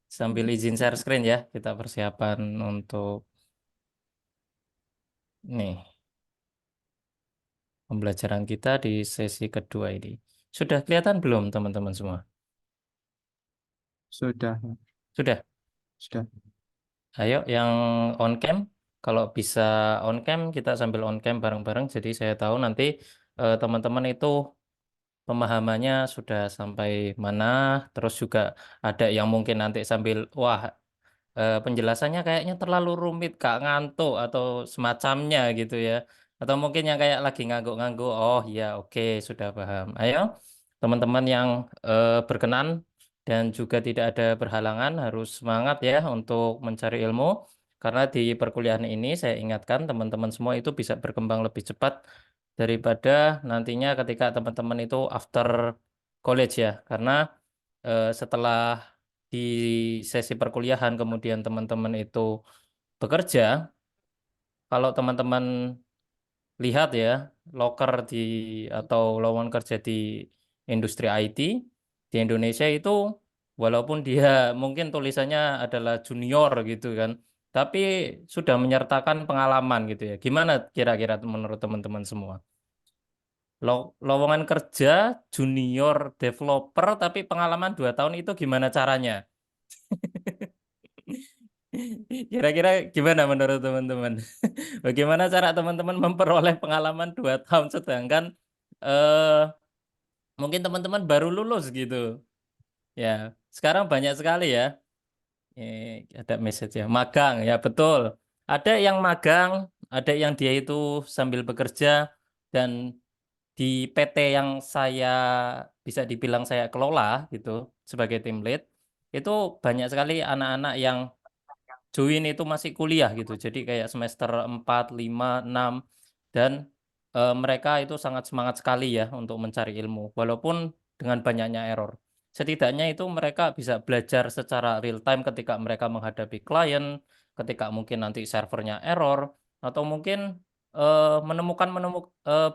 Sambil izin share screen ya, kita persiapan untuk nih pembelajaran kita di sesi kedua ini. Sudah kelihatan belum teman-teman semua? Sudah, Sudah. sudah. Ayo yang on cam, kalau bisa on cam kita sambil on cam bareng-bareng. Jadi saya tahu nanti teman-teman itu pemahamannya sudah sampai mana. Terus juga ada yang mungkin nanti sambil wah penjelasannya kayaknya terlalu rumit Kak, ngantuk atau semacamnya gitu ya. Atau mungkin yang kayak lagi ngangguk-ngangguk, oh ya oke sudah paham. Ayo teman-teman yang berkenan dan juga tidak ada berhalangan harus semangat ya untuk mencari ilmu. Karena di perkuliahan ini saya ingatkan teman-teman semua itu bisa berkembang lebih cepat daripada nantinya ketika teman-teman itu after college ya. Karena setelah di sesi perkuliahan kemudian teman-teman itu bekerja, kalau teman-teman lihat ya, loker di atau lowongan kerja di industri IT di Indonesia itu walaupun dia mungkin tulisannya adalah junior gitu kan, tapi sudah menyertakan pengalaman gitu ya. Gimana kira-kira menurut teman-teman semua? Lowongan kerja junior developer tapi pengalaman 2 tahun itu gimana caranya? Kira-kira gimana menurut teman-teman? Bagaimana cara teman-teman memperoleh pengalaman 2 tahun sedangkan eh mungkin teman-teman baru lulus gitu. Ya, sekarang banyak sekali ya. Ada message ya, magang ya betul. Ada yang magang, ada yang dia itu sambil bekerja dan di PT yang saya bisa dibilang saya kelola gitu sebagai tim lead itu banyak sekali anak-anak yang join itu masih kuliah gitu. Jadi kayak semester 4, 5, 6 dan mereka itu sangat semangat sekali ya untuk mencari ilmu walaupun dengan banyaknya error. Setidaknya itu mereka bisa belajar secara real time ketika mereka menghadapi klien, ketika mungkin nanti servernya error atau mungkin menemukan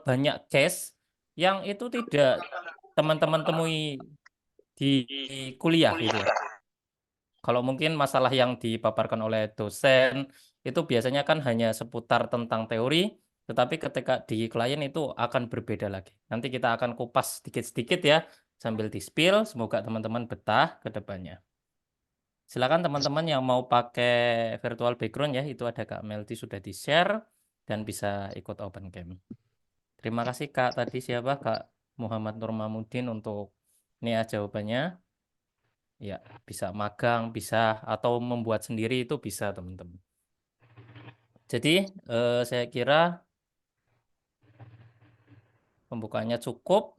banyak case yang itu tidak teman-teman temui di kuliah gitu ya. Kalau mungkin masalah yang dipaparkan oleh dosen itu biasanya kan hanya seputar tentang teori, tetapi ketika di klien itu akan berbeda lagi. Nanti kita akan kupas sedikit-sedikit ya sambil di-spill, semoga teman-teman betah ke depannya. Silakan teman-teman yang mau pakai virtual background ya, itu ada Kak Melty sudah di-share dan bisa ikut open cam. Terima kasih Kak, tadi siapa Kak Muhammad Nurmamudin untuk ini ya jawabannya. Ya, bisa magang, bisa atau membuat sendiri itu bisa, teman-teman. Jadi, saya kira pembukaannya cukup.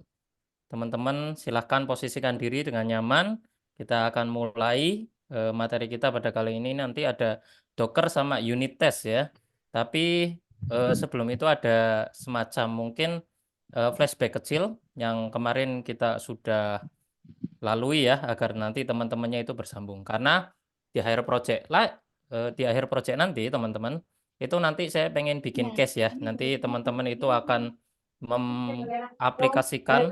Teman-teman, silahkan posisikan diri dengan nyaman. Kita akan mulai materi kita pada kali ini. Nanti ada Docker sama unit test ya. Tapi sebelum itu ada semacam mungkin flashback kecil yang kemarin kita sudah lalui ya agar nanti teman-temannya itu bersambung karena di akhir project di akhir project nanti teman-teman itu nanti saya pengen bikin case ya nanti teman-teman itu akan mengaplikasikan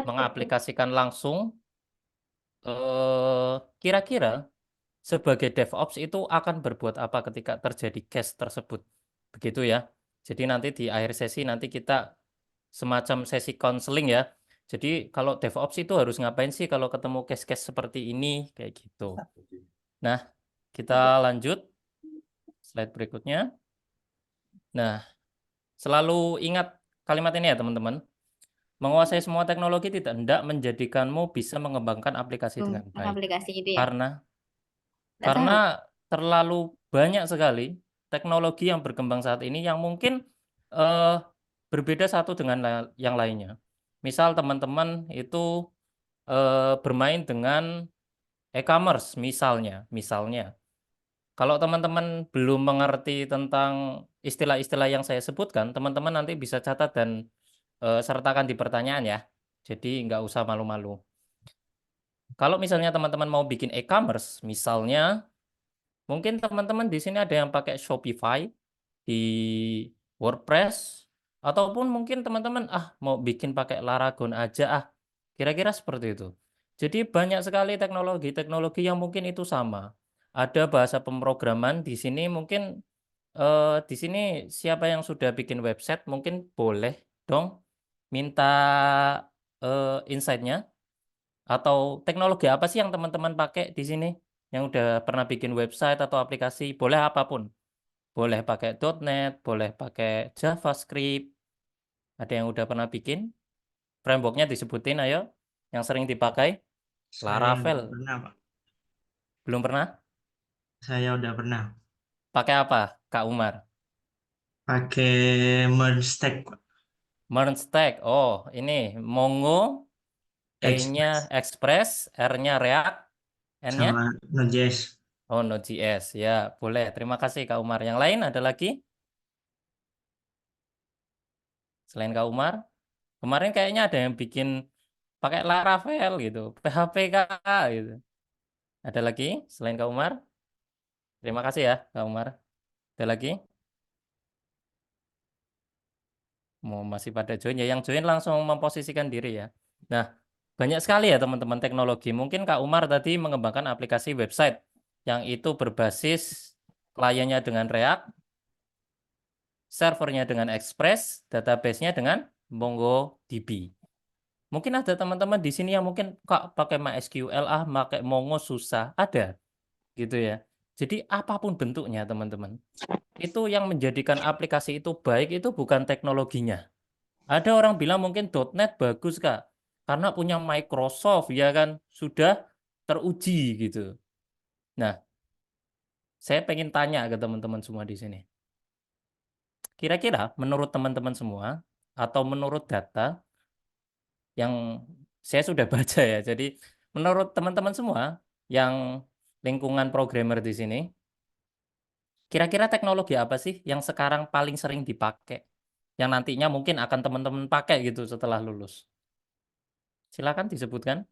mengaplikasikan langsung kira-kira sebagai DevOps itu akan berbuat apa ketika terjadi case tersebut begitu ya jadi nanti di akhir sesi nanti kita semacam sesi counseling ya. Jadi kalau DevOps itu harus ngapain sih kalau ketemu case-case seperti ini kayak gitu. Nah, kita lanjut slide berikutnya. Nah, selalu ingat kalimat ini ya teman-teman. Menguasai semua teknologi tidak hendak menjadikanmu bisa mengembangkan aplikasi Tuh, dengan yang baik. aplikasi itu ya. Karena Nggak karena tahu. terlalu banyak sekali teknologi yang berkembang saat ini yang mungkin eh, berbeda satu dengan yang lainnya. Misal teman-teman itu bermain dengan e-commerce misalnya. Kalau teman-teman belum mengerti tentang istilah-istilah yang saya sebutkan, teman-teman nanti bisa catat dan sertakan di pertanyaan ya. Jadi nggak usah malu-malu. Kalau misalnya teman-teman mau bikin e-commerce, misalnya mungkin teman-teman di sini ada yang pakai Shopify di WordPress, ataupun mungkin teman-teman mau bikin pakai Laragon aja ah. Kira-kira seperti itu. Jadi banyak sekali teknologi-teknologi yang mungkin itu sama. Ada bahasa pemrograman di sini mungkin di sini siapa yang sudah bikin website mungkin boleh dong minta insight-nya atau teknologi apa sih yang teman-teman pakai di sini yang udah pernah bikin website atau aplikasi, boleh apapun. Boleh pakai .NET, boleh pakai JavaScript. Ada yang udah pernah bikin? Framework-nya disebutin ayo. Yang sering dipakai? Saya udah Laravel. pernah, Pak. Belum pernah? Saya udah pernah. Pakai apa, Kak Umar? Pakai Merge Pak. Stack. Oh, ini Mongo, E-nya Express Express, R-nya React, N-nya sama Node.js. oh Node.js. Ya, boleh. Terima kasih Kak Umar. Yang lain ada lagi? Selain Kak Umar? Kemarin kayaknya ada yang bikin pakai Laravel gitu, PHP Kak gitu. Ada lagi selain Kak Umar? Terima kasih ya Kak Umar. Ada lagi? Mau masih pada join ya, yang join langsung memposisikan diri ya. Nah, banyak sekali ya teman-teman teknologi. Mungkin Kak Umar tadi mengembangkan aplikasi website yang itu berbasis kliennya dengan React, servernya dengan Express, database-nya dengan MongoDB. Mungkin ada teman-teman di sini yang mungkin Kak pakai MySQL pakai Mongo susah. Ada gitu ya. Jadi apapun bentuknya teman-teman. Itu yang menjadikan aplikasi itu baik itu bukan teknologinya. Ada orang bilang mungkin .NET bagus, Kak. Karena punya Microsoft, ya kan, sudah teruji gitu. Nah, saya pengen tanya ke teman-teman semua di sini. Kira-kira menurut teman-teman semua, atau menurut data yang saya sudah baca ya, jadi menurut teman-teman semua yang lingkungan programmer di sini, kira-kira teknologi apa sih yang sekarang paling sering dipakai? Yang nantinya mungkin akan teman-teman pakai gitu setelah lulus. Silakan disebutkan.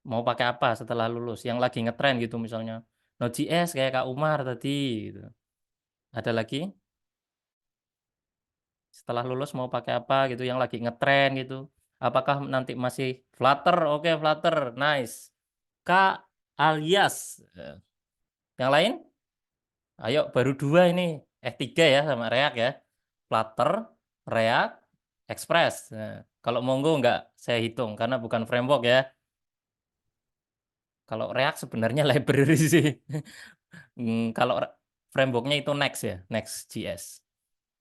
Mau pakai apa setelah lulus? Yang lagi ngetren gitu misalnya. Node.js kayak Kak Umar tadi gitu. Ada lagi? Setelah lulus mau pakai apa gitu yang lagi ngetren gitu. Apakah nanti masih Flutter? Oke, Flutter. Nice. Kak alias. Yang lain? Ayo baru dua ini. Tiga ya sama React ya. Flutter, React, Express. Nah, kalau Mongo nggak saya hitung karena bukan framework ya. Kalau React sebenarnya library sih. Kalau frameworknya itu Next ya, Next.js.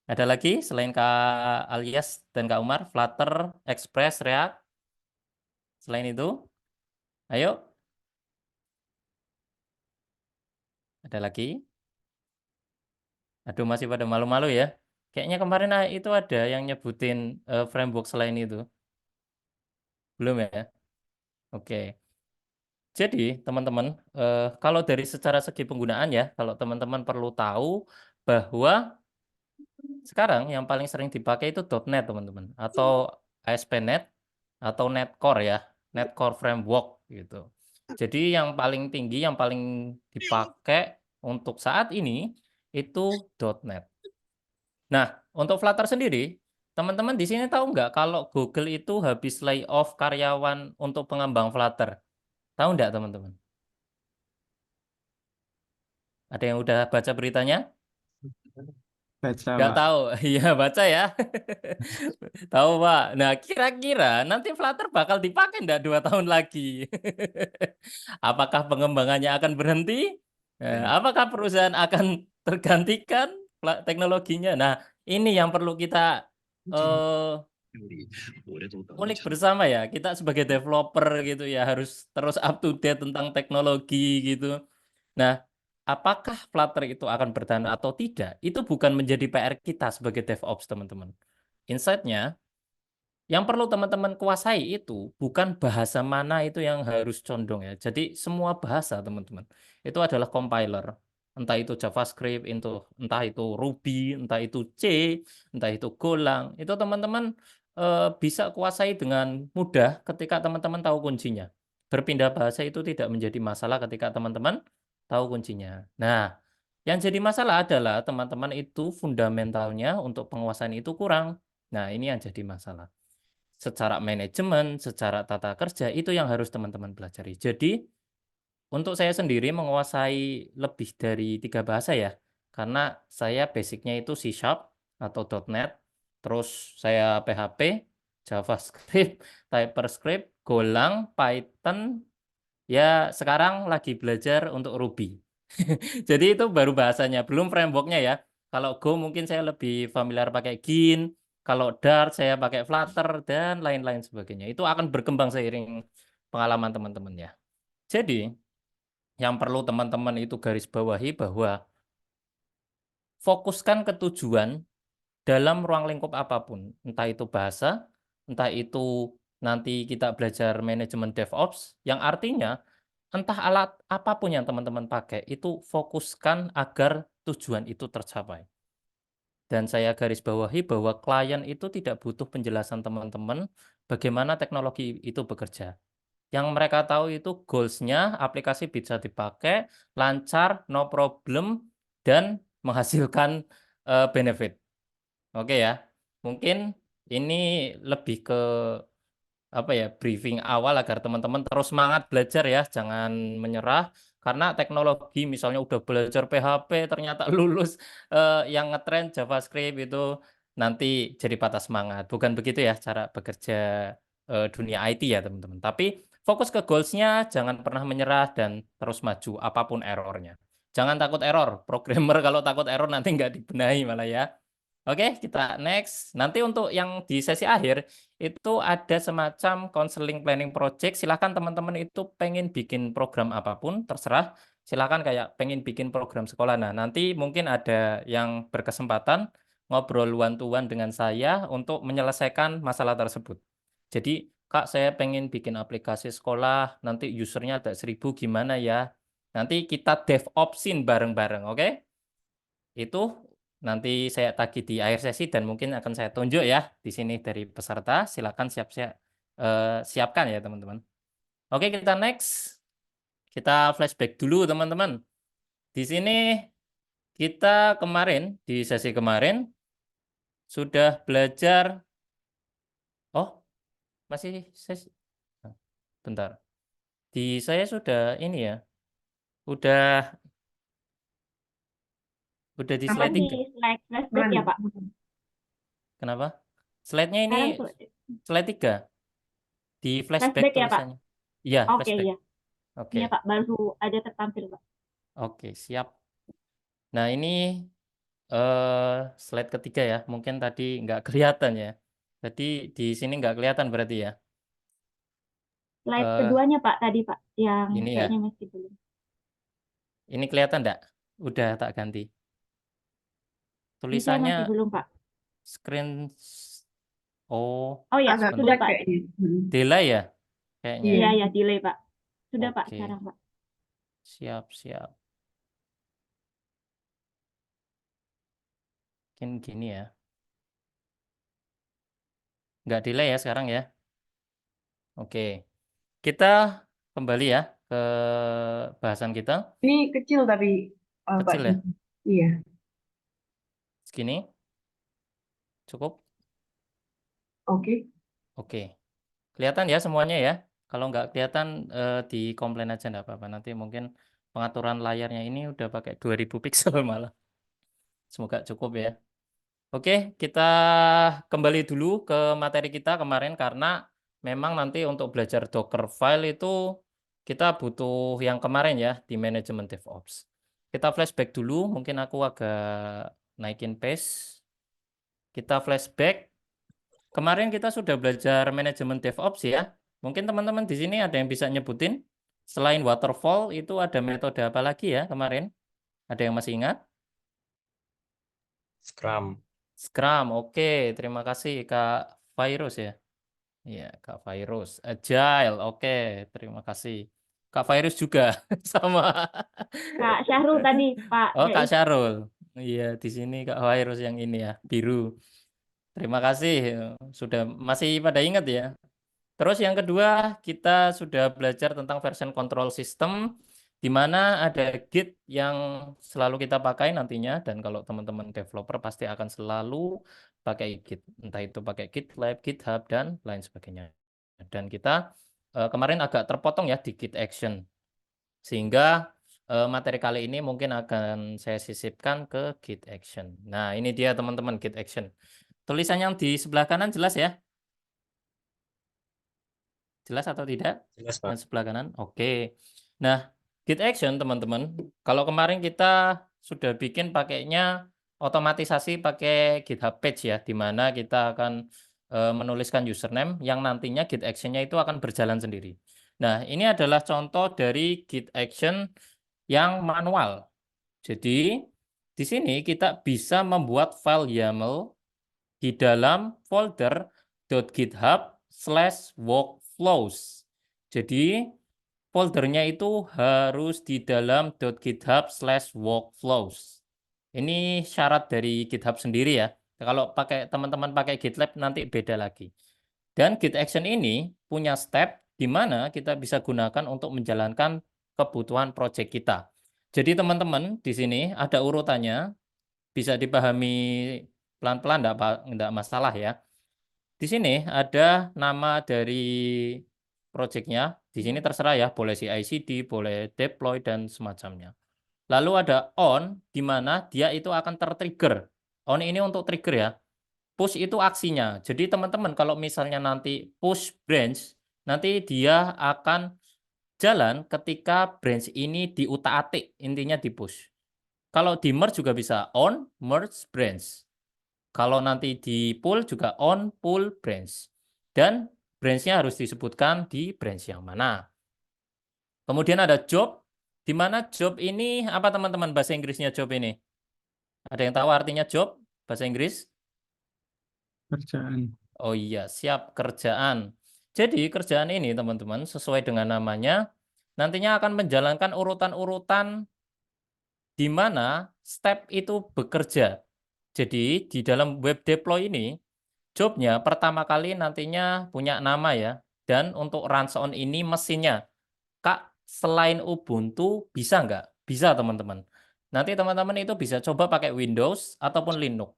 Ada lagi selain Kak Alias dan Kak Umar, Flutter, Express, React. Selain itu, ayo, ada lagi. Aduh, masih pada malu-malu ya. Kayaknya kemarin itu ada yang nyebutin framework selain itu. Belum ya? Oke. Jadi, teman-teman, kalau dari secara segi penggunaan ya, kalau teman-teman perlu tahu bahwa sekarang yang paling sering dipakai itu .NET, teman-teman, atau ASP.NET atau NetCore ya, NetCore Framework gitu. Jadi yang paling tinggi, yang paling dipakai untuk saat ini itu .NET. Nah, untuk Flutter sendiri, teman-teman di sini tahu nggak kalau Google itu habis layoff karyawan untuk pengembang Flutter? Tahu nggak teman-teman? Ada yang udah baca beritanya? Baca, Nggak Pak. tahu, iya baca ya. Tahu Pak. Nah kira-kira nanti Flutter bakal dipakai nggak 2 tahun lagi? Apakah pengembangannya akan berhenti? Apakah perusahaan akan tergantikan teknologinya? Nah ini yang perlu kita eh, ulik bersama ya. Kita sebagai developer gitu ya harus terus up to date tentang teknologi gitu. Nah, apakah Flutter itu akan bertahan atau tidak? Itu bukan menjadi PR kita sebagai DevOps, teman-teman. Insight-nya, yang perlu teman-teman kuasai itu bukan bahasa mana itu yang harus condong ya. Jadi semua bahasa, teman-teman, itu adalah compiler. Entah itu JavaScript, entah itu Ruby, entah itu C, entah itu Golang. Itu teman-teman bisa kuasai dengan mudah ketika teman-teman tahu kuncinya. Berpindah bahasa itu tidak menjadi masalah ketika teman-teman tahu kuncinya. Nah, yang jadi masalah adalah teman-teman itu fundamentalnya untuk penguasaan itu kurang. Nah, ini yang jadi masalah. secara manajemen, secara tata kerja, itu yang harus teman-teman pelajari. Jadi, untuk saya sendiri menguasai lebih dari 3 bahasa ya, karena saya basicnya itu C# atau .NET, terus saya PHP, JavaScript, TypeScript, Golang, Python, ya sekarang lagi belajar untuk Ruby. Jadi itu baru bahasanya, belum frameworknya ya. Kalau Go mungkin saya lebih familiar pakai Gin, kalau Dart saya pakai Flutter, dan lain-lain sebagainya. Itu akan berkembang seiring pengalaman teman-teman ya. Jadi, yang perlu teman-teman itu garis bawahi bahwa fokuskan ke tujuan dalam ruang lingkup apapun. Entah itu bahasa, entah itu nanti kita belajar manajemen DevOps, yang artinya entah alat apapun yang teman-teman pakai, itu fokuskan agar tujuan itu tercapai. Dan saya garis bawahi bahwa klien itu tidak butuh penjelasan teman-teman bagaimana teknologi itu bekerja. Yang mereka tahu itu goals-nya, aplikasi bisa dipakai, lancar, no problem, dan menghasilkan benefit. Oke ya, mungkin ini lebih ke apa ya, briefing awal agar teman-teman terus semangat belajar ya, jangan menyerah karena teknologi misalnya udah belajar PHP ternyata lulus yang ngetren JavaScript itu nanti jadi patah semangat. Bukan begitu ya cara bekerja dunia IT ya teman-teman. Tapi fokus ke goals-nya, jangan pernah menyerah dan terus maju apapun errornya. Jangan takut error. Programmer kalau takut error nanti nggak dibenahi malah ya. Oke, kita next. Nanti untuk yang di sesi akhir itu ada semacam counseling planning project. Silahkan teman-teman itu pengen bikin program apapun, terserah. Silahkan kayak pengen bikin program sekolah. Nah, nanti mungkin ada yang berkesempatan ngobrol one-to-one dengan saya untuk menyelesaikan masalah tersebut. Jadi, Kak, saya pengen bikin aplikasi sekolah, nanti usernya ada 1000 gimana ya? Nanti kita DevOpsin bareng-bareng, oke? Itu nanti saya tagih di akhir sesi dan mungkin akan saya tunjuk ya di sini dari peserta. Silakan siapkan ya teman-teman. Oke, kita next. Kita flashback dulu teman-teman. Di sini kita kemarin di sesi kemarin sudah belajar. Oh, masih sesi. Bentar. Di saya sudah ini ya. Udah di Apa slide di 3. slide flashback ya, Pak? Kenapa? Slide-nya ini Sekarang slide 3. Di flashback flashback ya, Pak? tulisannya. Iya, Oke, flashback. iya. Oke. Iya, Pak, baru aja tertampil, Pak. Oke, siap. Nah, ini slide ketiga ya. Mungkin tadi nggak kelihatan ya. Jadi di sini nggak kelihatan berarti ya. Slide Eh, keduanya, Pak, tadi, Pak, yang ini ya. kayaknya masih belum. Ini kelihatan nggak? Udah tak ganti. Ini saya masih Tulisannya belum, Pak. screen. Oh, Oh ya, sebentar. sudah, Pak. Delay ya kayaknya. Iya, ya, delay, Pak. Sudah, Pak, Oke. sekarang, Pak. Siap, siap. Mungkin gini ya. Nggak delay ya sekarang ya. Oke. Kita kembali ya ke bahasan kita. Ini kecil tapi Pak Kecil ya. Jimmy. Iya. Segini. Cukup. Oke. Oke. Kelihatan ya semuanya ya. Kalau nggak kelihatan di komplain aja nggak apa-apa. Nanti mungkin pengaturan layarnya ini udah pakai 2000 pixel malah. Semoga cukup ya. Oke, kita kembali dulu ke materi kita kemarin karena memang nanti untuk belajar Docker file itu kita butuh yang kemarin ya di manajemen DevOps. Kita flashback dulu, mungkin aku agak naikin pace. Kita flashback. Kemarin kita sudah belajar manajemen DevOps ya. Mungkin teman-teman di sini ada yang bisa nyebutin. Selain waterfall itu ada metode apa lagi ya kemarin? Ada yang masih ingat? Scrum. Scrum, oke. Terima kasih Kak Virus ya. Iya, Kak Virus. Agile, oke. Terima kasih. Kak Virus juga sama. Kak Syahrul tadi, Pak. Oh, Kak Dais. Syarul. Iya, di sini Kak Virus yang ini ya, biru. Terima kasih. Sudah masih pada ingat ya. Terus yang kedua, kita sudah belajar tentang version control system. di mana ada Git yang selalu kita pakai nantinya, dan kalau teman-teman developer pasti akan selalu pakai Git, entah itu pakai GitLab, GitHub, dan lain sebagainya. Dan kita kemarin agak terpotong ya di Git Action, sehingga materi kali ini mungkin akan saya sisipkan ke Git Action. Nah, ini dia teman-teman Git Action. Tulisan yang di sebelah kanan jelas ya? Jelas atau tidak? Jelas, Pak. Yang sebelah kanan. Oke. Nah, Git Action teman-teman, kalau kemarin kita sudah bikin pakainya otomatisasi pakai GitHub Page ya, di mana kita akan menuliskan username yang nantinya Git Action-nya itu akan berjalan sendiri. Nah, ini adalah contoh dari Git Action yang manual. Jadi, di sini kita bisa membuat file YAML di dalam folder .github/workflows. Jadi, foldernya itu harus di dalam .github/workflows. Ini syarat dari GitHub sendiri ya. Kalau teman-teman pakai GitLab nanti beda lagi. Dan Git Action ini punya step di mana kita bisa gunakan untuk menjalankan kebutuhan project kita. Jadi teman-teman di sini ada urutannya, bisa dipahami pelan-pelan, enggak masalah ya. Di sini ada nama dari projectnya. Di sini terserah ya, boleh CI/CD, boleh deploy, dan semacamnya. Lalu ada on, di mana dia itu akan tertrigger. On ini untuk trigger ya. Push itu aksinya. Jadi teman-teman kalau misalnya nanti push branch, nanti dia akan jalan ketika branch ini diutak-atik, intinya di push. Kalau di merge juga bisa on, merge branch. Kalau nanti di pull juga on, pull branch. Dan branch-nya harus disebutkan di branch yang mana. Kemudian ada job, di mana job ini apa teman-teman bahasa Inggrisnya job ini? Ada yang tahu artinya job bahasa Inggris? Kerjaan. Oh iya, siap, kerjaan. Jadi kerjaan ini teman-teman sesuai dengan namanya, nantinya akan menjalankan urutan-urutan di mana step itu bekerja. Jadi di dalam web deploy ini, jobnya pertama kali nantinya punya nama ya. Dan untuk runs on ini mesinnya. Kak, selain Ubuntu bisa nggak? Bisa teman-teman. Nanti teman-teman itu bisa coba pakai Windows ataupun Linux.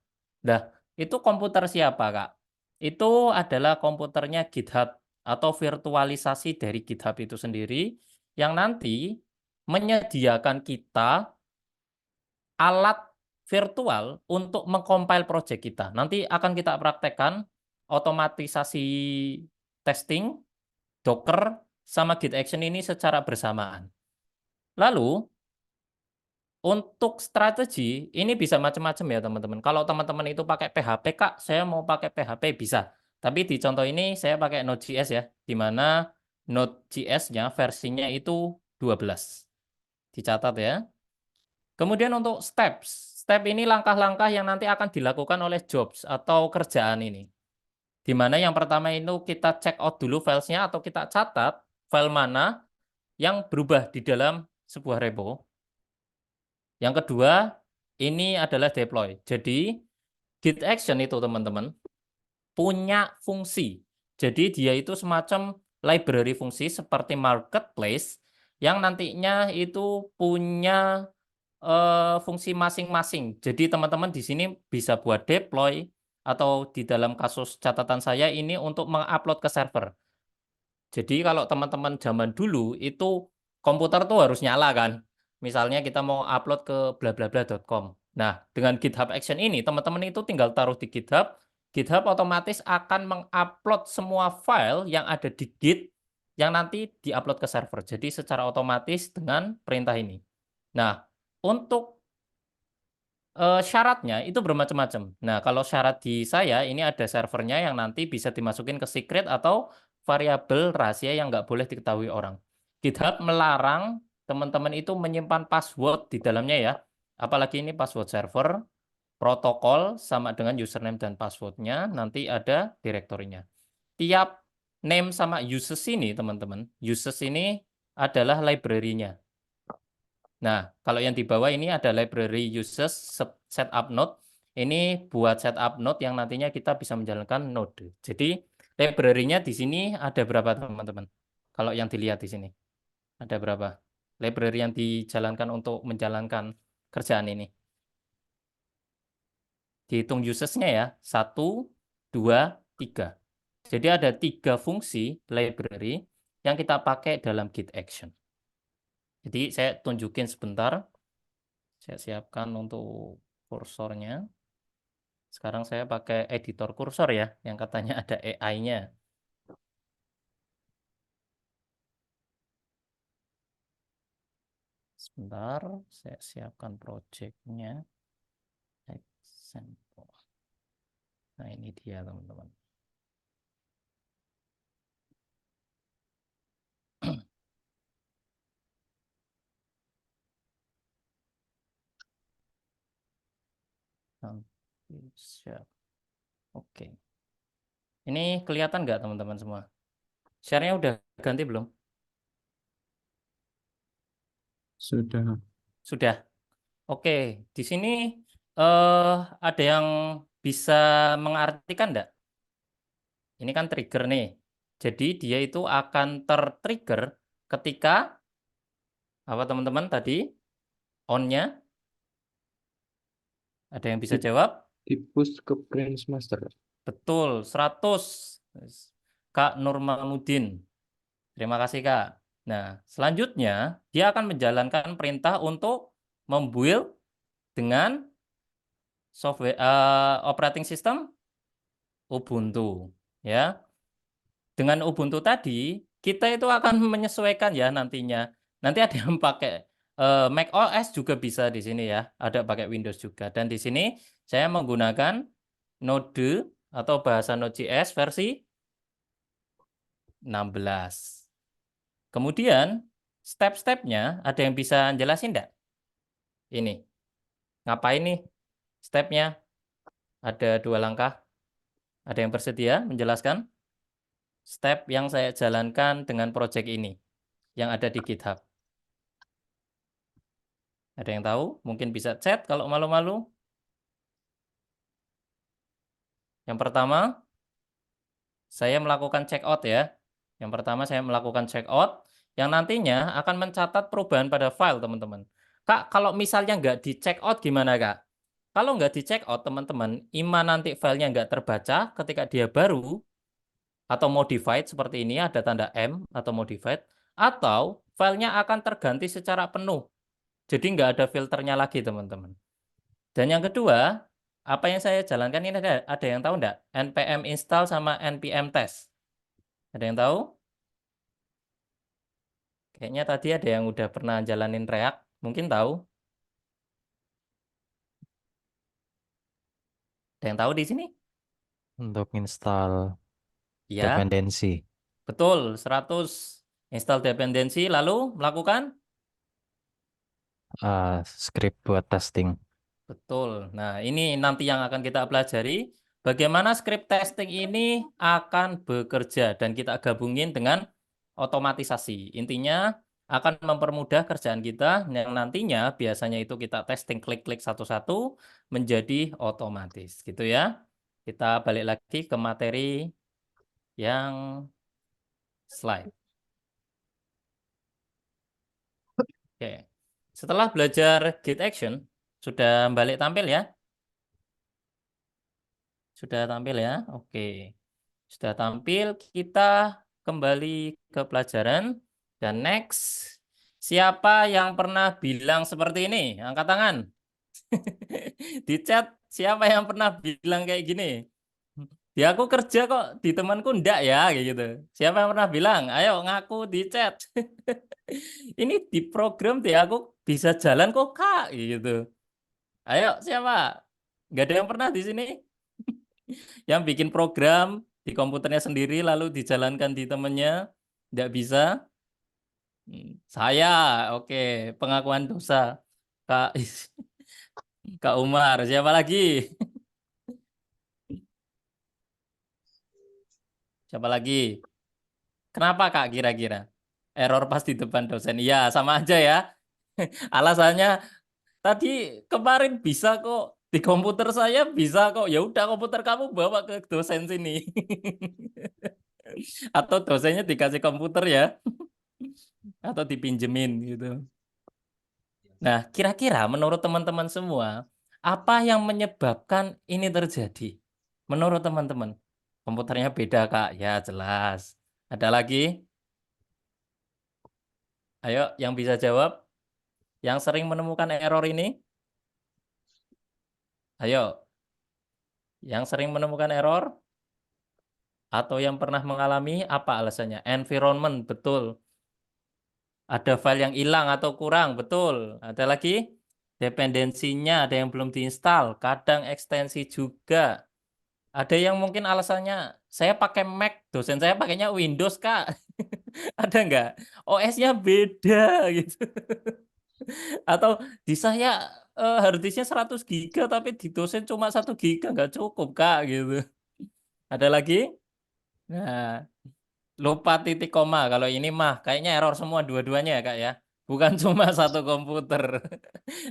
Nah, itu komputer siapa Kak? Itu adalah komputernya GitHub atau virtualisasi dari GitHub itu sendiri yang nanti menyediakan kita alat virtual untuk mengcompile project kita. Nanti akan kita praktekkan otomatisasi testing, Docker, sama Git Action ini secara bersamaan. Lalu, untuk strategi, ini bisa macam-macam ya teman-teman. Kalau teman-teman itu pakai PHP, Kak, saya mau pakai PHP, bisa. Tapi di contoh ini saya pakai Node.js ya, di mana Node.js-nya versinya itu 12. Dicatat ya. Kemudian untuk steps. Step ini langkah-langkah yang nanti akan dilakukan oleh jobs atau kerjaan ini. Di mana yang pertama itu kita check out dulu filesnya atau kita catat file mana yang berubah di dalam sebuah repo. Yang kedua, ini adalah deploy. Jadi, Git Action itu teman-teman punya fungsi. Jadi dia itu semacam library fungsi seperti marketplace yang nantinya itu punya fungsi masing-masing. Jadi teman-teman di sini bisa buat deploy atau di dalam kasus catatan saya ini untuk mengupload ke server. Jadi kalau teman-teman zaman dulu itu komputer tuh harus nyala kan. Misalnya kita mau upload ke blablabla.com. Nah, dengan GitHub Action ini teman-teman itu tinggal taruh di GitHub. GitHub otomatis akan mengupload semua file yang ada di Git yang nanti diupload ke server. Jadi secara otomatis dengan perintah ini. Nah, untuk syaratnya itu bermacam-macam. Nah, kalau syarat di saya ini ada servernya yang nanti bisa dimasukin ke secret atau variabel rahasia yang nggak boleh diketahui orang. GitHub melarang teman-teman itu menyimpan password di dalamnya ya. Apalagi ini password server, protokol sama dengan username dan passwordnya, nanti ada direktorinya. Tiap name sama uses ini teman-teman, uses ini adalah library-nya. Nah, kalau yang di bawah ini ada library uses setup node. Ini buat setup node yang nantinya kita bisa menjalankan node. Jadi, library-nya di sini ada berapa, teman-teman? Kalau yang dilihat di sini. Ada berapa? library yang dijalankan untuk menjalankan kerjaan ini. Dihitung usage-nya ya, 1, 2, 3. Jadi ada 3 fungsi library yang kita pakai dalam Git Action. Jadi saya tunjukin sebentar. Saya siapkan untuk kursornya. Sekarang saya pakai editor kursor ya, yang katanya ada AI-nya. Sebentar, saya siapkan project-nya. Example. Nah, ini dia teman-teman. Siap. Oke. Ini kelihatan nggak teman-teman semua? Share-nya udah ganti belum? Sudah. Sudah. Oke, di sini ada yang bisa mengartikan enggak? Ini kan trigger nih. Jadi dia itu akan ter-trigger ketika apa teman-teman tadi? On-nya? Ada yang bisa jawab? Di-push ke branch master. Betul, 100. Kak Nurmamudin. Terima kasih, Kak. Nah, selanjutnya dia akan menjalankan perintah untuk membuild dengan software operating system Ubuntu, ya. Dengan Ubuntu tadi kita itu akan menyesuaikan ya nantinya. Nanti ada yang pakai Mac OS juga bisa di sini ya. Ada pakai Windows juga. Dan di sini saya menggunakan Node atau bahasa Node.js versi 16. Kemudian step-stepnya ada yang bisa jelasin enggak? Ini. Ngapain nih stepnya? Ada 2 langkah. Ada yang bersedia menjelaskan? Step yang saya jalankan dengan project ini yang ada di GitHub. Ada yang tahu? Mungkin bisa chat kalau malu-malu. Yang pertama, saya melakukan check out ya. Yang pertama saya melakukan check out yang nantinya akan mencatat perubahan pada file teman-teman. Kak, kalau misalnya nggak di check out gimana Kak? Kalau nggak di check out teman-teman, ima nanti filenya nggak terbaca ketika dia baru atau modified seperti ini, ada tanda M atau modified, atau filenya akan terganti secara penuh. Jadi nggak ada filternya lagi teman-teman. Dan yang kedua, apa yang saya jalankan ini ada yang tahu enggak? npm install sama npm test. Ada yang tahu? Kayaknya tadi ada yang udah pernah jalanin React, mungkin tahu. Ada yang tahu di sini? Untuk install Ya, dependensi. betul. 100 install dependensi lalu melakukan? Script buat testing. Betul. Nah, ini nanti yang akan kita pelajari. Bagaimana script testing ini akan bekerja dan kita gabungin dengan otomatisasi. Intinya akan mempermudah kerjaan kita yang nantinya biasanya itu kita testing klik-klik satu-satu menjadi otomatis. Gitu ya. Kita balik lagi ke materi yang slide. Oke. Setelah belajar Git Action, sudah balik tampil ya? Sudah tampil ya? Oke. Sudah tampil, kita kembali ke pelajaran. Dan next, siapa yang pernah bilang seperti ini? Angkat tangan. Di chat, siapa yang pernah bilang kayak gini? Di aku kerja kok, di temanku enggak ya, kayak gitu. Siapa yang pernah bilang? Ayo ngaku di chat. Ini di program di aku bisa jalan kok Kak, kayak gitu. Ayo siapa? Enggak ada yang pernah di sini? Yang bikin program di komputernya sendiri lalu dijalankan di temennya, enggak bisa? Saya, oke, pengakuan dosa. Kak, Kak Umar, siapa lagi? Siapa lagi? Kenapa Kak kira-kira? Error pas di depan dosen. Iya, sama aja ya. Alasannya tadi kemarin bisa kok di komputer saya bisa kok. Ya udah komputer kamu bawa ke dosen sini. Atau dosennya dikasih komputer ya. atau dipinjemin gitu. Nah, kira-kira menurut teman-teman semua, apa yang menyebabkan ini terjadi? Menurut teman-teman, komputernya beda, Kak. Ya, jelas. Ada lagi? Ayo, yang bisa jawab? Yang sering menemukan error ini? Ayo, yang sering menemukan error atau yang pernah mengalami apa alasannya? Environment, betul. Ada file yang hilang atau kurang, betul. Ada lagi? Dependensinya ada yang belum diinstal, kadang ekstensi juga. Ada yang mungkin alasannya, saya pakai Mac, dosen saya pakainya Windows, Kak. Ada nggak? OS-nya beda gitu. Atau di saya hard disk-nya 100 giga tapi di dosen cuma 1 giga nggak cukup, Kak gitu. Ada lagi? Nah, lupa titik koma. Kalau ini mah kayaknya error semua dua-duanya ya, Kak ya. Bukan cuma satu komputer.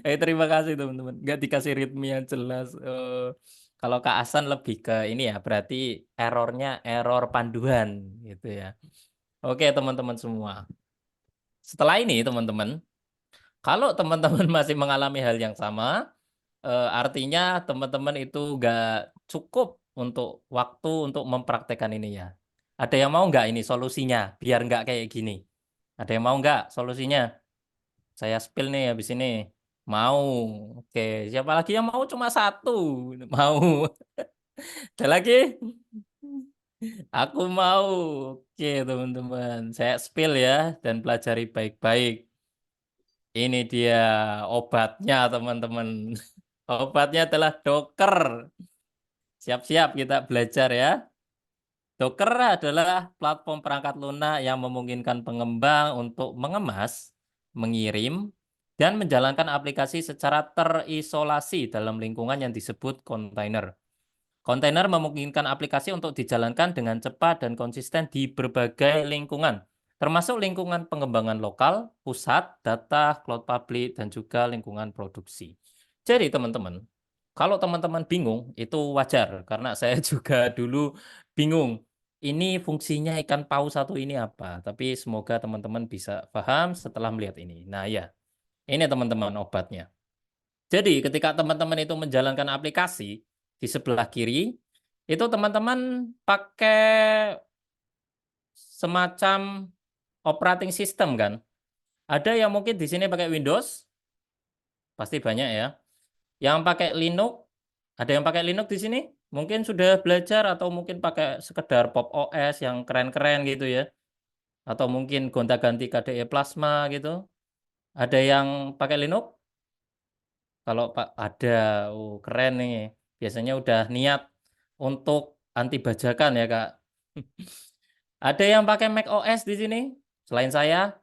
Terima kasih teman-teman. Nggak dikasih ritme yang jelas. Kalau Kak Hasan lebih ke ini ya, berarti errornya error panduan gitu ya. Oke teman-teman semua. Setelah ini teman-teman, kalau teman-teman masih mengalami hal yang sama, artinya teman-teman itu nggak cukup untuk waktu untuk mempraktekkan ini ya. Ada yang mau nggak ini solusinya biar nggak kayak gini? Ada yang mau nggak solusinya? Saya spill nih habis ini. Mau. Oke, siapa lagi yang mau cuma satu? Mau. Ada lagi? Aku mau. Oke, teman-teman. Saya spill ya dan pelajari baik-baik. Ini dia obatnya, teman-teman. Obatnya adalah Docker. Siap-siap kita belajar ya. Docker adalah platform perangkat lunak yang memungkinkan pengembang untuk mengemas, mengirim, dan menjalankan aplikasi secara terisolasi dalam lingkungan yang disebut kontainer. Kontainer memungkinkan aplikasi untuk dijalankan dengan cepat dan konsisten di berbagai lingkungan, termasuk lingkungan pengembangan lokal, pusat, data, cloud public, dan juga lingkungan produksi. Jadi teman-teman, kalau teman-teman bingung, itu wajar, karena saya juga dulu bingung. Ini fungsinya ikan paus satu ini apa? Tapi semoga teman-teman bisa paham setelah melihat ini. Nah ya, ini teman-teman obatnya. Jadi ketika teman-teman itu menjalankan aplikasi, di sebelah kiri, itu teman-teman pakai semacam operating system kan. Ada yang mungkin di sini pakai Windows, pasti banyak ya. Yang pakai Linux, ada yang pakai Linux di sini? Mungkin sudah belajar atau mungkin pakai sekedar Pop OS yang keren-keren gitu ya. Atau mungkin gonta-ganti KDE Plasma gitu. Ada yang pakai Linux? Kalau Pak ada, keren nih. Biasanya udah niat untuk anti bajakan ya, Kak. Ada yang pakai Mac OS di sini? Selain saya,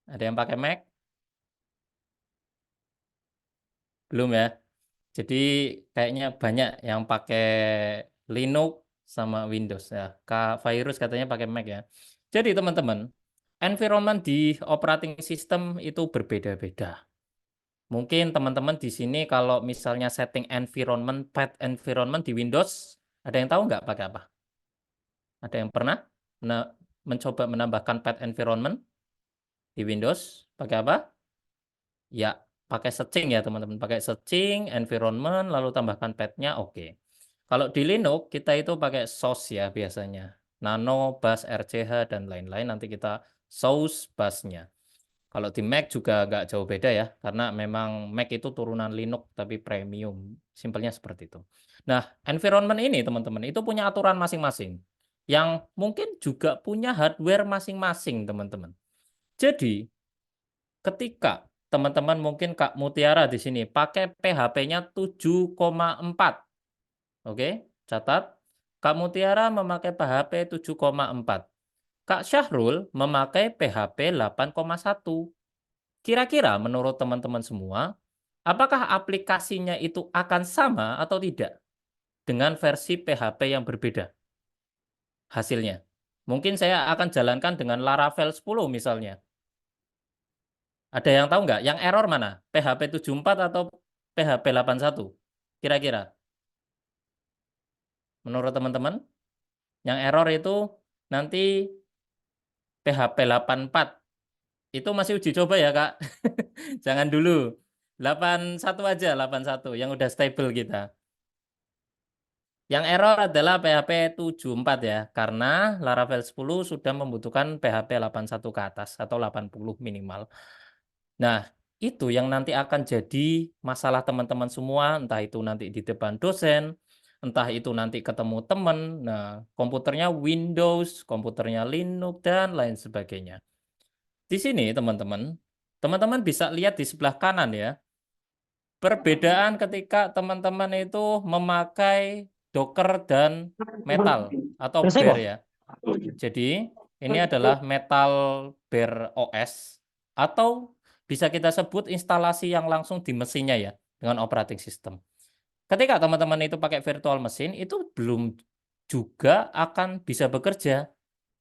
ada yang pakai Mac? Belum ya. Jadi kayaknya banyak yang pakai Linux sama Windows ya. Kak Virus katanya pakai Mac ya. Jadi teman-teman, environment di operating system itu berbeda-beda. Mungkin teman-teman di sini kalau misalnya setting environment, path environment di Windows, ada yang tahu nggak pakai apa? Ada yang pernah mencoba menambahkan path environment di Windows? Pakai apa? Ya, pakai searching ya teman-teman. Pakai searching, environment, lalu tambahkan path-nya, oke. Kalau di Linux, kita itu pakai source ya biasanya. Nano, bash, RCH, dan lain-lain. Nanti kita source bash-nya. Kalau di Mac juga nggak jauh beda ya, karena memang Mac itu turunan Linux tapi premium. Simpelnya seperti itu. Nah, environment ini teman-teman, itu punya aturan masing-masing. Yang mungkin juga punya hardware masing-masing teman-teman. Jadi, ketika teman-teman mungkin Kak Mutiara di sini pakai PHP-nya 7,4. Oke, catat. Kak Mutiara memakai PHP 7,4. Kak Syahrul memakai PHP 8,1. Kira-kira menurut teman-teman semua, apakah aplikasinya itu akan sama atau tidak dengan versi PHP yang berbeda hasilnya? Mungkin saya akan jalankan dengan Laravel 10 misalnya. Ada yang tahu nggak? Yang error mana? PHP 74 atau PHP 81? Kira-kira menurut teman-teman, yang error itu nanti PHP 84. Itu masih uji coba ya, Kak. Jangan dulu. 81 aja, 81 yang udah stable kita. Yang error adalah PHP 74 ya, karena Laravel 10 sudah membutuhkan PHP 81 ke atas atau 80 minimal. Nah, itu yang nanti akan jadi masalah teman-teman semua, entah itu nanti di depan dosen, entah itu nanti ketemu teman. Nah, komputernya Windows, komputernya Linux, dan lain sebagainya. Di sini teman-teman bisa lihat di sebelah kanan ya, perbedaan ketika teman-teman itu memakai Docker dan Metal atau Bear ya. Jadi ini adalah Metal Bear OS atau bisa kita sebut instalasi yang langsung di mesinnya ya dengan operating system. Ketika teman-teman itu pakai virtual machine itu belum juga akan bisa bekerja.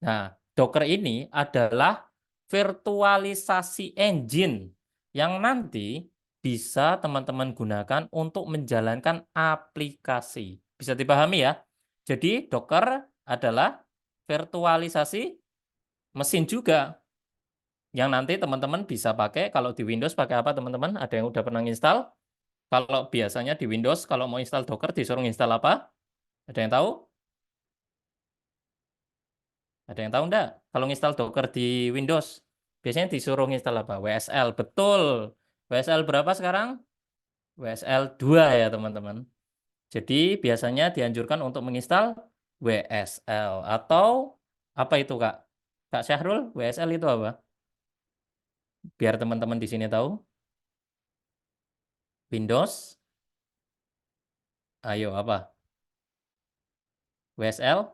Nah, Docker ini adalah virtualisasi engine yang nanti bisa teman-teman gunakan untuk menjalankan aplikasi. Bisa dipahami ya? Jadi Docker adalah virtualisasi mesin juga yang nanti teman-teman bisa pakai. Kalau di Windows pakai apa teman-teman? Ada yang udah pernah install? Kalau biasanya di Windows kalau mau install Docker disuruh install apa? Ada yang tahu? Ada yang tahu enggak? Kalau install Docker di Windows biasanya disuruh install apa? WSL. Betul. WSL berapa sekarang? WSL 2 ya teman-teman. Jadi biasanya dianjurkan untuk menginstal WSL atau apa itu Kak? Kak Syahrul, WSL itu apa? Biar teman-teman di sini tahu. Windows. Ayo apa? WSL?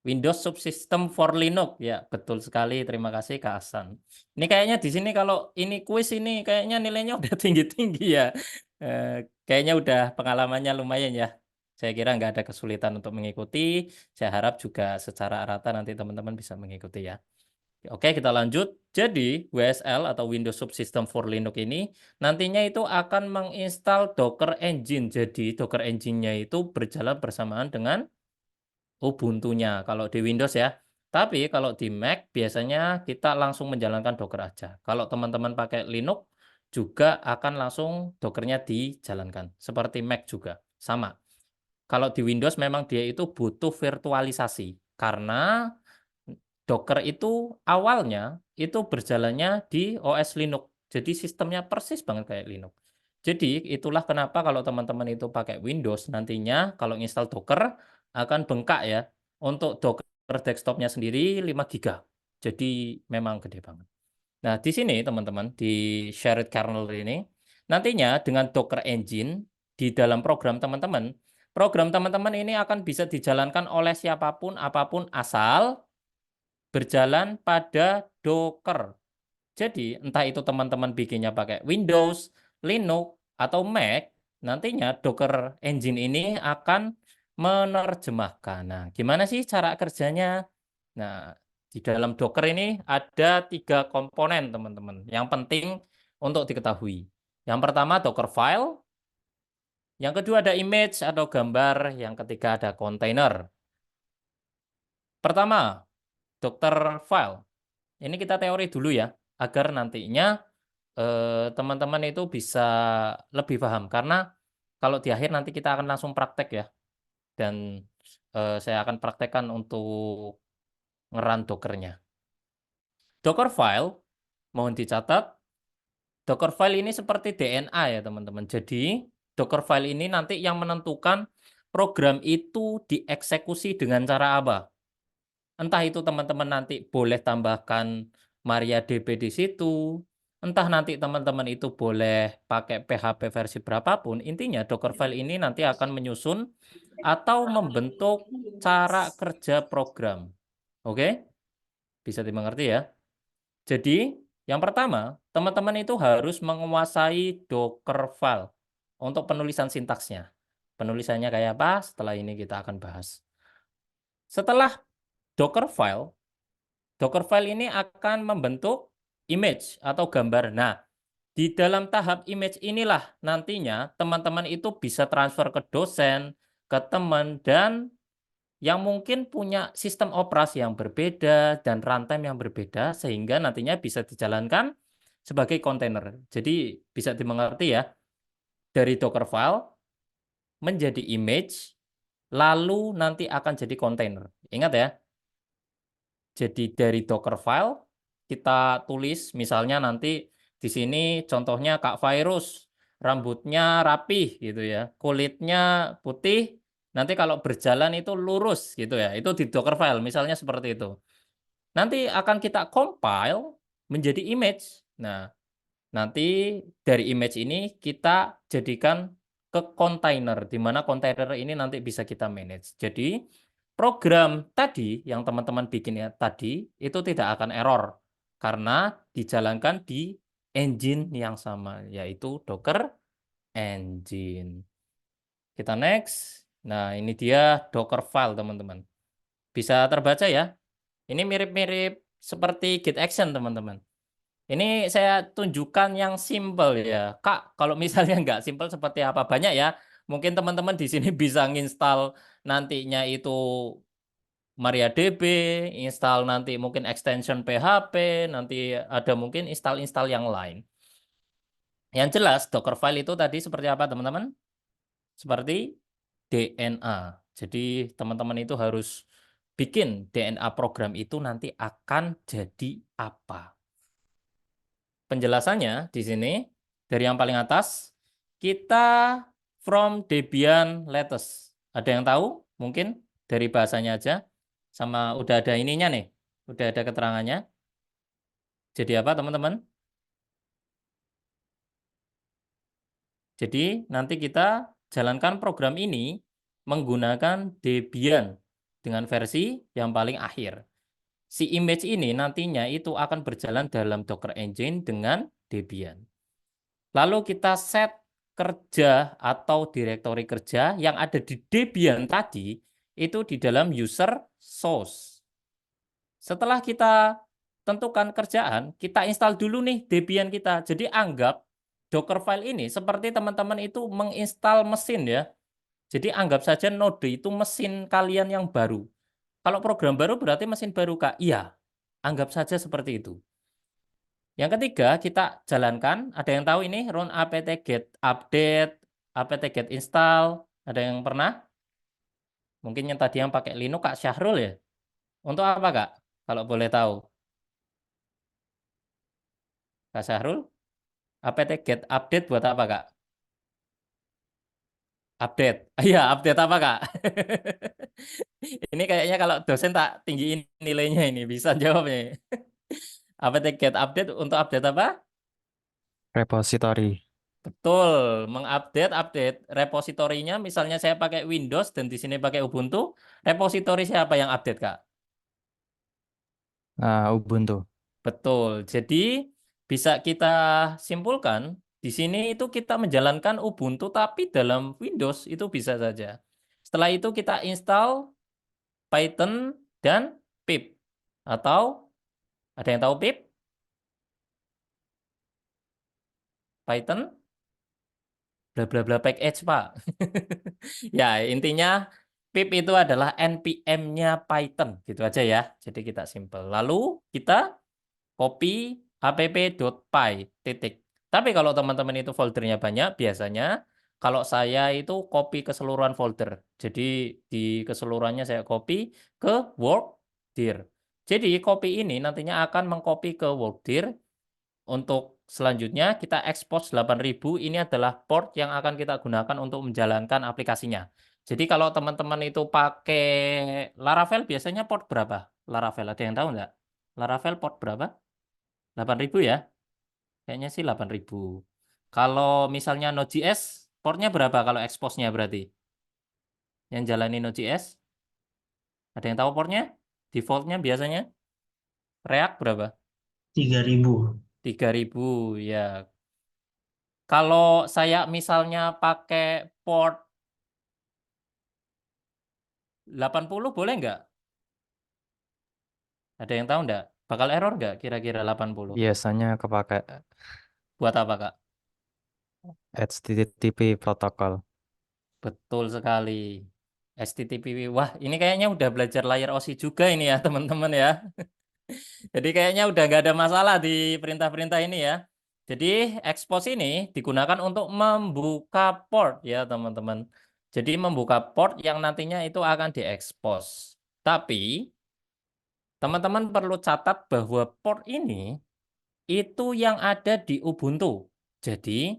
Windows Subsystem for Linux. Ya, betul sekali. Terima kasih Kak Hasan. Ini kayaknya di sini kalau ini kuis ini kayaknya nilainya udah tinggi-tinggi ya. Kayaknya udah pengalamannya lumayan ya. Saya kira nggak ada kesulitan untuk mengikuti. Saya harap juga secara rata nanti teman-teman bisa mengikuti ya. Oke, kita lanjut. Jadi, WSL atau Windows Subsystem for Linux ini nantinya itu akan menginstal Docker Engine. Jadi, Docker Engine-nya itu berjalan bersamaan dengan Ubuntu-nya kalau di Windows ya. Tapi kalau di Mac biasanya kita langsung menjalankan Docker aja. Kalau teman-teman pakai Linux juga akan langsung Docker-nya dijalankan. Seperti Mac juga, sama. Kalau di Windows memang dia itu butuh virtualisasi. Karena Docker itu awalnya itu berjalannya di OS Linux. Jadi sistemnya persis banget kayak Linux. Jadi itulah kenapa kalau teman-teman itu pakai Windows nantinya kalau install Docker akan bengkak ya. Untuk Docker desktopnya sendiri 5 GB. Jadi memang gede banget. Nah, di sini teman-teman di shared kernel ini nantinya dengan Docker Engine di dalam program teman-teman ini akan bisa dijalankan oleh siapapun apapun asal berjalan pada Docker. Jadi, entah itu teman-teman bikinnya pakai Windows, Linux, atau Mac, nantinya Docker Engine ini akan menerjemahkan. Nah, gimana sih cara kerjanya? Nah, di dalam Docker ini ada 3 komponen, teman-teman, yang penting untuk diketahui. Yang pertama, Docker file. Yang kedua, ada image atau gambar. Yang ketiga, ada container. Pertama, Docker file. Ini kita teori dulu ya, agar nantinya teman-teman itu bisa lebih paham. Karena kalau di akhir nanti kita akan langsung praktek ya. Dan saya akan praktekkan untuk ngeran Docker-nya. Docker file, mohon dicatat, Docker file ini seperti DNA ya teman-teman. Jadi Docker file ini nanti yang menentukan program itu dieksekusi dengan cara apa. Entah itu teman-teman nanti boleh tambahkan MariaDB di situ, entah nanti teman-teman itu boleh pakai PHP versi berapapun, intinya Docker file ini nanti akan menyusun atau membentuk cara kerja program. Oke? Bisa dimengerti ya? Jadi, yang pertama, teman-teman itu harus menguasai Docker file untuk penulisan sintaksnya. Penulisannya kayak apa? Setelah ini kita akan bahas. Setelah Docker file ini akan membentuk image atau gambar. Nah, di dalam tahap image inilah nantinya teman-teman itu bisa transfer ke dosen, ke teman, dan yang mungkin punya sistem operasi yang berbeda dan runtime yang berbeda sehingga nantinya bisa dijalankan sebagai kontainer. Jadi bisa dimengerti ya, dari Dockerfile menjadi image, lalu nanti akan jadi kontainer. Ingat ya, jadi dari Dockerfile kita tulis misalnya nanti di sini contohnya Kak Virus, rambutnya rapih gitu ya, kulitnya putih, nanti kalau berjalan itu lurus gitu ya. Itu di Dockerfile misalnya seperti itu. Nanti akan kita compile menjadi image. Nah, nanti dari image ini kita jadikan ke kontainer, di mana kontainer ini nanti bisa kita manage. Jadi program tadi yang teman-teman bikin ya tadi itu tidak akan error karena dijalankan di engine yang sama, yaitu Docker Engine. Kita next. Nah, ini dia Dockerfile, teman-teman. Bisa terbaca ya. Ini mirip-mirip seperti Git Action, teman-teman. Ini saya tunjukkan yang simple ya. Kak, kalau misalnya nggak simple seperti apa? Banyak ya. Mungkin teman-teman di sini bisa nginstal nantinya itu MariaDB, install nanti mungkin extension PHP, nanti ada mungkin install-install yang lain. Yang jelas Dockerfile itu tadi seperti apa, teman-teman? Seperti DNA. Jadi teman-teman itu harus bikin DNA program itu nanti akan jadi apa. Penjelasannya di sini dari yang paling atas kita from Debian latest. Ada yang tahu? Mungkin dari bahasanya aja. Sama udah ada ininya nih. Udah ada keterangannya. Jadi apa teman-teman? Jadi nanti kita jalankan program ini menggunakan Debian dengan versi yang paling akhir. Si image ini nantinya itu akan berjalan dalam Docker Engine dengan Debian. Lalu kita set kerja atau direktori kerja yang ada di Debian tadi itu di dalam user source. Setelah kita tentukan kerjaan, kita install dulu nih Debian kita. Jadi anggap Dockerfile ini seperti teman-teman itu menginstal mesin ya. Jadi anggap saja Node itu mesin kalian yang baru. Kalau program baru berarti mesin baru, Kak. Iya, anggap saja seperti itu. Yang ketiga, kita jalankan. Ada yang tahu ini run apt-get update, apt-get install. Ada yang pernah? Mungkin yang tadi yang pakai Linux, Kak Syahrul ya. Untuk apa, Kak? Kalau boleh tahu. Kak Syahrul, apt-get update buat apa, Kak? Update. Iya, update apa, Kak? Ini kayaknya kalau dosen tak tinggiin nilainya ini. Bisa jawab nih. Apt-get update untuk update apa? Repository. Betul, update repositorinya. Misalnya saya pakai Windows dan di sini pakai Ubuntu, repositori siapa yang update, Kak? Ubuntu. Betul. Jadi bisa kita simpulkan di sini itu kita menjalankan Ubuntu tapi dalam Windows itu bisa saja. Setelah itu kita install Python dan pip. Atau ada yang tahu pip? Python? Bla bla bla package, Pak. Ya, intinya pip itu adalah npm-nya Python, gitu aja ya. Jadi kita simple. Lalu kita copy app.py titik. Tapi kalau teman-teman itu foldernya banyak, biasanya kalau saya itu copy keseluruhan folder. Jadi di keseluruhannya saya copy ke workdir. Jadi copy ini nantinya akan mengcopy ke workdir. Untuk selanjutnya kita expose 8000, ini adalah port yang akan kita gunakan untuk menjalankan aplikasinya. Jadi kalau teman-teman itu pakai Laravel biasanya port berapa? Laravel ada yang tahu nggak? Laravel port berapa? 8000 ya? Kayaknya sih 8000. Kalau misalnya Node.js, portnya berapa kalau expose-nya berarti? Yang jalani Node.js? Ada yang tahu portnya? Default-nya biasanya? React berapa? 3000. 3000 ya. Kalau saya misalnya pakai port 80 boleh nggak? Ada yang tahu nggak? Bakal error nggak kira-kira 80? Biasanya kepake Buat apa, Kak? HTTP protokol. Betul sekali. HTTP. Wah, ini kayaknya udah belajar layar OSI juga ini ya, teman-teman ya. Jadi kayaknya udah nggak ada masalah di perintah-perintah ini ya. Jadi expose ini digunakan untuk membuka port ya, teman-teman. Jadi membuka port yang nantinya itu akan diekspos. Tapi teman-teman perlu catat bahwa port ini itu yang ada di Ubuntu. Jadi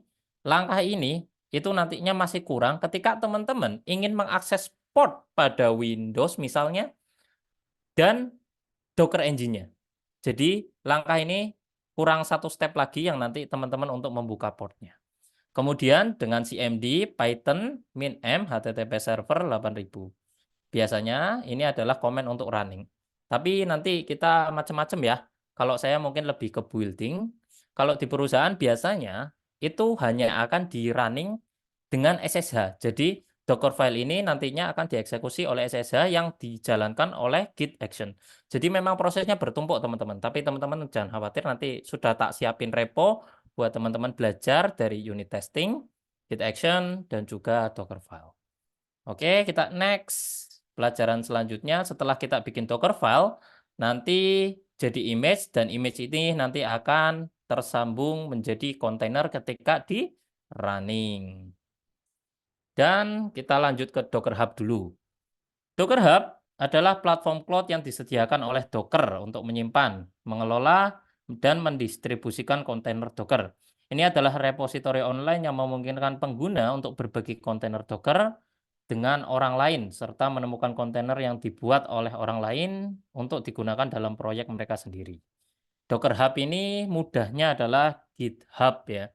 langkah ini itu nantinya masih kurang ketika teman-teman ingin mengakses port pada Windows misalnya dan Docker Engine-nya. Jadi langkah ini kurang satu step lagi yang nanti teman-teman untuk membuka portnya. Kemudian dengan CMD, Python, min-m, HTTP server 8000. Biasanya ini adalah komen untuk running. Tapi nanti kita macam-macam ya. Kalau saya mungkin lebih ke building. Kalau di perusahaan biasanya itu hanya akan di running dengan SSH. Jadi Dockerfile ini nantinya akan dieksekusi oleh SSH yang dijalankan oleh Git Action. Jadi memang prosesnya bertumpuk teman-teman. Tapi teman-teman jangan khawatir, nanti sudah tak siapin repo buat teman-teman belajar dari unit testing, Git Action, dan juga Dockerfile. Oke, kita next. Pelajaran selanjutnya setelah kita bikin Dockerfile, nanti jadi image, dan image ini nanti akan tersambung menjadi kontainer ketika di running. Dan kita lanjut ke Docker Hub dulu. Docker Hub adalah platform cloud yang disediakan oleh Docker untuk menyimpan, mengelola, dan mendistribusikan kontainer Docker. Ini adalah repositori online yang memungkinkan pengguna untuk berbagi kontainer Docker dengan orang lain, serta menemukan kontainer yang dibuat oleh orang lain untuk digunakan dalam proyek mereka sendiri. Docker Hub ini mudahnya adalah GitHub ya.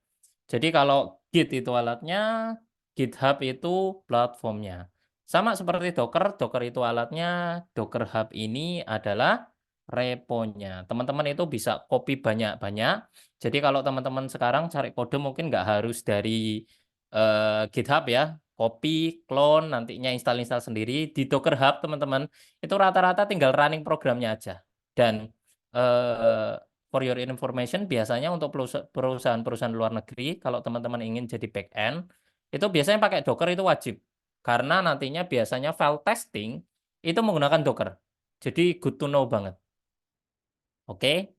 Jadi kalau Git itu alatnya, GitHub itu platformnya. Sama seperti Docker, Docker itu alatnya, Docker Hub ini adalah reponya. Teman-teman itu bisa copy banyak-banyak. Jadi kalau teman-teman sekarang cari kode mungkin nggak harus dari GitHub ya. Copy, clone, nantinya install-install sendiri. Di Docker Hub teman-teman, itu rata-rata tinggal running programnya aja. Dan for your information, biasanya untuk perusahaan-perusahaan luar negeri, kalau teman-teman ingin jadi back-end, itu biasanya pakai Docker itu wajib. Karena nantinya biasanya file testing itu menggunakan Docker. Jadi good to know banget. Oke.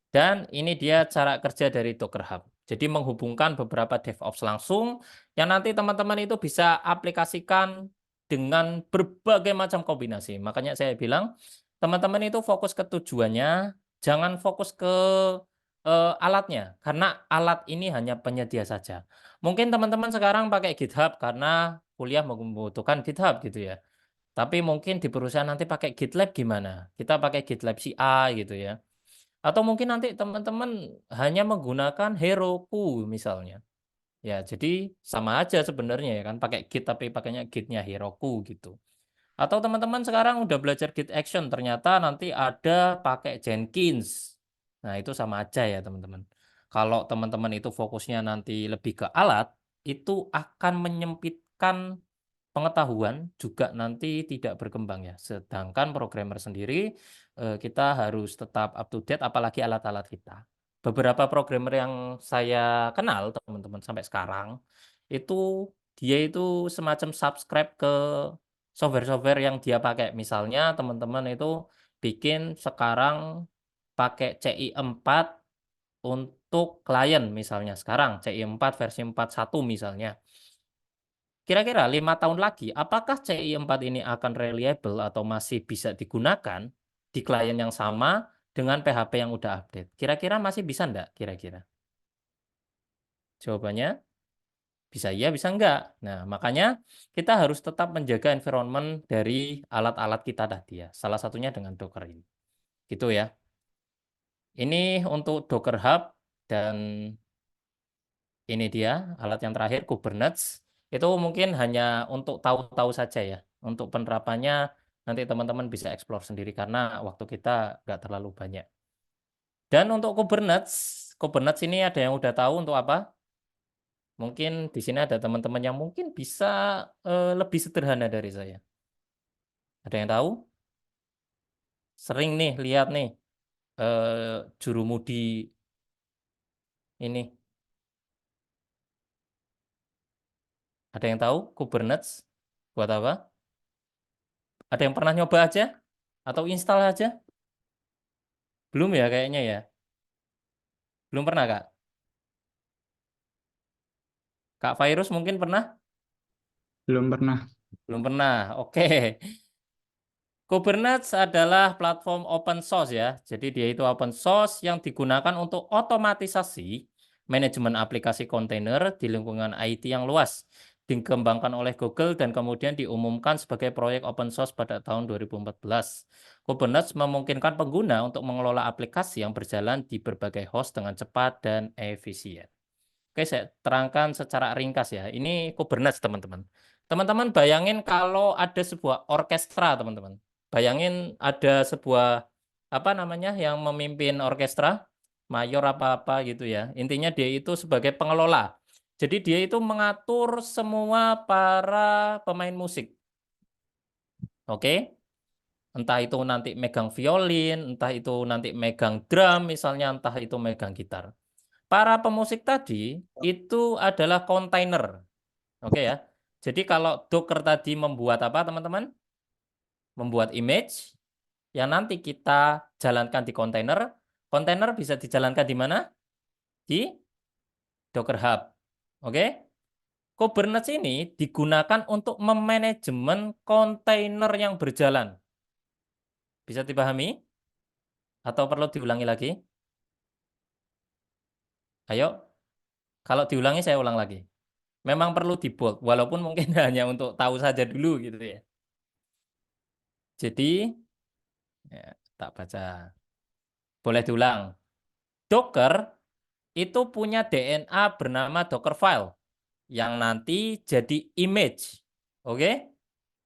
Dan ini dia cara kerja dari Docker Hub. Jadi menghubungkan beberapa DevOps langsung yang nanti teman-teman itu bisa aplikasikan dengan berbagai macam kombinasi. Makanya saya bilang teman-teman itu fokus ke tujuannya, jangan fokus ke alatnya. Karena alat ini hanya penyedia saja. Mungkin teman-teman sekarang pakai GitHub karena kuliah membutuhkan GitHub gitu ya. Tapi mungkin di perusahaan nanti pakai GitLab gimana? Kita pakai GitLab CI gitu ya. Atau mungkin nanti teman-teman hanya menggunakan Heroku misalnya. Ya, jadi sama aja sebenarnya ya kan, pakai Git tapi pakainya Gitnya Heroku gitu. Atau teman-teman sekarang udah belajar Git Action, ternyata nanti ada pakai Jenkins. Nah, itu sama aja ya teman-teman. Kalau teman-teman itu fokusnya nanti lebih ke alat, itu akan menyempitkan pengetahuan, juga nanti tidak berkembang ya. Sedangkan programmer sendiri kita harus tetap up to date apalagi alat-alat kita. Beberapa programmer yang saya kenal teman-teman sampai sekarang itu dia itu semacam subscribe ke software-software yang dia pakai. Misalnya teman-teman itu bikin sekarang pakai CI4 untuk klien misalnya. Sekarang CI4 versi 41 misalnya. Kira-kira 5 tahun lagi, apakah CI4 ini akan reliable atau masih bisa digunakan di klien yang sama dengan PHP yang udah update? Kira-kira masih bisa enggak? Kira-kira? Jawabannya bisa iya, bisa enggak. Nah, makanya kita harus tetap menjaga environment dari alat-alat kita tadi ya. Salah satunya dengan Docker ini. Gitu ya. Ini untuk Docker Hub, dan ini dia alat yang terakhir, Kubernetes. Itu mungkin hanya untuk tahu-tahu saja ya. Untuk penerapannya nanti teman-teman bisa explore sendiri karena waktu kita nggak terlalu banyak. Dan untuk Kubernetes, Kubernetes ini ada yang udah tahu untuk apa? Mungkin di sini ada teman-teman yang mungkin bisa lebih sederhana dari saya. Ada yang tahu? Sering nih lihat nih jurumudi ini. Ada yang tahu Kubernetes buat apa? Ada yang pernah nyoba aja? Atau install aja? Belum ya kayaknya ya. Belum pernah, Kak? Kak Virus mungkin pernah? Belum pernah. Belum pernah. Oke. Kubernetes adalah platform open source ya. Jadi dia itu open source yang digunakan untuk otomatisasi manajemen aplikasi kontainer di lingkungan IT yang luas. Dikembangkan oleh Google dan kemudian diumumkan sebagai proyek open source pada tahun 2014. Kubernetes memungkinkan pengguna untuk mengelola aplikasi yang berjalan di berbagai host dengan cepat dan efisien. Oke, saya terangkan secara ringkas ya. Ini Kubernetes, teman-teman. Teman-teman bayangin kalau ada sebuah orkestra, teman-teman. Bayangin ada sebuah apa namanya yang memimpin orkestra, mayor apa-apa gitu ya. Intinya dia itu sebagai pengelola. Jadi dia itu mengatur semua para pemain musik. Oke? Entah itu nanti megang violin, entah itu nanti megang drum misalnya, entah itu megang gitar. Para pemusik tadi itu adalah kontainer. Oke ya. Jadi kalau Docker tadi membuat apa, teman-teman? Membuat image yang nanti kita jalankan di kontainer. Kontainer bisa dijalankan di mana? Di Docker Hub. Oke? Kubernetes ini digunakan untuk memanajemen kontainer yang berjalan. Bisa dipahami? Atau perlu diulangi lagi? Ayo, kalau diulangi saya ulang lagi. Memang perlu di bold, walaupun mungkin hanya untuk tahu saja dulu gitu ya. Jadi, ya, tak baca. Boleh diulang. Docker itu punya DNA bernama Dockerfile yang nanti jadi image. Oke?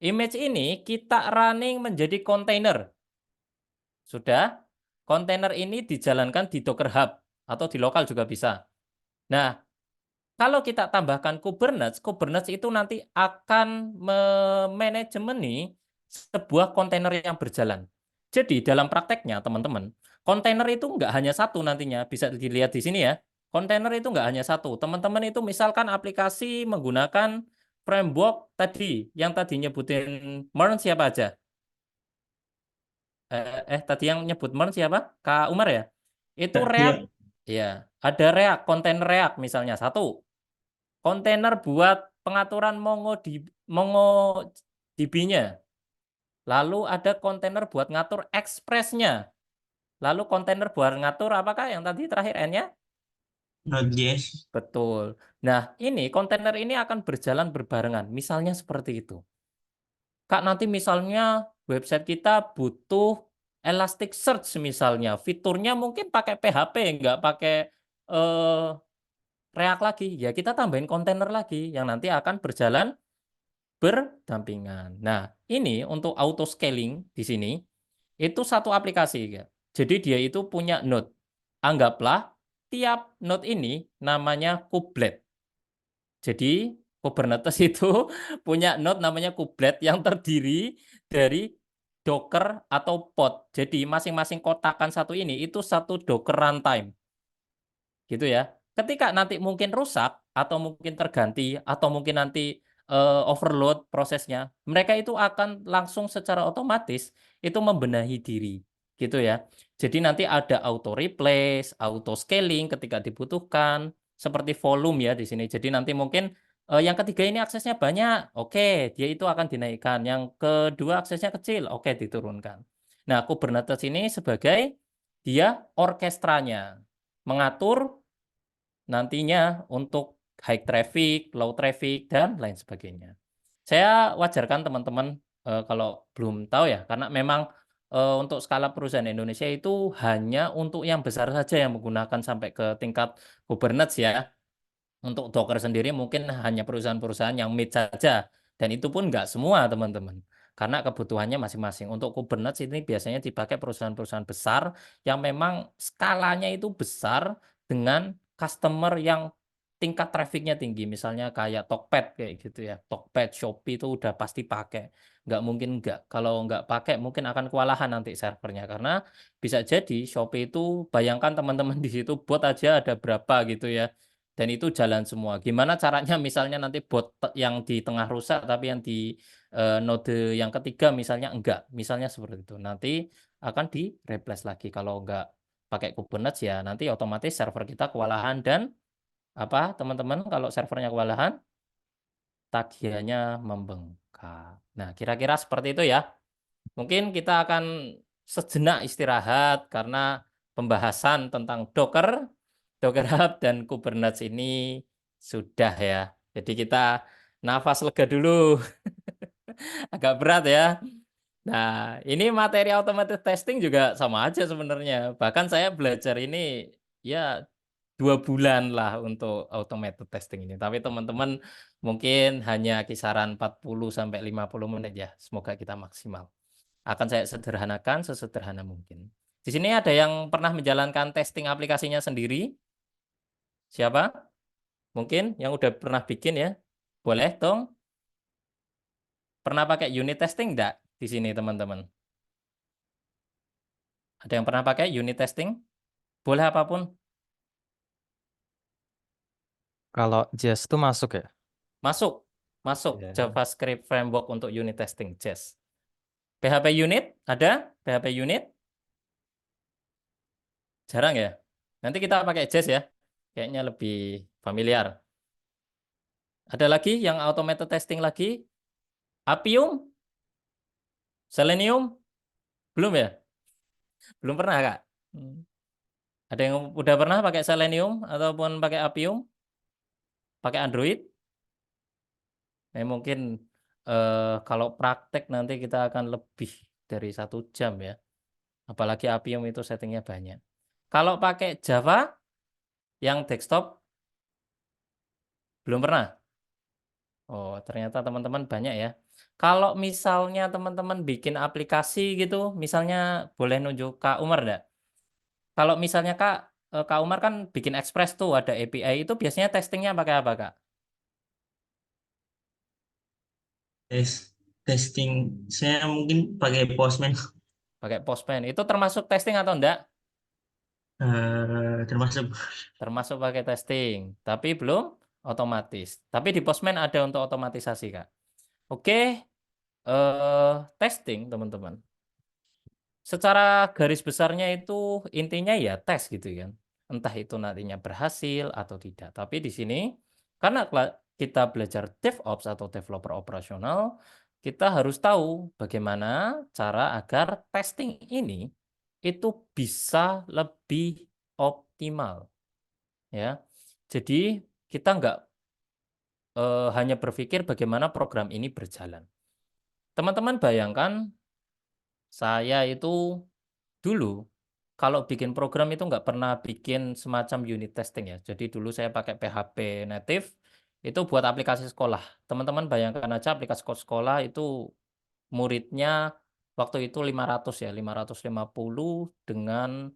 Image ini kita running menjadi kontainer. Sudah? Kontainer ini dijalankan di Docker Hub atau di lokal juga bisa. Nah, kalau kita tambahkan Kubernetes, Kubernetes itu nanti akan memanajemeni sebuah kontainer yang berjalan. Jadi dalam prakteknya teman-teman, kontainer itu nggak hanya satu nantinya, bisa dilihat di sini ya. Kontainer itu nggak hanya satu. Teman-teman itu misalkan aplikasi menggunakan framework tadi, yang tadi nyebutin MERN siapa aja? Tadi yang nyebut MERN siapa? Kak Umar ya? Itu Iya. React. Ya, ada React, kontainer React misalnya satu. Kontainer buat pengaturan MongoDB-nya. Lalu ada kontainer buat ngatur Express-nya. Lalu kontainer buat ngatur apakah yang tadi terakhir N-nya? Node.js. Betul. Nah, ini kontainer ini akan berjalan berbarengan. Misalnya seperti itu. Kak, nanti misalnya website kita butuh Elasticsearch misalnya. Fiturnya mungkin pakai PHP, nggak pakai React lagi. Ya, kita tambahin kontainer lagi yang nanti akan berjalan berdampingan. Nah, ini untuk auto scaling di sini itu satu aplikasi ya. Jadi dia itu punya node. Anggaplah tiap node ini namanya kubelet. Jadi Kubernetes itu punya node namanya kubelet yang terdiri dari Docker atau pod. Jadi masing-masing kotakan satu ini itu satu Docker runtime. Gitu ya. Ketika nanti mungkin rusak atau mungkin terganti atau mungkin nanti overload prosesnya, mereka itu akan langsung secara otomatis itu membenahi diri, gitu ya. Jadi nanti ada auto replace, auto scaling ketika dibutuhkan, seperti volume ya di sini. Jadi nanti mungkin yang ketiga ini aksesnya banyak, oke, dia itu akan dinaikkan. Yang kedua aksesnya kecil, oke, diturunkan. Nah, Kubernetes ini sebagai dia orkestranya, mengatur nantinya untuk high traffic, low traffic, dan lain sebagainya. Saya wajarkan teman-teman kalau belum tahu ya, karena memang untuk skala perusahaan Indonesia itu hanya untuk yang besar saja yang menggunakan sampai ke tingkat Kubernetes ya. Untuk Docker sendiri mungkin hanya perusahaan-perusahaan yang mid saja, dan itu pun nggak semua teman-teman. Karena kebutuhannya masing-masing. Untuk Kubernetes ini biasanya dipakai perusahaan-perusahaan besar yang memang skalanya itu besar dengan customer yang tingkat trafficnya tinggi. Misalnya kayak Tokped kayak gitu ya. Tokped, Shopee itu udah pasti pakai. Nggak mungkin nggak. Kalau nggak pakai mungkin akan kewalahan nanti servernya. Karena bisa jadi Shopee itu bayangkan teman-teman di situ bot aja ada berapa gitu ya. Dan itu jalan semua. Gimana caranya misalnya nanti bot yang di tengah rusak tapi yang di node yang ketiga misalnya enggak, misalnya seperti itu. Nanti akan di-replace lagi. Kalau enggak pakai Kubernetes ya nanti otomatis server kita kewalahan dan apa teman-teman kalau servernya kewalahan tagihannya membengkak. Nah, kira-kira seperti itu ya. Mungkin kita akan sejenak istirahat karena pembahasan tentang Docker, Docker Hub, dan Kubernetes ini sudah ya. Jadi kita nafas lega dulu. Agak berat ya. Nah, ini materi automated testing juga sama aja sebenarnya. Bahkan saya belajar ini ya 2 bulan lah untuk automated testing ini. Tapi teman-teman mungkin hanya kisaran 40 sampai 50 menit ya. Semoga kita maksimal. Akan saya sederhanakan sesederhana mungkin. Di sini ada yang pernah menjalankan testing aplikasinya sendiri? Siapa? Mungkin yang udah pernah bikin ya? Boleh dong? Pernah pakai unit testing enggak di sini teman-teman? Ada yang pernah pakai unit testing? Boleh apapun. Kalau Jest itu masuk ya? Masuk. Masuk Iya. JavaScript framework untuk unit testing, Jest. PHP unit? Ada? PHP unit? Jarang ya? Nanti kita pakai Jest ya. Kayaknya lebih familiar. Ada lagi yang automated testing lagi? Appium? Selenium? Belum ya? Belum pernah, Kak? Ada yang udah pernah pakai Selenium ataupun pakai Appium? Pakai Android? Mungkin kalau praktek nanti kita akan lebih dari 1 jam ya. Apalagi Appium itu settingnya banyak. Kalau pakai Java yang desktop belum pernah. Oh, ternyata teman-teman banyak ya. Kalau misalnya teman-teman bikin aplikasi gitu, misalnya boleh nunjuk Kak Umar enggak? Kalau misalnya Kak Umar kan bikin Express tuh ada API itu biasanya testingnya pakai apa, Kak? Testing saya mungkin pakai Postman, Pakai Postman. Itu termasuk testing atau enggak? termasuk. Termasuk pakai testing, tapi belum otomatis. Tapi di Postman ada untuk otomatisasi, Kak. Oke, testing, teman-teman. Secara garis besarnya itu intinya ya tes gitu kan. Entah itu nantinya berhasil atau tidak. Tapi di sini karena kita belajar DevOps atau developer operasional, kita harus tahu bagaimana cara agar testing ini itu bisa lebih optimal. Ya, jadi kita nggak hanya berpikir bagaimana program ini berjalan. Teman-teman bayangkan saya itu dulu kalau bikin program itu nggak pernah bikin semacam unit testing ya. Jadi dulu saya pakai PHP native itu buat aplikasi sekolah. Teman-teman bayangkan aja aplikasi sekolah itu muridnya waktu itu 500 ya, 550 dengan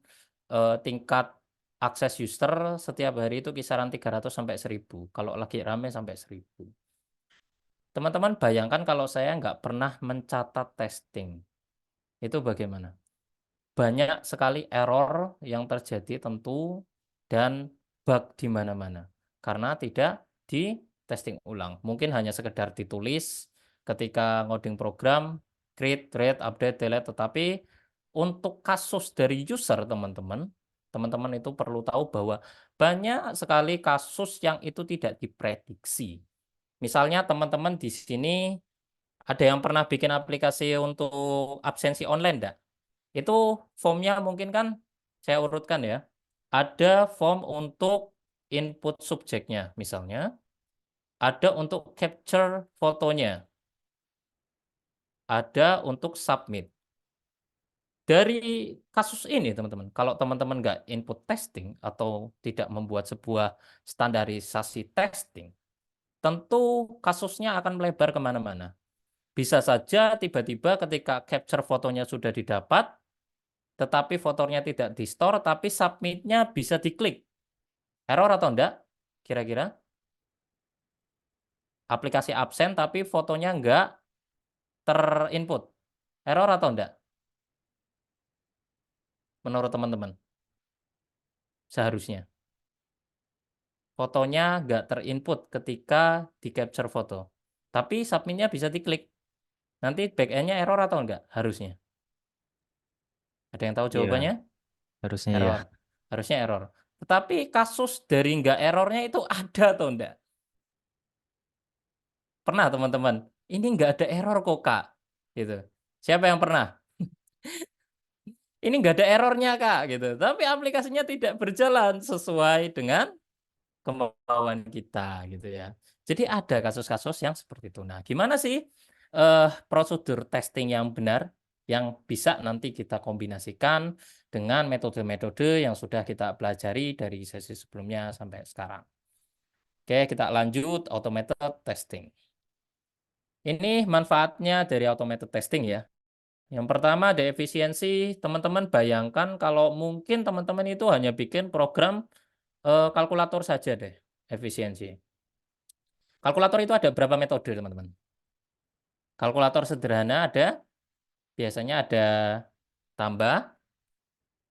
tingkat akses user setiap hari itu kisaran 300 sampai 1000. Kalau lagi rame sampai 1000. Teman-teman bayangkan kalau saya nggak pernah mencatat testing. Itu bagaimana? Banyak sekali error yang terjadi tentu dan bug di mana-mana. Karena tidak di testing ulang. Mungkin hanya sekedar ditulis ketika ngoding program, create, read, update, delete. Tetapi untuk kasus dari user teman-teman itu perlu tahu bahwa banyak sekali kasus yang itu tidak diprediksi. Misalnya teman-teman di sini ada yang pernah bikin aplikasi untuk absensi online enggak? Itu formnya mungkin kan saya urutkan ya. Ada form untuk input subjeknya misalnya, ada untuk capture fotonya, ada untuk submit. Dari kasus ini teman-teman, kalau teman-teman nggak input testing atau tidak membuat sebuah standarisasi testing, tentu kasusnya akan melebar kemana-mana. Bisa saja tiba-tiba ketika capture fotonya sudah didapat, tetapi fotonya tidak di-store, tapi submit-nya bisa diklik. Error atau enggak? Kira-kira? Aplikasi absen tapi fotonya enggak terinput. Error atau enggak? Menurut teman-teman? Seharusnya. Fotonya enggak terinput ketika di capture foto. Tapi submit-nya bisa diklik. Nanti back end-nya error atau enggak? Harusnya. Ada yang tahu Iya, jawabannya? harusnya ya. Error. Harusnya error. Tetapi kasus dari enggak errornya itu ada atau enggak? Pernah teman-teman? Ini enggak ada error kok, Kak. Gitu. Siapa yang pernah? Ini enggak ada errornya, Kak, gitu. Tapi aplikasinya tidak berjalan sesuai dengan kemauan kita gitu ya. Jadi ada kasus-kasus yang seperti itu. Nah, gimana sih prosedur testing yang benar yang bisa nanti kita kombinasikan dengan metode-metode yang sudah kita pelajari dari sesi sebelumnya sampai sekarang. Oke, kita lanjut automated testing. Ini manfaatnya dari automated testing ya. Yang pertama ada efisiensi. Teman-teman bayangkan kalau mungkin teman-teman itu hanya bikin program kalkulator saja deh, efisiensi. Kalkulator itu ada berapa metode, teman-teman? Kalkulator sederhana biasanya ada tambah,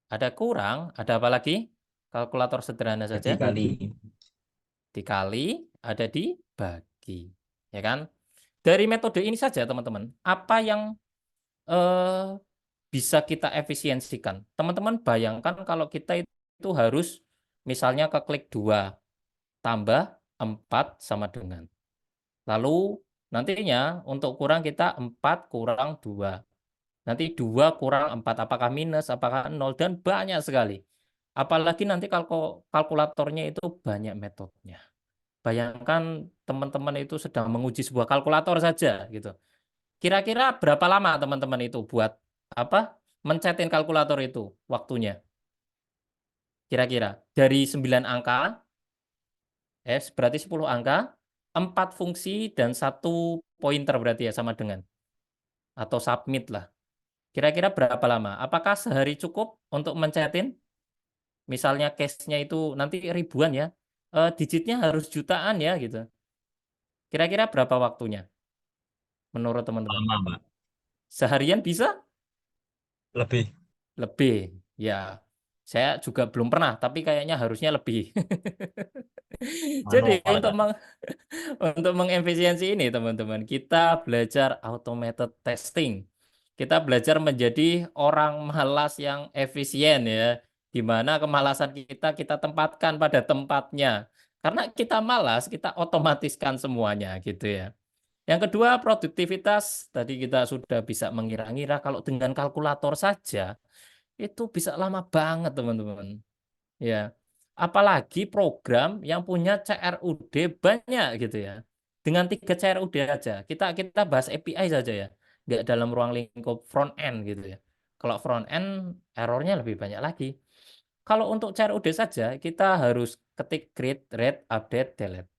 ada kurang, ada apa lagi? Kalkulator sederhana saja. Dikali. Dikali, ada dibagi. Ya kan? Dari metode ini saja, teman-teman, apa yang bisa kita efisiensikan? Teman-teman bayangkan kalau kita itu harus misalnya ke klik 2 tambah 4 sama dengan. Lalu nantinya untuk kurang kita 4 kurang 2. Nanti 2 kurang 4, apakah minus, apakah 0, dan banyak sekali. Apalagi nanti kalkulatornya itu banyak metodenya. Bayangkan teman-teman itu sedang menguji sebuah kalkulator saja gitu. Kira-kira berapa lama teman-teman itu buat mencetin kalkulator itu waktunya? Kira-kira dari 9 angka, berarti 10 angka, 4 fungsi dan 1 pointer berarti ya sama dengan. Atau submit lah. Kira-kira berapa lama? Apakah sehari cukup untuk mencetin? Misalnya case-nya itu nanti ribuan ya. Digitnya harus jutaan ya gitu. Kira-kira berapa waktunya menurut teman-teman? Lama, Mbak. Seharian bisa? Lebih. Lebih. Ya. Saya juga belum pernah, tapi kayaknya harusnya lebih. Jadi Manual, untuk Kak. untuk mengefisiensi ini teman-teman, kita belajar automated testing. Kita belajar menjadi orang malas yang efisien ya. Di mana kemalasan kita tempatkan pada tempatnya. Karena kita malas, kita otomatiskan semuanya gitu ya. Yang kedua, produktivitas. Tadi kita sudah bisa mengira-ngira kalau dengan kalkulator saja itu bisa lama banget teman-teman. Ya. Apalagi program yang punya CRUD banyak gitu ya. Dengan 3 CRUD aja. Kita bahas API saja ya. Nggak dalam ruang lingkup front end gitu ya. Kalau front end errornya lebih banyak lagi. Kalau untuk CRUD saja kita harus ketik create, read, update, delete.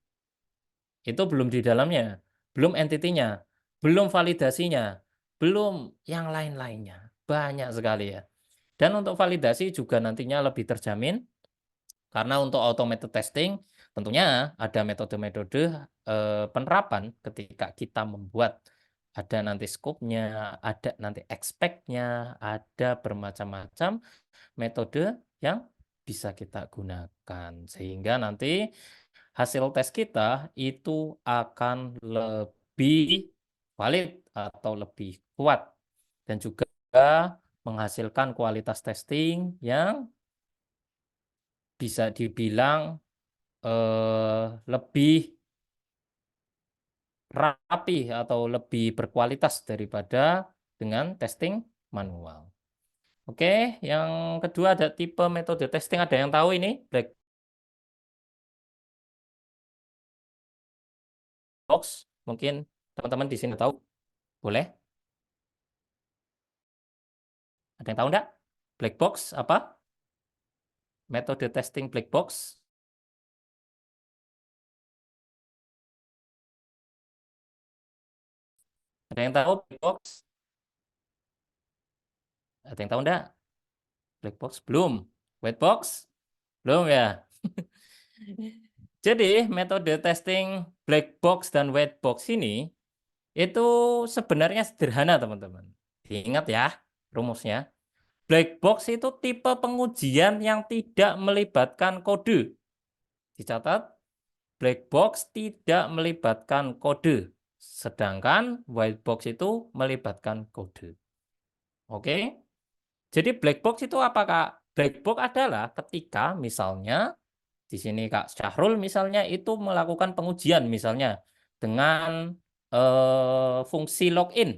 Itu belum di dalamnya, belum entity-nya, belum validasinya, belum yang lain-lainnya. Banyak sekali ya. Dan untuk validasi juga nantinya lebih terjamin karena untuk automated testing tentunya ada metode-metode penerapan ketika kita membuat ada nanti scope-nya, ada nanti expect-nya, ada bermacam-macam metode yang bisa kita gunakan sehingga nanti hasil tes kita itu akan lebih valid atau lebih kuat dan juga menghasilkan kualitas testing yang bisa dibilang lebih rapi atau lebih berkualitas daripada dengan testing manual. Oke, yang kedua ada tipe metode testing. Ada yang tahu ini black box? Mungkin teman-teman di sini tahu. Boleh? Ada yang tahu enggak? Black box apa? Metode testing black box. Ada yang tahu black box? Ada yang tahu enggak? Black box belum. White box belum ya. Jadi metode testing black box dan white box ini itu sebenarnya sederhana teman-teman. Diingat ya rumusnya. Black box itu tipe pengujian yang tidak melibatkan kode. Dicatat, black box tidak melibatkan kode. Sedangkan white box itu melibatkan kode. Oke. Jadi black box itu apa, Kak? Black box adalah ketika misalnya di sini Kak Syahrul misalnya itu melakukan pengujian misalnya dengan fungsi login.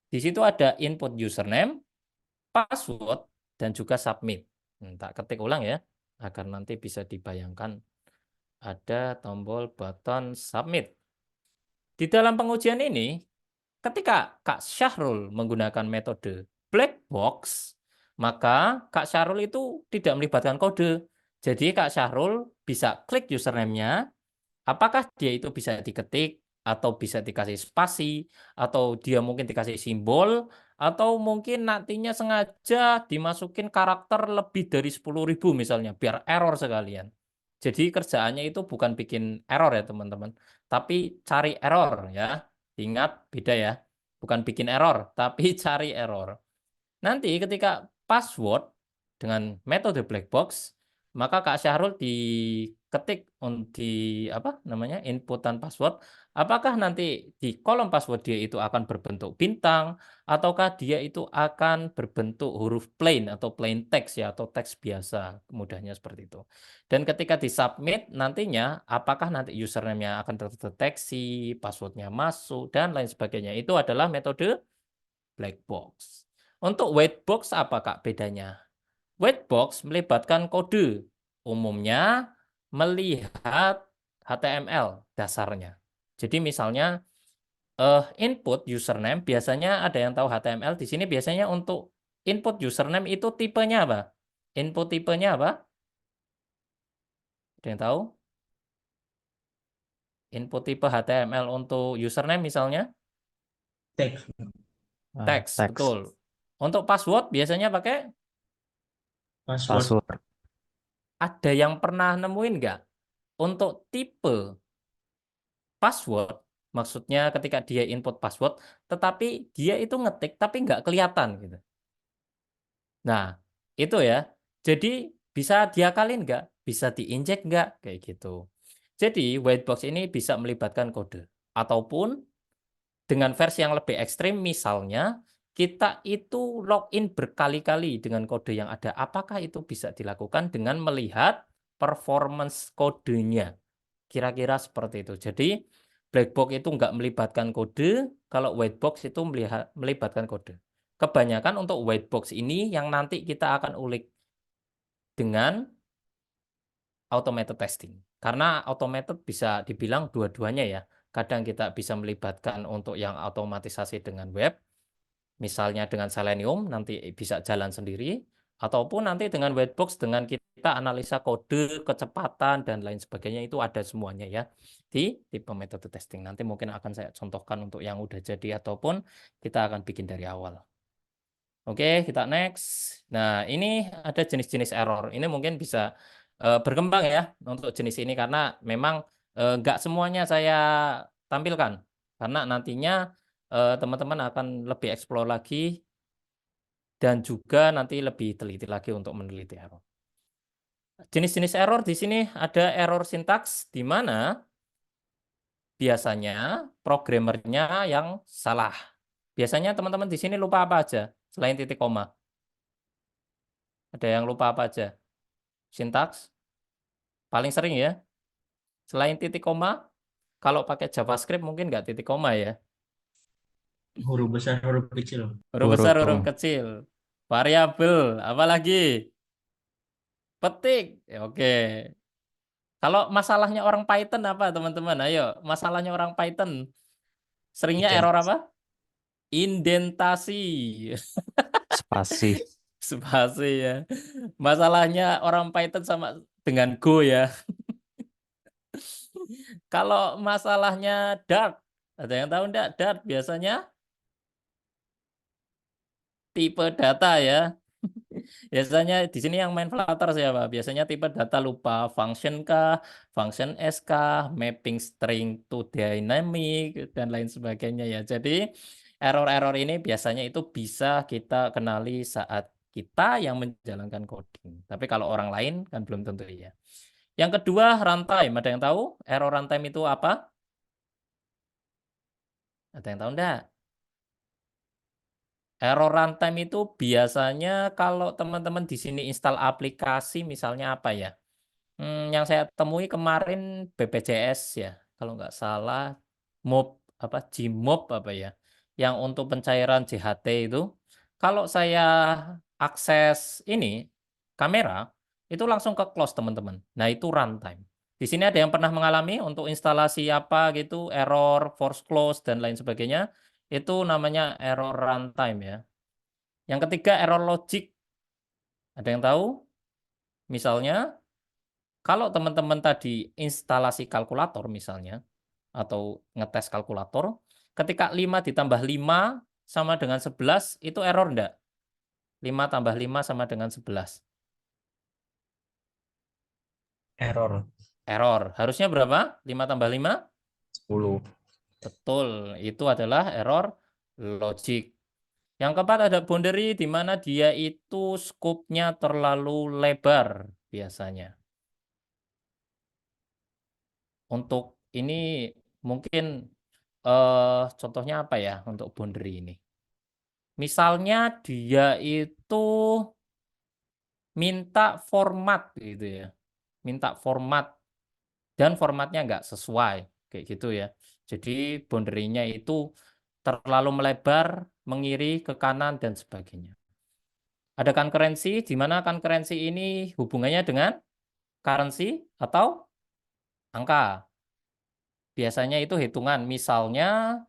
Di situ ada input username, password, dan juga submit. Tak ketik ulang ya, agar nanti bisa dibayangkan. Ada tombol button submit. Di dalam pengujian ini, ketika Kak Syahrul menggunakan metode black box, maka Kak Syahrul itu tidak melibatkan kode. Jadi Kak Syahrul bisa klik username-nya, apakah dia itu bisa diketik, atau bisa dikasih spasi, atau dia mungkin dikasih simbol, atau mungkin nantinya sengaja dimasukin karakter lebih dari 10.000 misalnya, biar error sekalian. Jadi kerjaannya itu bukan bikin error ya teman-teman, tapi cari error ya. Ingat, beda ya. Bukan bikin error, tapi cari error. Nanti ketika password dengan metode black box, maka Kak Syahrul diketik di apa namanya inputan password, apakah nanti di kolom password dia itu akan berbentuk bintang, ataukah dia itu akan berbentuk huruf plain atau plain text ya, atau teks biasa, mudahnya seperti itu. Dan ketika di submit nantinya, apakah nanti username-nya akan terdeteksi, passwordnya masuk, dan lain sebagainya. Itu adalah metode black box. Untuk white box apa Kak bedanya? White box melibatkan kode. Umumnya melihat HTML dasarnya. Jadi misalnya input username biasanya ada yang tahu HTML. Di sini biasanya untuk input username itu tipenya apa? Input tipenya apa? Ada yang tahu? Input tipe HTML untuk username misalnya? Teks. Teks, Teks. betul. Untuk password biasanya pakai? Password. Password. Ada yang pernah nemuin nggak? Untuk tipe password, maksudnya ketika dia input password, tetapi dia itu ngetik tapi nggak kelihatan gitu. Nah, itu ya. Jadi bisa diakalin nggak? Bisa diinjek nggak? Kayak gitu. Jadi white box ini bisa melibatkan kode. Ataupun dengan versi yang lebih ekstrim, misalnya kita itu login berkali-kali dengan kode yang ada. Apakah itu bisa dilakukan dengan melihat performance kodenya? Kira-kira seperti itu. Jadi black box itu nggak melibatkan kode, kalau white box itu melibatkan kode. Kebanyakan untuk white box ini yang nanti kita akan ulik dengan automated testing. Karena automated bisa dibilang dua-duanya ya. Kadang kita bisa melibatkan untuk yang otomatisasi dengan web, misalnya dengan Selenium nanti bisa jalan sendiri, ataupun nanti dengan white box dengan kita analisa kode, kecepatan, dan lain sebagainya itu ada semuanya ya di tipe metode testing. Nanti mungkin akan saya contohkan untuk yang udah jadi ataupun kita akan bikin dari awal. Oke, kita next. Nah, ini ada jenis-jenis error. Ini mungkin bisa berkembang ya untuk jenis ini karena memang nggak semuanya saya tampilkan. Karena nantinya teman-teman akan lebih explore lagi dan juga nanti lebih teliti lagi untuk meneliti error. Jenis-jenis error di sini ada error sintaks di mana biasanya programmernya yang salah. Biasanya teman-teman di sini lupa apa aja selain titik koma? Ada yang lupa apa aja? Sintaks? Paling sering ya. Selain titik koma, kalau pakai JavaScript mungkin nggak titik koma ya. Huruf besar, huruf kecil. Huruf besar, huruf Huruf kecil. Variabel, apalagi? Petik. Ya, oke. Kalau masalahnya orang Python apa teman-teman? Ayo, masalahnya orang Python. Seringnya error apa? Indentasi. spasi. Spasi ya. Masalahnya orang Python sama dengan Go ya. Kalau masalahnya Dart, ada yang tahu enggak Dart biasanya? Tipe data ya. Biasanya di sini yang main Flutter siapa? Biasanya tipe data lupa function kah, function S kah, mapping string to dynamic, dan lain sebagainya ya. Jadi error-error ini biasanya itu bisa kita kenali saat kita yang menjalankan coding. Tapi kalau orang lain kan belum tentu ya. Yang kedua runtime. Ada yang tahu error runtime itu apa? Ada yang tahu enggak? Error runtime itu biasanya kalau teman-teman di sini install aplikasi misalnya apa ya? Yang saya temui kemarin BPJS ya, kalau nggak salah MOB apa Gmob apa ya, yang untuk pencairan JHT itu, kalau saya akses ini kamera itu langsung ke close teman-teman. Nah itu runtime. Di sini ada yang pernah mengalami untuk instalasi apa gitu, error, force close dan lain sebagainya, itu namanya error runtime ya. Yang ketiga error logic. Ada yang tahu? Misalnya kalau teman-teman tadi instalasi kalkulator misalnya, atau ngetes kalkulator, ketika 5 ditambah 5 sama dengan 11, itu error enggak? 5 tambah 5 sama dengan 11. Error. Error. Harusnya berapa? 5 tambah 5? 10. Betul. Itu adalah error logic. Yang keempat ada boundary, di mana dia itu scope-nya terlalu lebar biasanya. Untuk ini mungkin contohnya apa ya untuk boundary ini? Misalnya dia itu minta format gitu ya. Minta format dan formatnya nggak sesuai kayak gitu ya. Jadi boundary-nya itu terlalu melebar, mengiri ke kanan dan sebagainya. Ada concurrency, di mana concurrency ini hubungannya dengan currency atau angka. Biasanya itu hitungan. Misalnya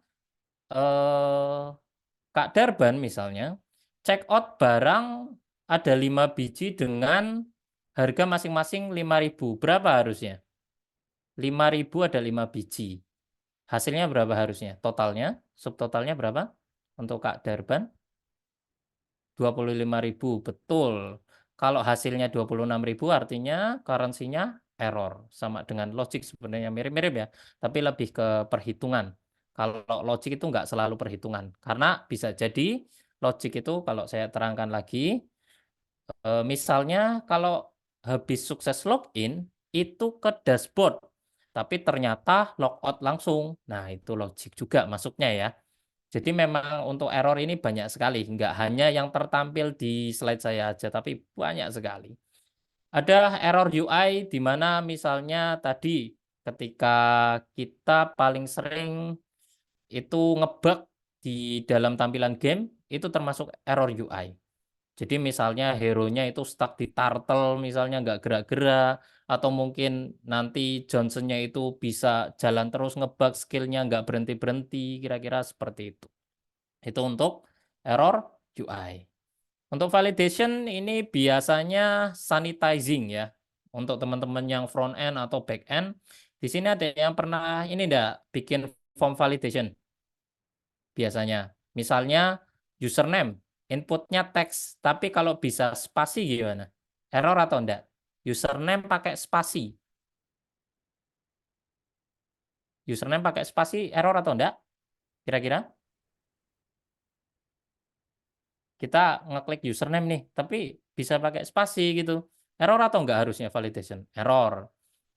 Kak Darban misalnya, check out barang ada 5 biji dengan harga masing-masing 5.000. Berapa harusnya? 5.000 ada 5 biji. Hasilnya berapa harusnya? Totalnya, subtotalnya berapa? Untuk Kak Darban? 25.000, betul. Kalau hasilnya 26.000 artinya currency-nya error. Sama dengan logic sebenarnya mirip-mirip ya, tapi lebih ke perhitungan. Kalau logic itu nggak selalu perhitungan. Karena bisa jadi logic itu kalau saya terangkan lagi, misalnya kalau habis sukses login, itu ke dashboard. Tapi ternyata logout langsung. Nah itu logic juga masuknya ya. Jadi memang untuk error ini banyak sekali, nggak hanya yang tertampil di slide saya aja, tapi banyak sekali. Ada error UI di mana misalnya tadi ketika kita paling sering itu ngebug di dalam tampilan game, itu termasuk error UI. Jadi misalnya hero-nya itu stuck di turtle, misalnya nggak gerak-gerak, atau mungkin nanti Johnson-nya itu bisa jalan terus ngebug, skill-nya nggak berhenti-berhenti, kira-kira seperti itu. Itu untuk error UI. Untuk validation ini biasanya sanitizing ya. Untuk teman-teman yang front end atau back end, di sini ada yang pernah ini enggak bikin form validation biasanya. Misalnya username, inputnya teks, tapi kalau bisa spasi gimana? Error atau enggak? Username pakai spasi. Username pakai spasi error atau enggak? Kira-kira? Kita ngeklik username nih, tapi bisa pakai spasi gitu. Error atau enggak harusnya validation? Error.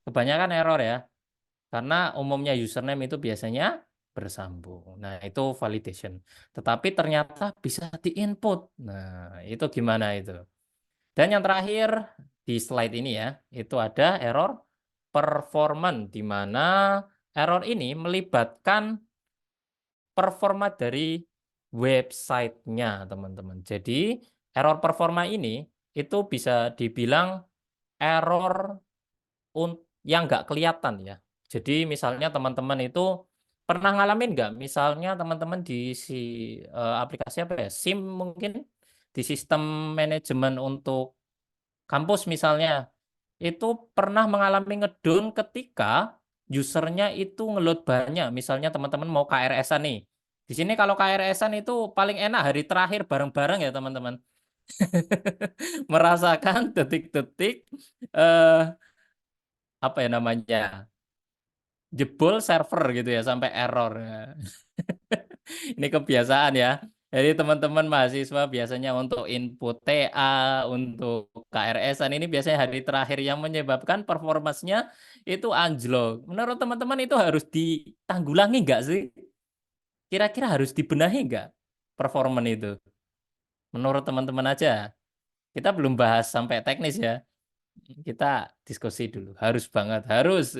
Kebanyakan error ya. Karena umumnya username itu biasanya bersambung. Nah, itu validation. Tetapi ternyata bisa di-input. Nah, itu gimana itu? Dan yang terakhir di slide ini ya, itu ada error performance, di mana error ini melibatkan performa dari websitenya, teman-teman. Jadi, error performa ini itu bisa dibilang error yang nggak kelihatan ya. Jadi, misalnya teman-teman itu pernah ngalamin nggak? Misalnya teman-teman di aplikasi apa ya? SIM mungkin di sistem manajemen untuk kampus misalnya, itu pernah mengalami ngedon ketika usernya itu ngeload banyak. Misalnya teman-teman mau KRS-an nih. Di sini kalau KRS-an itu paling enak hari terakhir bareng-bareng ya teman-teman. Merasakan detik-detik apa ya namanya? Jebol server gitu ya sampai error. Ini kebiasaan ya. Jadi teman-teman mahasiswa biasanya untuk input TA, untuk KRS-an ini biasanya hari terakhir yang menyebabkan performance-nya itu anjlok. Menurut teman-teman itu harus ditanggulangi nggak sih? kira-kira harus dibenahi nggak performance itu? Menurut teman-teman aja. Kita belum bahas sampai teknis ya. Kita diskusi dulu. Harus banget, harus.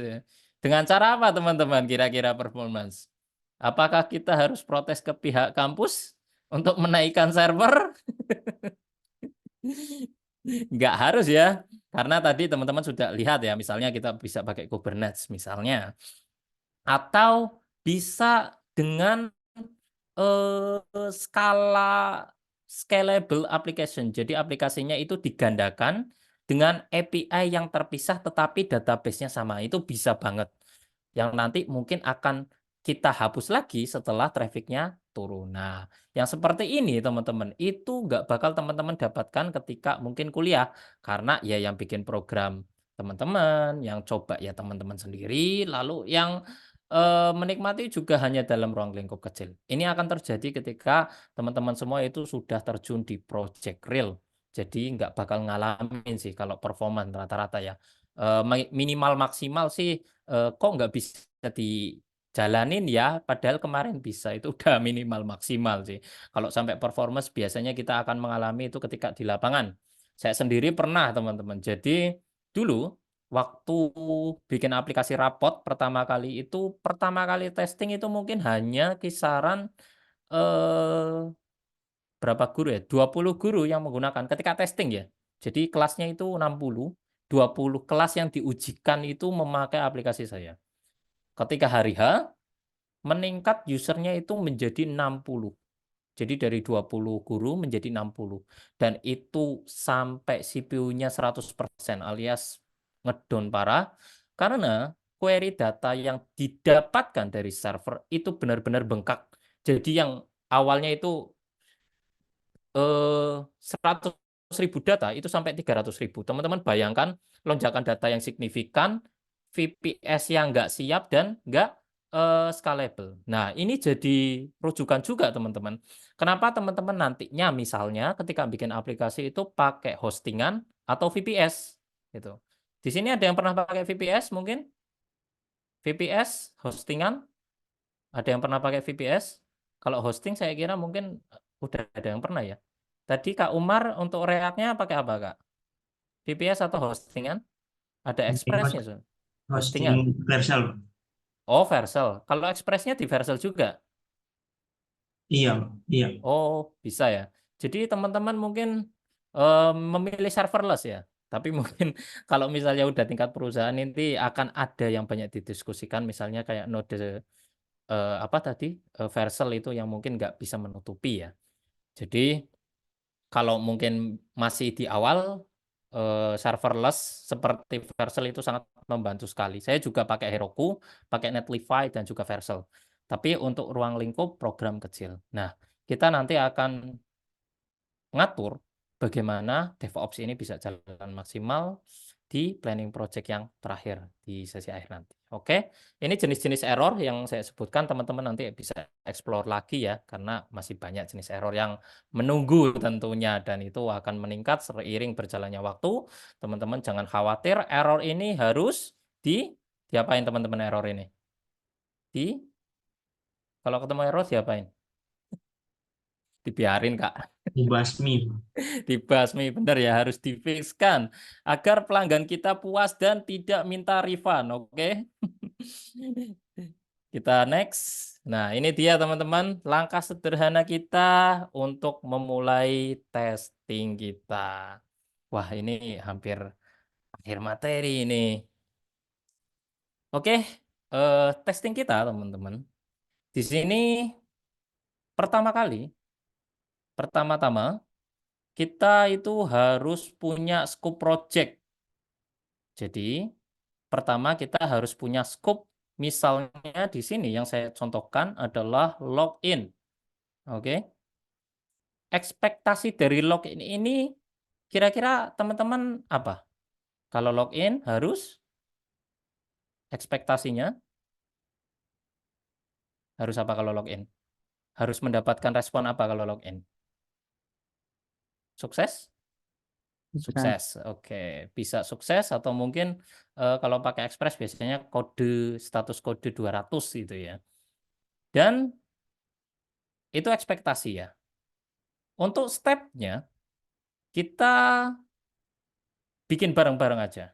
Dengan cara apa teman-teman kira-kira performance? Apakah kita harus protes ke pihak kampus untuk menaikkan server? Nggak harus ya. Karena tadi teman-teman sudah lihat ya, misalnya kita bisa pakai Kubernetes misalnya. Atau bisa dengan skala scalable application. Jadi aplikasinya itu digandakan dengan API yang terpisah tetapi database-nya sama. Itu bisa banget. Yang nanti mungkin akan kita hapus lagi setelah traffic-nya turun. Nah, yang seperti ini teman-teman, itu nggak bakal teman-teman dapatkan ketika mungkin kuliah. Karena ya yang bikin program teman-teman, yang coba ya teman-teman sendiri, lalu yang menikmati juga hanya dalam ruang lingkup kecil. Ini akan terjadi ketika teman-teman semua itu sudah terjun di project real. Jadi nggak bakal ngalamin sih kalau performance rata-rata ya. Minimal maksimal sih kok nggak bisa dijalanin ya, padahal kemarin bisa. Itu udah minimal maksimal sih. Kalau sampai performance biasanya kita akan mengalami itu ketika di lapangan. Saya sendiri pernah teman-teman. Jadi dulu waktu bikin aplikasi rapot pertama kali itu, pertama kali testing itu mungkin hanya kisaran berapa guru ya? 20 guru yang menggunakan ketika testing ya. Jadi kelasnya itu 60, 20 kelas yang diujikan itu memakai aplikasi saya. Ketika hari H, meningkat usernya itu menjadi 60. Jadi dari 20 guru menjadi 60. Dan itu sampai CPU-nya 100% alias ngedon parah. Karena query data yang didapatkan dari server itu benar-benar bengkak. Jadi yang awalnya itu 100.000 data itu sampai 300.000. Teman-teman bayangkan lonjakan data yang signifikan, VPS yang nggak siap dan nggak scalable. Nah, ini jadi rujukan juga teman-teman. Kenapa teman-teman nantinya misalnya ketika bikin aplikasi itu pakai hostingan atau VPS gitu. Di sini ada yang pernah pakai VPS mungkin? VPS, hostingan? Ada yang pernah pakai VPS? Kalau hosting saya kira mungkin udah ada yang pernah ya. Tadi Kak Umar untuk React-nya pakai apa Kak? VPS atau hostingan? Ada Express-nya, so. Hostingan. Hosting Vercel. Oh, Vercel. Kalau Express-nya di Vercel juga? Iya, iya. Oh, bisa ya. Jadi teman-teman mungkin memilih serverless ya. Tapi mungkin kalau misalnya udah tingkat perusahaan nanti akan ada yang banyak didiskusikan, misalnya kayak node apa tadi Vercel itu yang mungkin nggak bisa menutupi ya. Jadi kalau mungkin masih di awal serverless seperti Vercel itu sangat membantu sekali. Saya juga pakai Heroku, pakai Netlify dan juga Vercel. Tapi untuk ruang lingkup program kecil. Nah, kita nanti akan ngatur bagaimana DevOps ini bisa jalan maksimal di planning project yang terakhir di sesi akhir nanti. Oke, ini jenis-jenis error yang saya sebutkan, teman-teman nanti bisa explore lagi ya, karena masih banyak jenis error yang menunggu tentunya, dan itu akan meningkat seiring berjalannya waktu. Teman-teman jangan khawatir, error ini harus diapain teman-teman error ini? Kalau ketemu error diapain? Dibiarin Kak. Dibasmi. Dibasmi, benar ya, harus difixkan agar pelanggan kita puas dan tidak minta refund. Oke. Kita next. Nah, ini dia teman-teman langkah sederhana kita untuk memulai testing kita. Wah, ini hampir akhir materi ini. Oke, testing kita teman-teman. Di sini pertama-tama kita itu harus punya scope project. Jadi, pertama kita harus punya scope. Misalnya di sini yang saya contohkan adalah login. Oke. Ekspektasi dari login ini kira-kira teman-teman apa? Kalau login harus ekspektasinya harus apa kalau login? Harus mendapatkan respon apa kalau login? Sukses? Sukses, oke. Bisa sukses atau mungkin kalau pakai Express biasanya status kode 200 gitu ya. Dan Itu ekspektasi ya. Untuk stepnya, kita bikin bareng-bareng aja.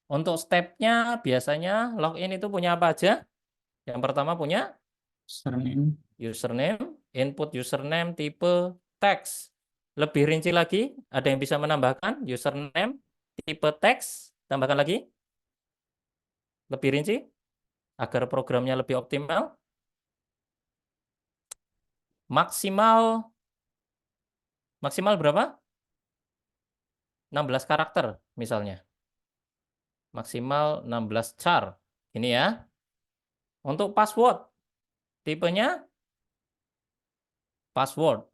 Untuk stepnya, biasanya login itu punya apa aja? Yang pertama punya Username. username, input username tipe teks. Lebih rinci lagi, ada yang bisa menambahkan username tipe teks, tambahkan lagi. Lebih rinci, agar programnya lebih optimal. Maksimal berapa? 16 karakter misalnya. Maksimal 16 char. Ini ya. Untuk password, tipenya password.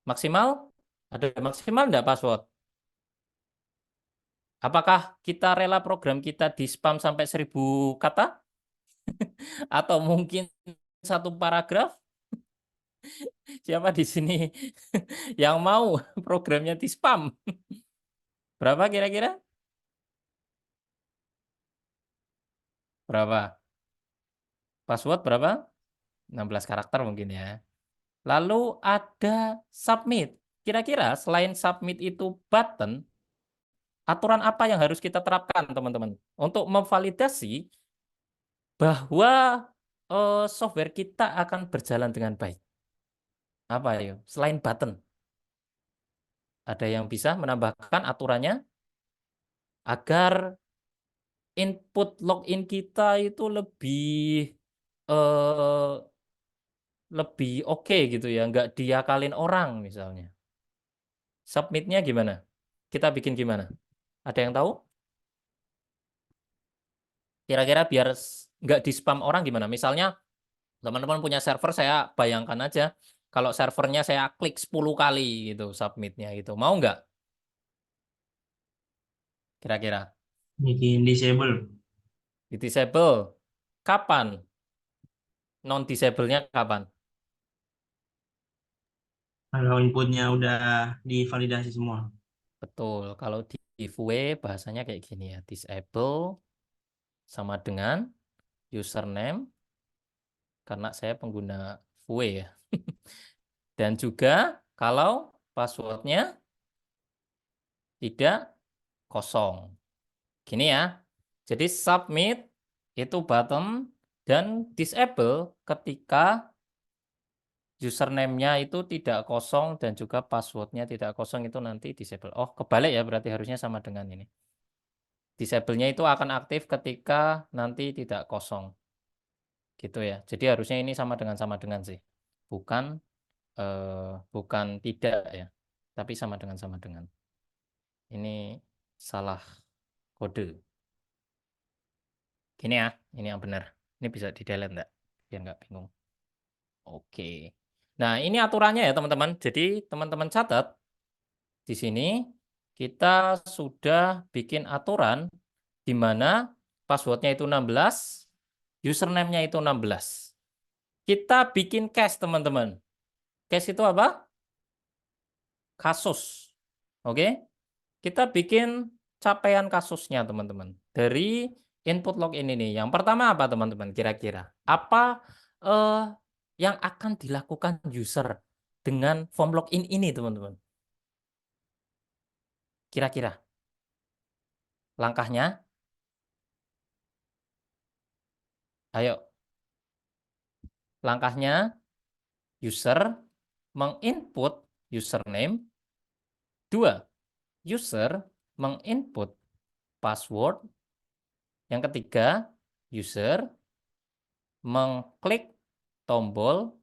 Maksimal? Ada maksimal enggak password? Apakah kita rela program kita di spam sampai 1000 kata? Atau mungkin satu paragraf? Siapa di sini yang mau programnya di spam? Berapa kira-kira? Berapa? Password berapa? 16 karakter mungkin ya. Lalu ada submit. Kira-kira selain submit itu button, aturan apa yang harus kita terapkan, teman-teman? Untuk memvalidasi bahwa software kita akan berjalan dengan baik. Apa ya? Selain button. Ada yang bisa menambahkan aturannya agar input login kita itu eh, lebih oke gitu ya, nggak diakalin orang misalnya. Submitnya gimana? Kita bikin gimana? Ada yang tahu? Kira-kira biar nggak di spam orang gimana? Misalnya teman-teman punya server, saya bayangkan aja kalau servernya saya klik 10 kali gitu submitnya gitu. Mau nggak? Kira-kira Bikin disable. di disable. Kapan? Non disable-nya kapan? Kalau inputnya udah divalidasi semua. Betul. Kalau di giveaway bahasanya kayak gini ya. Disable sama dengan username karena saya pengguna giveaway ya. Dan juga kalau passwordnya tidak kosong. Gini ya. Jadi submit itu button dan disable ketika username-nya itu tidak kosong dan juga password-nya tidak kosong itu nanti disable. Oh, kebalik ya berarti harusnya sama dengan ini. Disable-nya itu akan aktif ketika nanti tidak kosong. Gitu ya. Jadi harusnya ini sama dengan sih. Bukan tidak ya. Tapi sama dengan. Ini salah kode. Gini ya, ini yang benar. Ini bisa di-delete enggak? Biar nggak bingung. Oke. Nah, ini aturannya ya, teman-teman. Jadi, teman-teman catat. Di sini, kita sudah bikin aturan di mana passwordnya itu 16, username-nya itu 16. Kita bikin cache, teman-teman. Cache itu apa? Kasus. Oke? Kita bikin capaian kasusnya, teman-teman. Dari input login ini. Yang pertama apa, teman-teman? Kira-kira. Apa yang akan dilakukan user dengan form login ini, teman-teman? Kira-kira. Langkahnya? Ayo. Langkahnya, user menginput username. 2. User menginput password. Yang ketiga, user mengklik tombol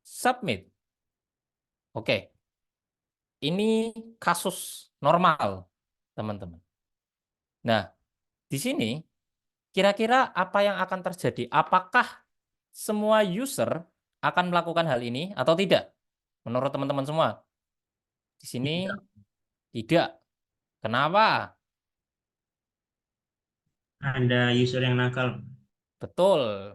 submit. Oke. Ini kasus normal, teman-teman. Nah, di sini kira-kira apa yang akan terjadi? Apakah semua user akan melakukan hal ini atau tidak? Menurut teman-teman semua? Di sini tidak. Kenapa? Ada user yang nakal. Betul.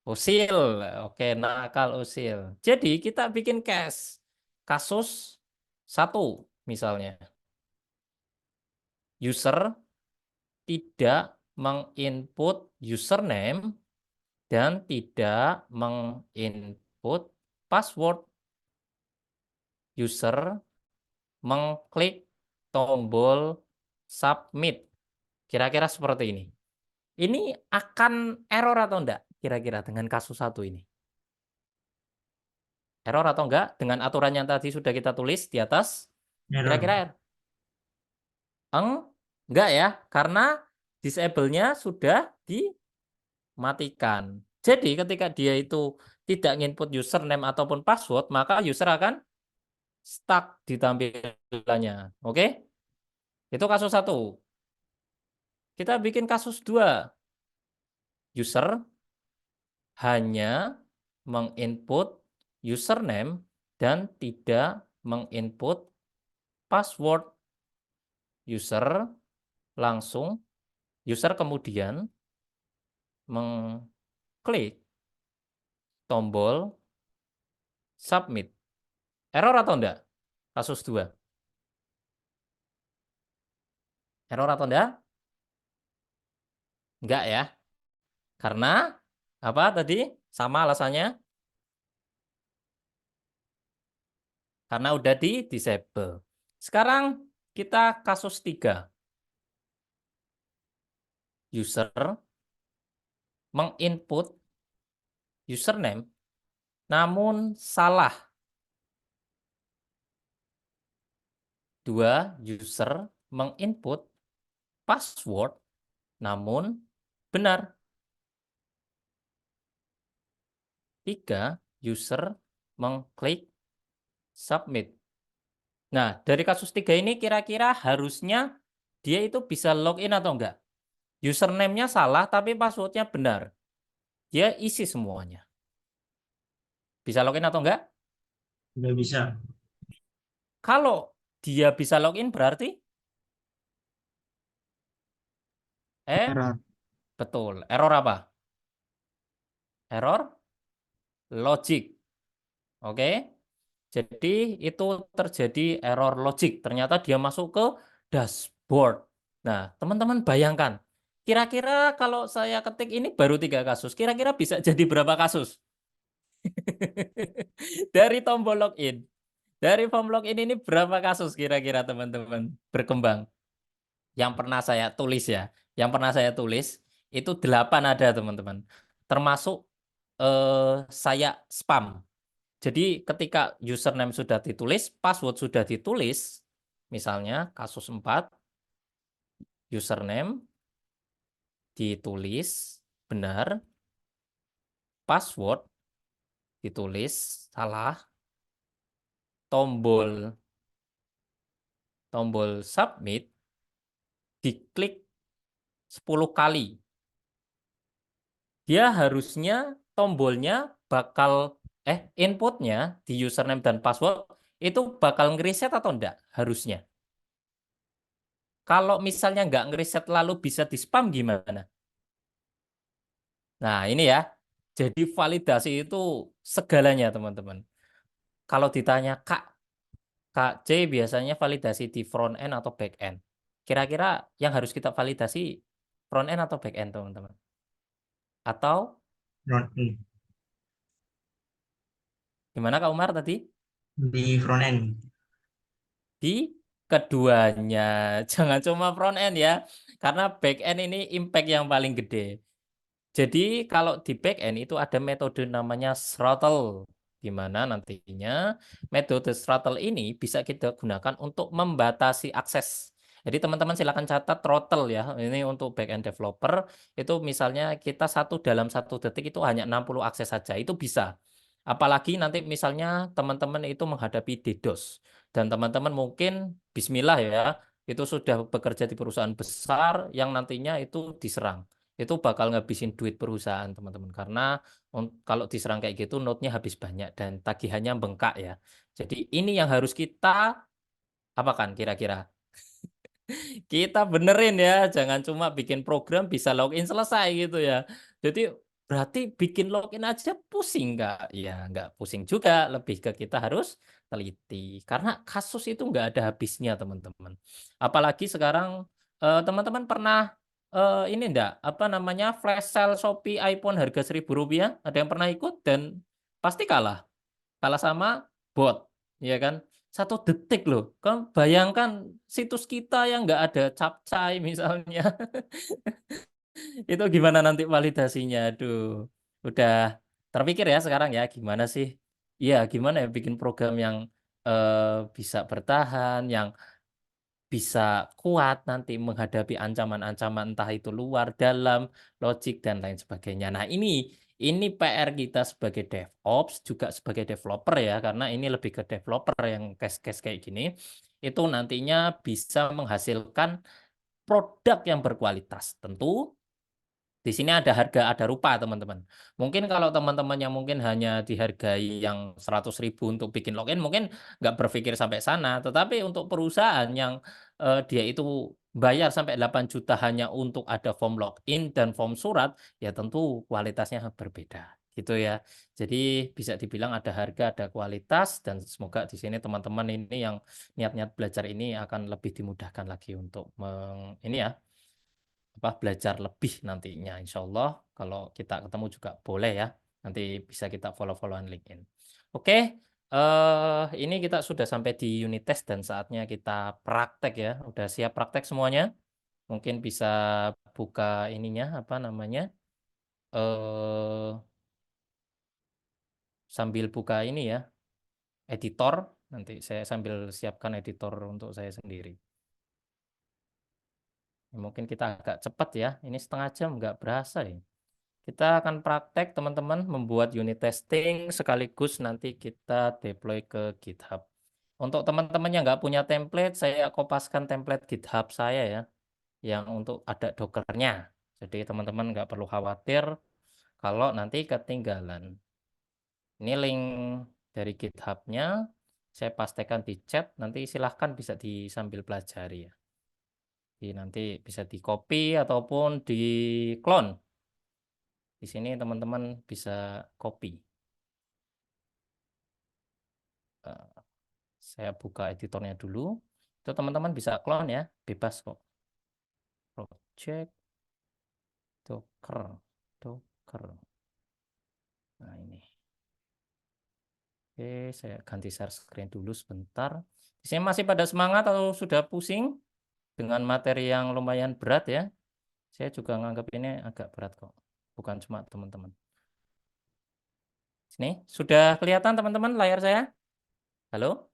Usil. Oke, nakal usil. Jadi kita bikin case. Kasus 1 misalnya. User tidak menginput username dan tidak menginput input password. User mengklik tombol submit. Kira-kira seperti ini. Ini akan error atau enggak? Kira-kira dengan kasus satu ini. Error atau enggak? Dengan aturan yang tadi sudah kita tulis di atas. Error. Kira-kira enggak ya, karena disable-nya sudah dimatikan. Jadi ketika dia itu tidak nginput username ataupun password, maka user akan stuck di tampilannya. Oke? Itu kasus satu. Kita bikin kasus 2. User hanya menginput username dan tidak menginput password. User kemudian mengklik tombol submit. Error atau enggak? Kasus 2. Error atau enggak? Enggak ya. Karena apa tadi? Sama alasannya? Karena udah di-disable. Sekarang kita kasus 3. User menginput username namun salah. 2. User menginput password namun benar. 3. User mengklik submit. Nah, dari kasus 3 ini kira-kira harusnya dia itu bisa login atau enggak? Username-nya salah tapi password-nya benar. Dia isi semuanya. Bisa login atau enggak? Nggak bisa. Kalau dia bisa login berarti? Error. Betul. Error apa? Error logic. Oke. Jadi itu terjadi error logic. Ternyata dia masuk ke dashboard. Nah, teman-teman bayangkan. Kira-kira kalau saya ketik ini baru 3 kasus. Kira-kira bisa jadi berapa kasus? Dari tombol login. Dari form login ini berapa kasus kira-kira teman-teman berkembang? Yang pernah saya tulis ya. Yang pernah saya tulis itu 8 ada teman-teman. Termasuk saya spam. Jadi ketika username sudah ditulis, password sudah ditulis, misalnya kasus 4, username ditulis benar, password ditulis salah, tombol submit diklik 10 kali. Dia harusnya tombolnya bakal inputnya di username dan password itu bakal ngeriset atau enggak? Harusnya. Kalau misalnya nggak ngeriset lalu bisa di spam gimana? Nah ini ya. Jadi validasi itu segalanya teman-teman. Kalau ditanya Kak C biasanya validasi di front end atau back end? Kira-kira yang harus kita validasi front end atau back end teman-teman? Atau Front end. gimana Kak Umar tadi? Di front end. Di keduanya. Jangan cuma front end ya. Karena back end ini impact yang paling gede. Jadi kalau di back end itu ada metode namanya throttle. Di mana nantinya metode throttle ini bisa kita gunakan untuk membatasi akses. Jadi teman-teman silakan catat throttle ya. Ini untuk back end developer. Itu misalnya kita dalam 1 detik itu hanya 60 akses saja. Itu bisa. Apalagi nanti misalnya teman-teman itu menghadapi DDoS. Dan teman-teman mungkin bismillah ya, itu sudah bekerja di perusahaan besar yang nantinya itu diserang. Itu bakal ngabisin duit perusahaan teman-teman. Karena kalau diserang kayak gitu node-nya habis banyak dan tagihannya bengkak ya. Jadi ini yang harus kita apakan kira-kira? Kita benerin ya, jangan cuma bikin program bisa login selesai gitu ya. Jadi berarti bikin login aja pusing nggak? Ya nggak pusing juga, lebih ke kita harus teliti. Karena kasus itu nggak ada habisnya teman-teman. Apalagi sekarang teman-teman pernah ini enggak, apa namanya flash sale Shopee iPhone harga Rp1.000? Ada yang pernah ikut dan pasti kalah. Kalah sama bot, ya kan? 1 detik loh. Kan bayangkan situs kita yang nggak ada captchai misalnya. Itu gimana nanti validasinya? Aduh, udah terpikir ya sekarang ya gimana sih? Iya, gimana ya bikin program yang bisa bertahan, yang bisa kuat nanti menghadapi ancaman-ancaman entah itu luar, dalam, logik dan lain sebagainya. Nah, ini PR kita sebagai DevOps juga sebagai developer ya, karena ini lebih ke developer yang case-case kayak gini, itu nantinya bisa menghasilkan produk yang berkualitas. Tentu di sini ada harga, ada rupa, teman-teman. Mungkin kalau teman-teman yang mungkin hanya dihargai yang 100.000 untuk bikin login, mungkin nggak berpikir sampai sana. Tetapi untuk perusahaan yang dia itu bayar sampai 8 juta hanya untuk ada form login dan form surat, ya tentu kualitasnya berbeda. Gitu ya. Jadi bisa dibilang ada harga, ada kualitas, dan semoga di sini teman-teman ini yang niat-niat belajar ini akan lebih dimudahkan lagi untuk ini ya, belajar lebih nantinya. Insya Allah kalau kita ketemu juga boleh ya. Nanti bisa kita follow-followan LinkedIn. Oke, ini kita sudah sampai di unit test dan saatnya kita praktek ya. Udah siap praktek semuanya? Mungkin bisa buka ininya, apa namanya? Sambil buka ini ya, editor. Nanti saya sambil siapkan editor untuk saya sendiri. Mungkin kita agak cepat ya. Ini setengah jam nggak berasa ya. Kita akan praktek teman-teman membuat unit testing sekaligus nanti kita deploy ke GitHub. Untuk teman-teman yang nggak punya template, saya kopaskan template GitHub saya ya, yang untuk ada Docker-nya. Jadi teman-teman nggak perlu khawatir kalau nanti ketinggalan. Ini link dari GitHub-nya, saya pastekan di chat, nanti silahkan bisa sambil pelajari ya. Jadi nanti bisa di copy ataupun di clone. Di sini teman-teman bisa copy. Saya buka editornya dulu. Itu teman-teman bisa clone ya, bebas kok. Project Docker. Nah, ini. Oke, saya ganti share screen dulu sebentar. Di sini masih pada semangat atau sudah pusing dengan materi yang lumayan berat ya? Saya juga nganggap ini agak berat kok. Bukan cuma teman-teman. Sini, sudah kelihatan teman-teman layar saya? Halo?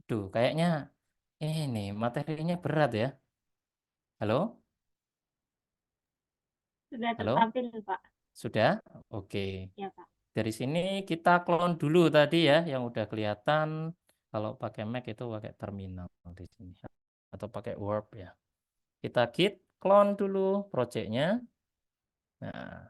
Duh, kayaknya ini materinya berat ya. Halo? Sudah Halo? tertampil, Pak. Sudah? Oke. Ya, Pak. Dari sini kita clone dulu tadi ya, yang udah kelihatan. Kalau pakai Mac itu pakai terminal di sini. Atau pakai Word ya. Kita git clone dulu projectnya. Nah,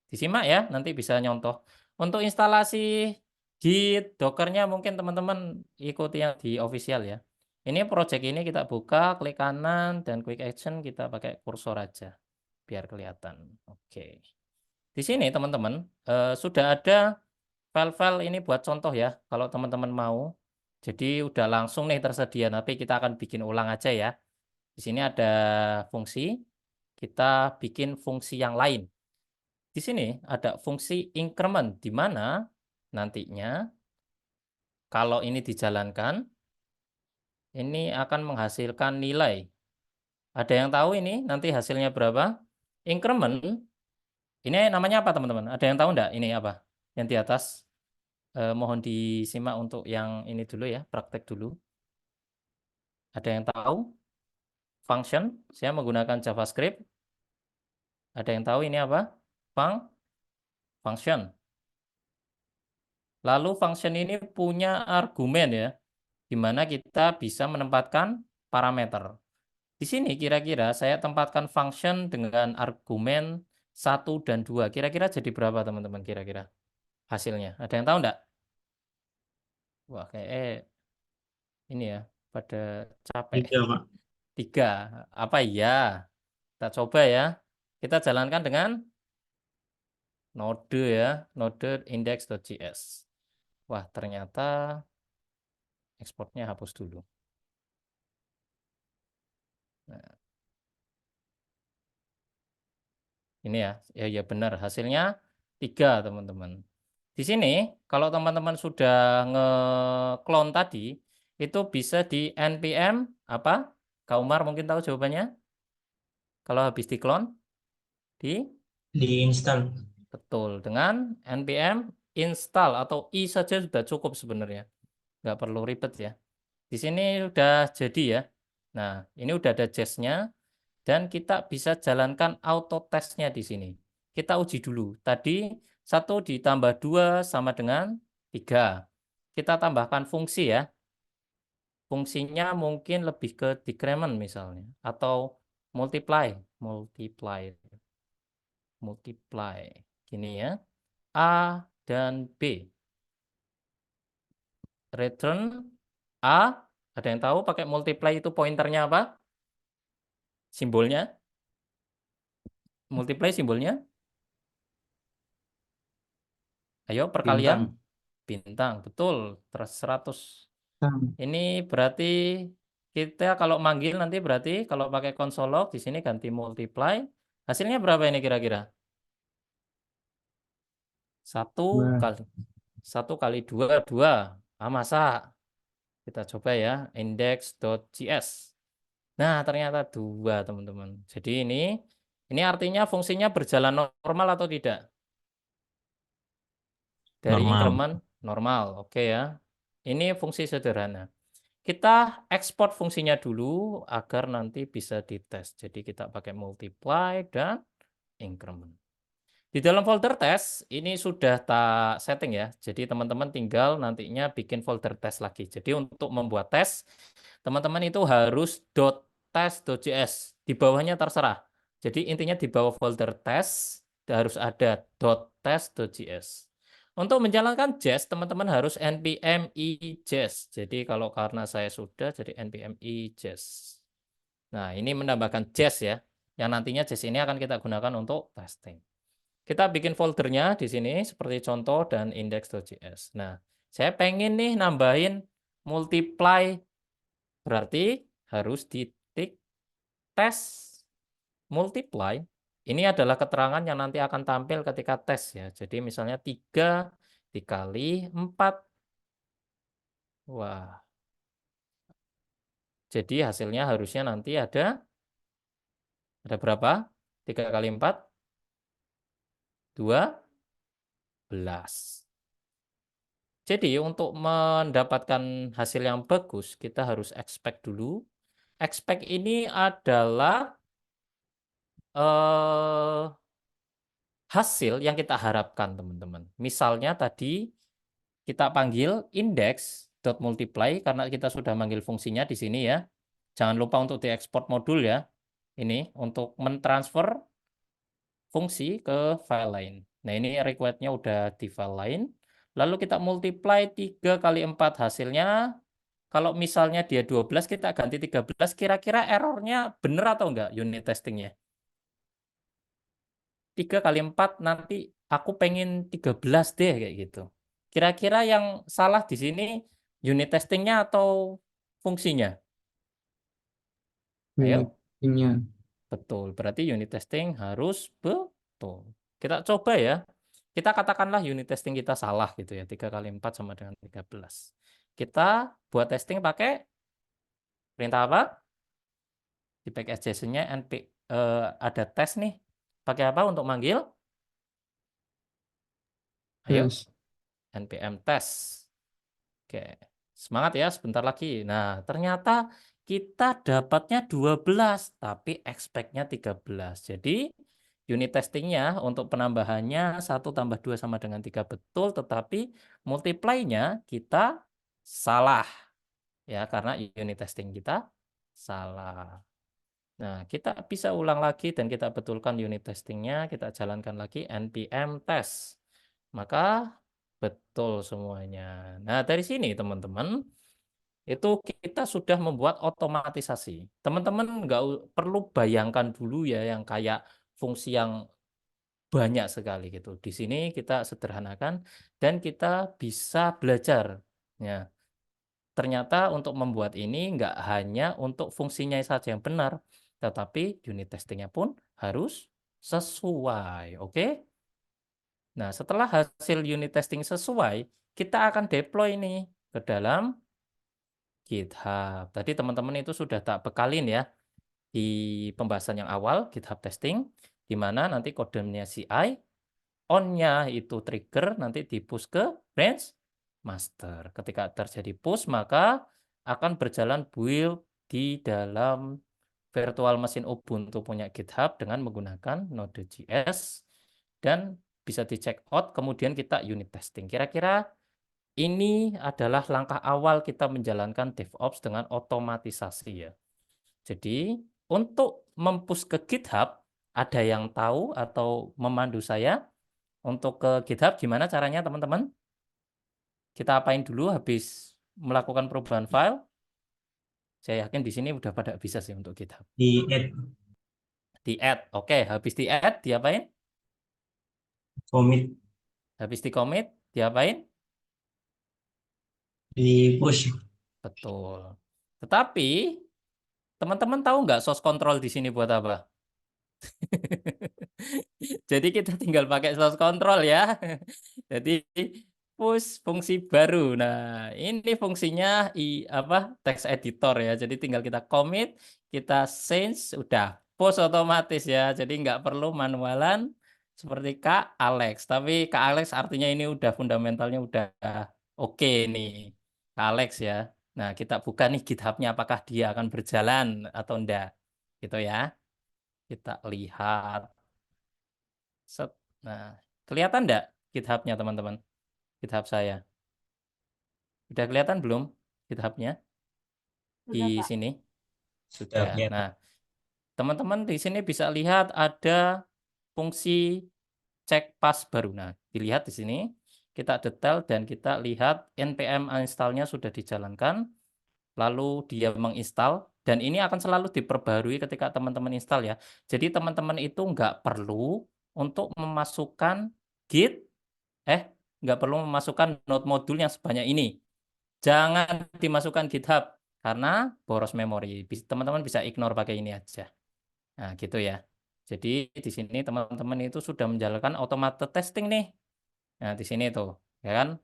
disimak ya, nanti bisa nyontoh. Untuk instalasi Git, Docker-nya mungkin teman-teman ikuti yang di official ya. Ini project ini kita buka, klik kanan, dan quick action kita pakai kursor aja. Biar kelihatan. Oke. Di sini teman-teman sudah ada file-file ini buat contoh ya, kalau teman-teman mau. Jadi udah langsung nih tersedia, tapi kita akan bikin ulang aja ya. Di sini ada fungsi, kita bikin fungsi yang lain. Di sini ada fungsi increment, di mana nantinya kalau ini dijalankan, ini akan menghasilkan nilai. Ada yang tahu ini nanti hasilnya berapa? Increment, ini namanya apa teman-teman? Ada yang tahu enggak ini apa? Yang di atas? Mohon disimak untuk yang ini dulu ya, praktek dulu. Ada yang tahu? Function, saya menggunakan JavaScript. Ada yang tahu ini apa? Function. Lalu function ini punya argumen ya, di mana kita bisa menempatkan parameter. Di sini kira-kira saya tempatkan function dengan argumen 1 dan 2. Kira-kira jadi berapa teman-teman kira-kira hasilnya? Ada yang tahu enggak? Wah, kayak ini ya, pada capek. 3, Pak. 3. Apa iya? Kita coba ya. Kita jalankan dengan node ya, node index.js. Wah, ternyata ekspornya hapus dulu. Nah, ini ya, ya benar hasilnya 3 teman-teman. Di sini kalau teman-teman sudah nge-clone tadi, itu bisa di npm apa? Kak Umar mungkin tahu jawabannya? Kalau habis di-clone di Diinstal. betul dengan npm install atau i saja sudah cukup sebenarnya. Nggak perlu ribet ya. Di sini udah jadi ya. Nah, ini udah ada JS-nya dan kita bisa jalankan auto testnya di sini. Kita uji dulu. Tadi 1 ditambah 2 sama dengan 3. Kita tambahkan fungsi ya. Fungsinya mungkin lebih ke decrement misalnya atau multiply. Gini ya. A dan B. Return A. Ada yang tahu pakai multiply itu pointernya apa? Simbolnya? Multiply simbolnya? Ayo perkalian. Bintang. Betul. 100. Ini berarti kita kalau manggil nanti berarti kalau pakai konsol log di sini ganti multiply. Hasilnya berapa ini kira-kira? 1 kali 2, 2. Ah, masa? Kita coba ya, index.js. Nah, ternyata 2, teman-teman. Jadi ini artinya fungsinya berjalan normal atau tidak? Dari Normal. increment normal. Oke ya. Ini fungsi sederhana. Kita ekspor fungsinya dulu agar nanti bisa dites. Jadi kita pakai multiply dan increment. Di dalam folder tes ini sudah tak setting ya. Jadi teman-teman tinggal nantinya bikin folder tes lagi. Jadi untuk membuat tes, teman-teman itu harus .test.js. Di bawahnya terserah. Jadi intinya di bawah folder tes harus ada .test.js. Untuk menjalankan JS, teman-teman harus npm i.js. Jadi kalau karena saya sudah, jadi npm i.js. Nah, ini menambahkan JS ya. Yang nantinya JS ini akan kita gunakan untuk testing. Kita bikin foldernya di sini seperti contoh dan index.js. Nah, saya pengen nih nambahin multiply. Berarti harus ditik tes multiply. Ini adalah keterangan yang nanti akan tampil ketika tes ya. Jadi misalnya 3 dikali 4. Wah. Jadi hasilnya harusnya nanti ada berapa? 3 kali 4? 12. Jadi untuk mendapatkan hasil yang bagus, kita harus expect dulu. Expect ini adalah hasil yang kita harapkan, teman-teman. Misalnya tadi kita panggil index.multiply karena kita sudah manggil fungsinya di sini ya. Jangan lupa untuk diekspor modul ya. Ini untuk mentransfer fungsi ke file lain. Nah, ini request-nya udah di file lain. Lalu kita multiply 3 kali 4 hasilnya. Kalau misalnya dia 12, kita ganti 13. Kira-kira errornya benar atau enggak unit testingnya? 3 kali 4 nanti aku pengen 13 deh kayak gitu. Kira-kira yang salah di sini unit testingnya atau fungsinya? Ayo. Betul, berarti unit testing harus betul. Kita coba ya. Kita katakanlah unit testing kita salah gitu ya. 3 kali 4 sama dengan 13. Kita buat testing pakai perintah apa? Di package.json-nya ada tes nih. Pakai apa untuk manggil? Ayo. npm test. Oke. Semangat ya, sebentar lagi. Nah, ternyata kita dapatnya 12, tapi expect-nya 13. Jadi unit testingnya untuk penambahannya 1 tambah 2 sama dengan 3 betul, tetapi multiply-nya kita salah. Ya, karena unit testing kita salah. Nah, kita bisa ulang lagi dan kita betulkan unit testingnya, kita jalankan lagi npm test. Maka betul semuanya. Nah, dari sini teman-teman, itu kita sudah membuat otomatisasi. Teman-teman nggak perlu bayangkan dulu ya yang kayak fungsi yang banyak sekali gitu. Di sini kita sederhanakan dan kita bisa belajar. Ya, ternyata untuk membuat ini nggak hanya untuk fungsinya saja yang benar, tetapi unit testingnya pun harus sesuai. Oke? Nah, setelah hasil unit testing sesuai, kita akan deploy nih ke dalam GitHub. Tadi teman-teman itu sudah tak bekalin ya di pembahasan yang awal, GitHub testing, di mana nanti kodenya CI, on-nya itu trigger, nanti di-push ke branch master. Ketika terjadi push, maka akan berjalan build di dalam virtual machine Ubuntu punya GitHub dengan menggunakan Node.js dan bisa di-check out, kemudian kita unit testing. Kira-kira ini adalah langkah awal kita menjalankan DevOps dengan otomatisasi ya. Jadi untuk mempush ke GitHub, ada yang tahu atau memandu saya untuk ke GitHub gimana caranya teman-teman? Kita apain dulu habis melakukan perubahan file? Saya yakin di sini udah pada bisa sih untuk GitHub. Di add Di add, oke. Habis di add, diapain? commit, Habis di commit, diapain? di push. Betul. Tetapi teman-teman tahu nggak source control di sini buat apa? Jadi kita tinggal pakai source control ya. Jadi push fungsi baru. Nah, ini fungsinya text editor ya. Jadi tinggal kita commit, kita change, udah push otomatis ya. Jadi nggak perlu manualan seperti Kak Alex. Tapi Kak Alex artinya ini udah fundamentalnya udah oke nih. Kak Alex ya. Nah, kita buka nih GitHub-nya apakah dia akan berjalan atau enggak. Gitu ya. Kita lihat. Set. Nah, kelihatan enggak GitHub-nya teman-teman? GitHub saya. Udah kelihatan belum GitHub-nya Sudah, di Pak. sini? Sudah Sudah. kelihatan. Nah, teman-teman di sini bisa lihat ada fungsi cek pas baru. Nah, dilihat di sini. Kita detail dan kita lihat npm install-nya sudah dijalankan. Lalu dia menginstal. Dan ini akan selalu diperbarui ketika teman-teman install ya. Jadi teman-teman itu nggak perlu untuk memasukkan git, nggak perlu memasukkan node modul yang sebanyak ini. Jangan dimasukkan GitHub karena boros memori. Teman-teman bisa ignore pakai ini aja. Nah, gitu ya. Jadi di sini teman-teman itu sudah menjalankan automated testing nih. Nah, di sini tuh, ya kan?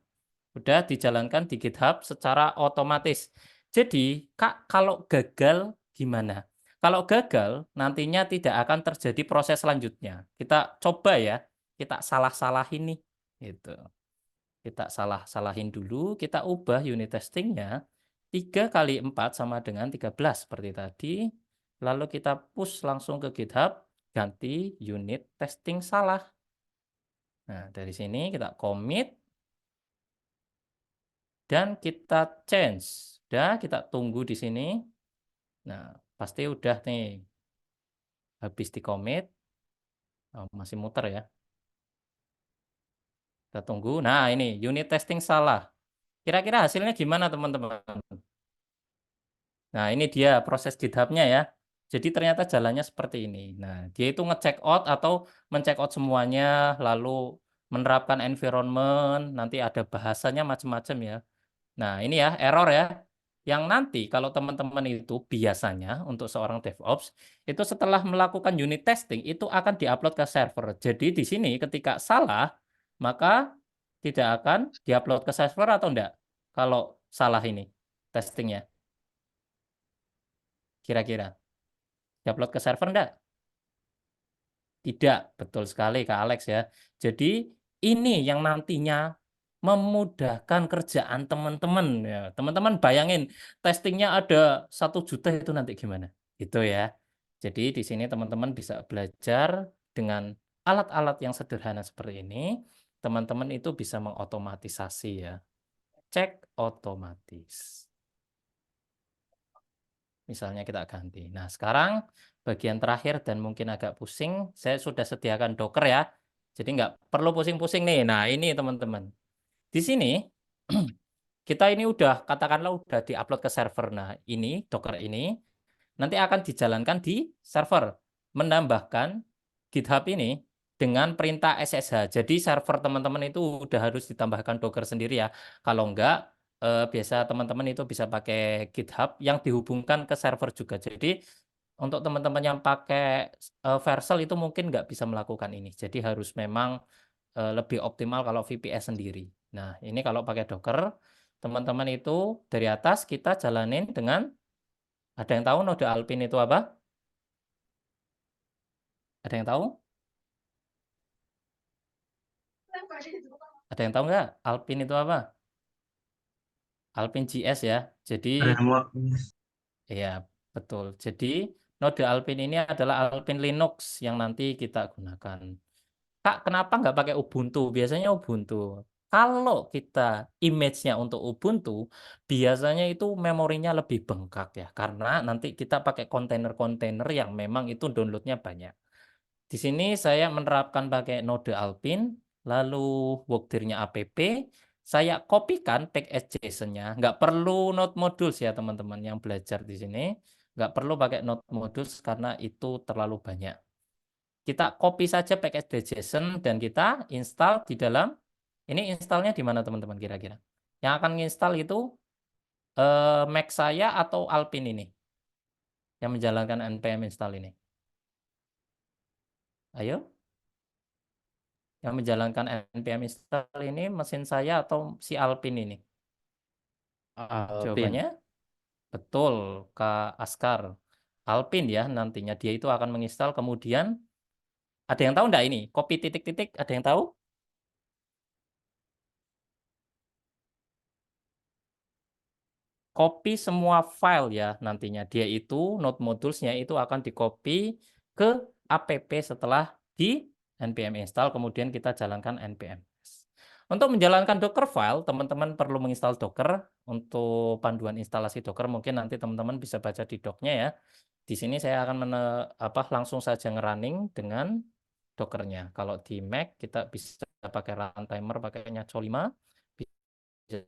Udah dijalankan di GitHub secara otomatis. Jadi, Kak, kalau gagal gimana? Kalau gagal, nantinya tidak akan terjadi proses selanjutnya. Kita coba ya, kita salah-salahin nih. Gitu. Kita salah-salahin dulu, kita ubah unit testingnya 3 kali 4 sama dengan 13 seperti tadi. Lalu kita push langsung ke GitHub, ganti unit testing salah. Nah, dari sini kita commit, dan kita change. Udah, kita tunggu di sini. Nah, pasti udah nih. Habis di commit. Oh, masih muter ya. Kita tunggu. Nah, ini unit testing salah. Kira-kira hasilnya gimana, teman-teman? Nah, ini dia proses GitHub-nya ya. Jadi ternyata jalannya seperti ini. Nah, dia itu nge-check out atau men-check out semuanya, lalu menerapkan environment, nanti ada bahasanya macam-macam ya. Nah, ini ya, error ya. Yang nanti kalau teman-teman itu biasanya untuk seorang DevOps, itu setelah melakukan unit testing, itu akan diupload ke server. Jadi di sini ketika salah, maka tidak akan diupload ke server atau enggak? Kalau salah ini testingnya. Kira-kira. Diupload ke server enggak? Tidak, betul sekali Kak Alex ya. Jadi ini yang nantinya memudahkan kerjaan teman-teman ya. Teman-teman bayangin testingnya ada 1 juta itu nanti gimana? Gitu ya. Jadi di sini teman-teman bisa belajar dengan alat-alat yang sederhana seperti ini. Teman-teman itu bisa mengotomatisasi ya. Cek otomatis. Misalnya kita ganti. Nah, sekarang bagian terakhir dan mungkin agak pusing, saya sudah sediakan Docker ya. Jadi nggak perlu pusing-pusing nih. Nah, ini teman-teman. Di sini kita ini udah katakanlah udah diupload ke server. Nah, ini Docker ini nanti akan dijalankan di server. Menambahkan GitHub ini dengan perintah SSH. Jadi server teman-teman itu udah harus ditambahkan Docker sendiri ya. Kalau enggak, biasa teman-teman itu bisa pakai GitHub yang dihubungkan ke server juga. Jadi untuk teman-teman yang pakai Vercel itu mungkin nggak bisa melakukan ini. Jadi harus memang lebih optimal kalau VPS sendiri. Nah, ini kalau pakai Docker, teman-teman itu dari atas kita jalanin dengan, ada yang tahu node Alpine itu apa? Ada yang tahu? Ada yang tahu nggak? Alpine itu apa? Alpine JS ya. Jadi, Framework. iya, betul. Jadi, node Alpine ini adalah Alpine Linux yang nanti kita gunakan. Kak, kenapa nggak pakai Ubuntu? Biasanya Ubuntu. Kalau kita image-nya untuk Ubuntu, biasanya itu memorinya lebih bengkak ya. Karena nanti kita pakai kontainer-kontainer yang memang itu download-nya banyak. Di sini saya menerapkan pakai node Alpine, lalu workdir-nya app, saya kopikan package JSON-nya. Nggak perlu node modules ya teman-teman yang belajar di sini. Nggak perlu pakai node modules karena itu terlalu banyak. Kita copy saja package JSON dan kita install di dalam, ini installnya di mana teman-teman kira-kira? Yang akan install itu Mac saya atau Alpine ini? Yang menjalankan npm install ini. Ayo. Yang menjalankan npm install ini mesin saya atau si Alpine ini? Alpin. Jawabannya betul, Kak Askar. Alpine ya nantinya dia itu akan menginstal kemudian, ada yang tahu enggak ini? Copy titik-titik, ada yang tahu? Copy semua file ya nantinya. Dia itu node modulesnya itu akan di-copy ke app setelah di npm install kemudian kita jalankan npm. Untuk menjalankan Docker file, teman-teman perlu menginstal Docker. Untuk panduan instalasi Docker mungkin nanti teman-teman bisa baca di doc-nya ya. Di sini saya akan langsung saja ngerunning dengan Docker-nya. Kalau di Mac kita bisa pakai runtimer pakainya co5, bisa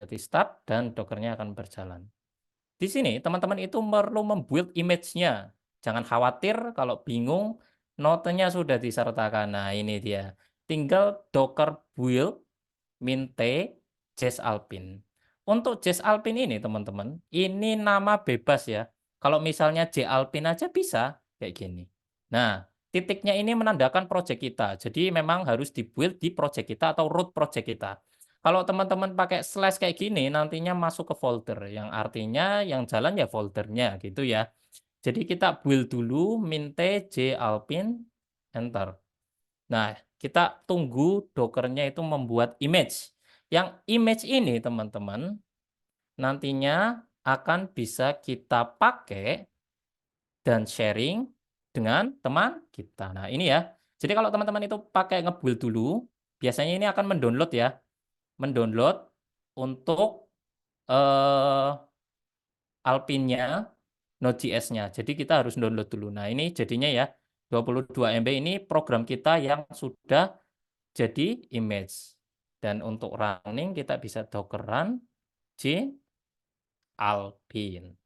di start dan Docker-nya akan berjalan. Di sini teman-teman itu perlu membuild image-nya. Jangan khawatir kalau bingung, notenya sudah disertakan. Nah ini dia. Tinggal Docker build minte Jazz Alpine. Untuk Jazz Alpine ini teman-teman, ini nama bebas ya. Kalau misalnya J Alpine aja bisa kayak gini. Nah, titiknya ini menandakan project kita. Jadi memang harus dibuild di project kita atau root project kita. Kalau teman-teman pakai slash kayak gini, nantinya masuk ke folder. Yang artinya yang jalan ya foldernya gitu ya. Jadi kita build dulu minte J Alpine, enter. Nah, kita tunggu Docker-nya itu membuat image. Yang image ini teman-teman, nantinya akan bisa kita pakai dan sharing dengan teman kita. Nah, ini ya. Jadi kalau teman-teman itu pakai nge-build dulu, biasanya ini akan mendownload ya. Mendownload untuk Alpine-nya, Node.js-nya. Jadi kita harus download dulu. Nah, ini jadinya ya 22 MB ini program kita yang sudah jadi image. Dan untuk running kita bisa docker run J Alpine.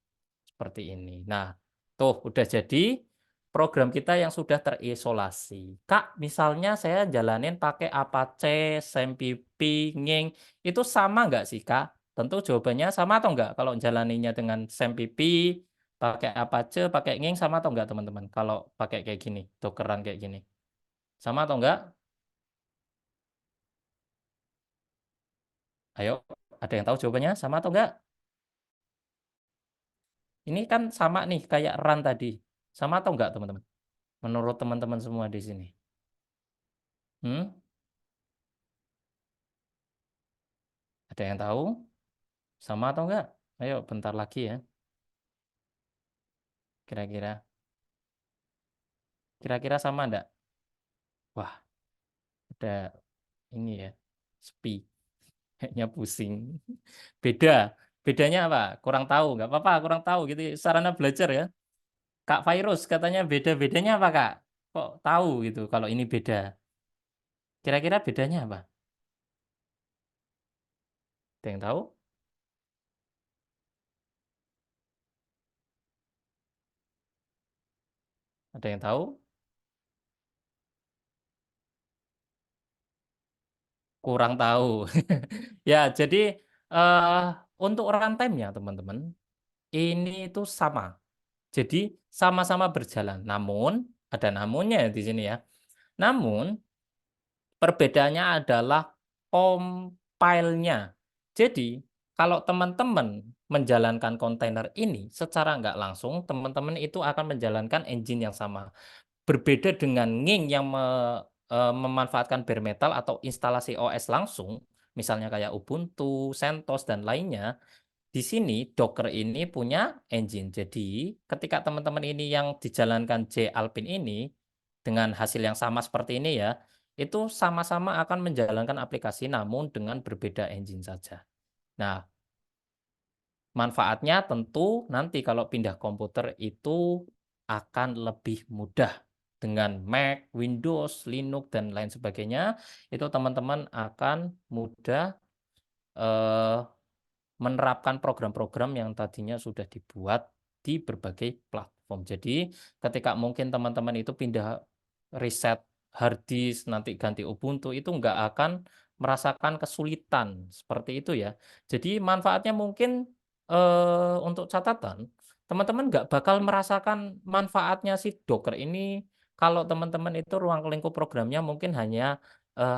Seperti ini. Nah, tuh udah jadi program kita yang sudah terisolasi. Kak, misalnya saya jalanin pakai Apache, SAMPP, Nging, itu sama nggak sih, Kak? Tentu jawabannya sama atau enggak? Kalau jalaninnya dengan SAMPP, pakai Apache, pakai Nging, sama atau enggak, teman-teman? Kalau pakai kayak gini, dockeran kayak gini. Sama atau enggak? Ayo, ada yang tahu jawabannya? Sama atau enggak? Ini kan sama nih, kayak run tadi. Sama atau enggak, teman-teman? Menurut teman-teman semua di sini. Ada yang tahu? Sama atau enggak? Ayo, bentar lagi ya. Kira-kira. Kira-kira sama enggak? Wah, ada ini ya. Sepi. Kayaknya pusing. Beda. Bedanya apa? Kurang tahu. Enggak apa-apa, kurang tahu gitu. Sarana belajar ya. Kak Virus katanya beda-bedanya apa, Kak? Kok tahu gitu kalau ini beda? Kira-kira bedanya apa? Ada yang tahu? Ada yang tahu? Kurang tahu. Ya, jadi untuk runtime-nya teman-teman, ini itu sama. Jadi sama-sama berjalan. Namun, ada namunnya di sini ya. Namun, Perbedaannya adalah compile-nya. Jadi, kalau teman-teman menjalankan kontainer ini, secara nggak langsung, teman-teman itu akan menjalankan engine yang sama. Berbeda dengan Nging yang memanfaatkan bare metal atau instalasi OS langsung, misalnya kayak Ubuntu, CentOS, dan lainnya, di sini Docker ini punya engine. Jadi, ketika teman-teman ini yang dijalankan J-Alpin ini, dengan hasil yang sama seperti ini ya, itu sama-sama akan menjalankan aplikasi namun dengan berbeda engine saja. Nah, manfaatnya tentu nanti kalau pindah komputer itu akan lebih mudah dengan Mac, Windows, Linux, dan lain sebagainya. Itu teman-teman akan mudah menerapkan program-program yang tadinya sudah dibuat di berbagai platform. Jadi ketika mungkin teman-teman itu pindah reset hard disk, nanti ganti Ubuntu, itu nggak akan merasakan kesulitan seperti itu ya. Jadi manfaatnya mungkin untuk catatan, teman-teman nggak bakal merasakan manfaatnya si Docker ini kalau teman-teman itu ruang lingkup programnya mungkin hanya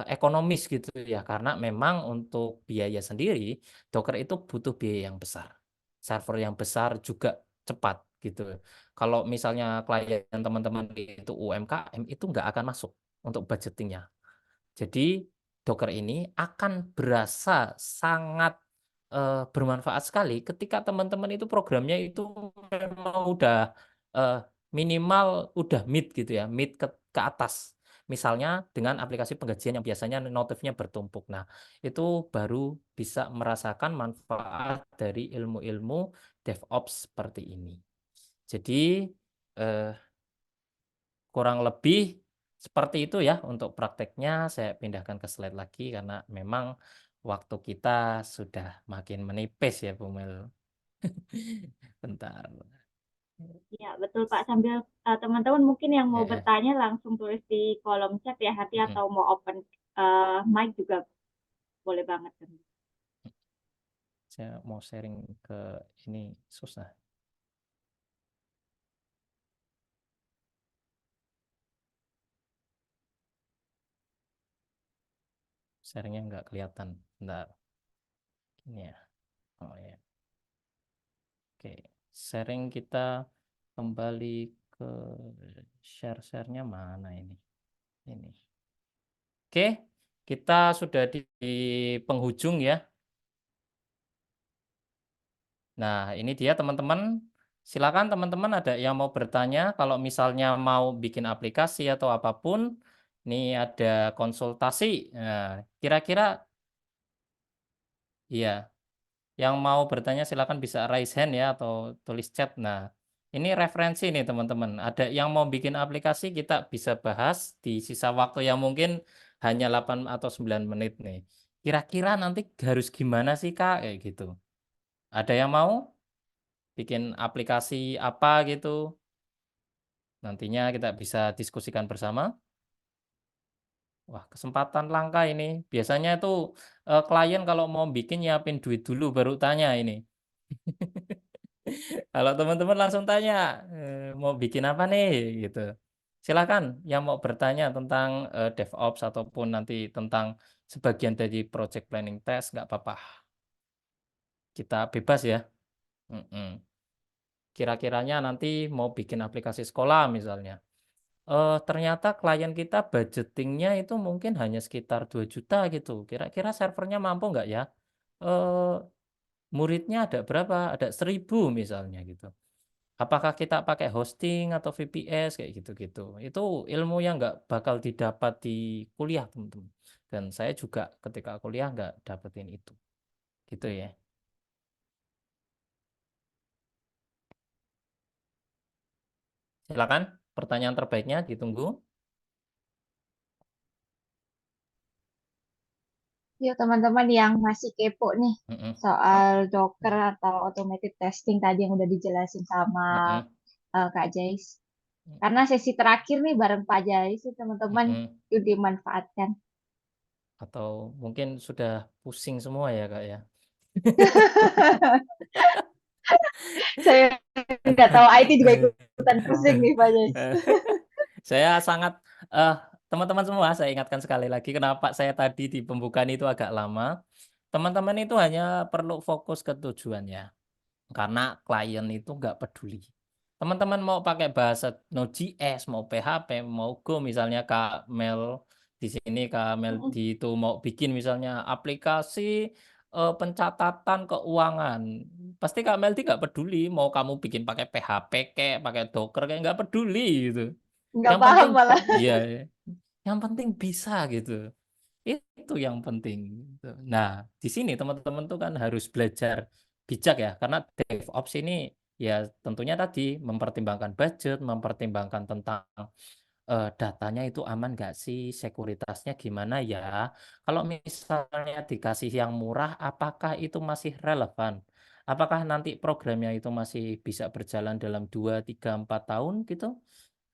ekonomis gitu ya, karena memang untuk biaya sendiri Docker itu butuh biaya yang besar. Server yang besar juga cepat gitu. Kalau misalnya klien teman-teman itu UMKM itu nggak akan masuk untuk budgetingnya. Jadi Docker ini akan berasa sangat bermanfaat sekali ketika teman-teman itu programnya itu memang udah minimal udah mid gitu ya, mid ke atas. Misalnya dengan aplikasi penggajian yang biasanya notifnya bertumpuk. Nah, itu baru bisa merasakan manfaat dari ilmu-ilmu DevOps seperti ini. Jadi kurang lebih seperti itu ya untuk prakteknya. Saya pindahkan ke slide lagi karena memang waktu kita sudah makin menipis ya Bu Mel. Bentar. Ya, betul Pak. Sambil teman-teman mungkin yang mau Ya, bertanya langsung tulis di kolom chat ya, hati atau mau open mic juga boleh banget. saya mau sharing ke ini susah. Sharingnya nggak kelihatan. Bentar. Ini ya. Oh ya. Oke. Sharing kita kembali ke share-nya mana ini? Ini. Oke. Kita sudah di penghujung ya. Nah, ini dia teman-teman. Silakan teman-teman ada yang mau bertanya. Kalau misalnya mau bikin aplikasi atau apapun, ini ada konsultasi. Nah, kira-kira iya, yang mau bertanya silakan bisa raise hand ya atau tulis chat. Nah, ini referensi nih teman-teman. Ada yang mau bikin aplikasi kita bisa bahas di sisa waktu yang mungkin hanya 8 atau 9 menit nih. Kira-kira nanti harus gimana sih Kak? Kayak gitu. Ada yang mau bikin aplikasi apa gitu? Nantinya kita bisa diskusikan bersama. Wah, kesempatan langka ini. Biasanya itu klien kalau mau bikin nyiapin duit dulu baru tanya ini. Kalau teman-teman langsung tanya, mau bikin apa nih gitu. Silakan yang mau bertanya tentang DevOps ataupun nanti tentang sebagian dari project planning test nggak apa-apa. Kita bebas ya. Kira-kiranya nanti mau bikin aplikasi sekolah misalnya. Ternyata klien kita budgetingnya itu mungkin hanya sekitar 2 juta gitu. Kira-kira servernya mampu nggak ya? Muridnya ada berapa? Ada 1000 misalnya gitu. Apakah kita pakai hosting atau VPS kayak gitu-gitu. Itu ilmu yang nggak bakal didapat di kuliah teman-teman. Dan saya juga ketika kuliah nggak dapetin itu. Gitu ya. Silakan, pertanyaan terbaiknya ditunggu. Ya, teman-teman yang masih kepo nih soal Docker atau automated testing tadi yang udah dijelasin sama Kak Jais. Karena sesi terakhir nih bareng Pak Jais, teman-teman itu dimanfaatkan. Atau mungkin sudah pusing semua ya Kak ya. Saya nggak tahu IT juga ikutan pusing nih Pak Jais. Saya sangat teman-teman semua, saya ingatkan sekali lagi kenapa saya tadi di pembukaan itu agak lama. Teman-teman itu hanya perlu fokus ke tujuannya. Karena klien itu nggak peduli. Teman-teman mau pakai bahasa Node.js, mau PHP, mau Go, misalnya Kak Mel di sini, Kak Mel Mm-mm. di itu mau bikin misalnya aplikasi pencatatan keuangan. Pasti Kak Meldi nggak peduli mau kamu bikin pakai PHP kayak pakai Docker kayak nggak peduli gitu. Nggak Yang paham penting malah. iya, yang penting bisa gitu. Itu yang penting. Gitu. Nah, di sini teman-teman tuh kan harus belajar bijak ya, karena DevOps ini ya tentunya tadi mempertimbangkan budget, mempertimbangkan tentang datanya itu aman nggak sih, sekuritasnya gimana ya. Kalau misalnya dikasih yang murah, apakah itu masih relevan? Apakah nanti programnya itu masih bisa berjalan dalam 2, 3, 4 tahun gitu?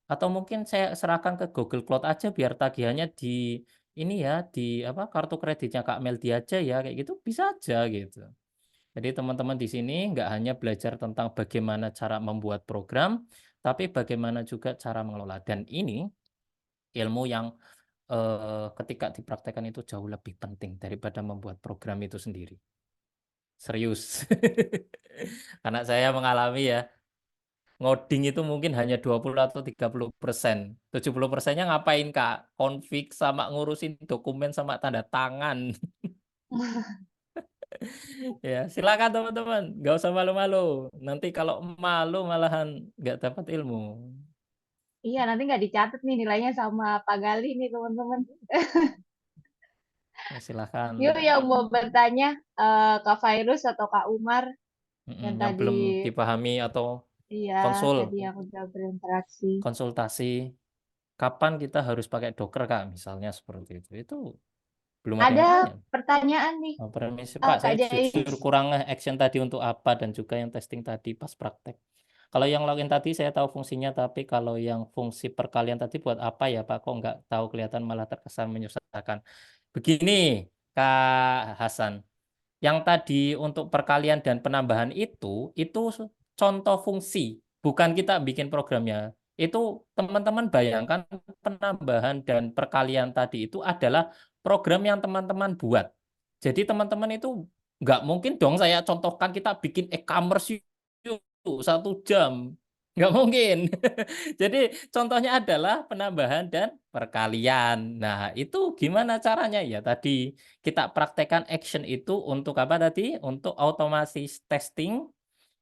Atau mungkin saya serahkan ke Google Cloud aja biar tagihannya di ini ya, di apa, kartu kreditnya Kak Meldi aja ya, kayak gitu, bisa aja gitu. Jadi teman-teman di sini nggak hanya belajar tentang bagaimana cara membuat program, tapi bagaimana juga cara mengelola. Dan ini ilmu yang ketika dipraktekkan itu jauh lebih penting daripada membuat program itu sendiri. Serius. Karena saya mengalami ya, ngoding itu mungkin hanya 20 atau 30%. 70%-nya ngapain, Kak? Config sama ngurusin dokumen sama tanda tangan. Ya, silakan teman-teman. Nggak usah malu-malu. Nanti kalau malu malahan nggak dapat ilmu. Iya, nanti nggak dicatat nih nilainya sama Pak Gali nih teman-teman. Ya, silakan. Yuk yang mau bertanya Kak Fairuz atau Kak Umar yang Yang belum tadi, dipahami atau iya tadi konsul, yang udah berinteraksi. konsultasi, kapan kita harus pakai Docker, Kak? Misalnya seperti itu. Itu belum ada yang Ada tanya. pertanyaan nih Permisi Pak, Kak saya jujur Jais. kurang action tadi untuk apa dan juga yang testing tadi pas praktek. Kalau yang login tadi saya tahu fungsinya, tapi kalau yang fungsi perkalian tadi buat apa ya Pak? Kok nggak tahu, kelihatan malah terkesan menyusahkan. Begini Kak Hasan, yang tadi untuk perkalian dan penambahan itu contoh fungsi, bukan kita bikin programnya. Itu teman-teman bayangkan penambahan dan perkalian tadi itu adalah program yang teman-teman buat. Jadi teman-teman itu nggak mungkin dong saya contohkan kita bikin e-commerce yuk 1 jam. Nggak mungkin. Jadi contohnya adalah penambahan dan perkalian. Nah, itu gimana caranya? Ya tadi kita praktekkan action itu untuk apa tadi? Untuk otomasi testing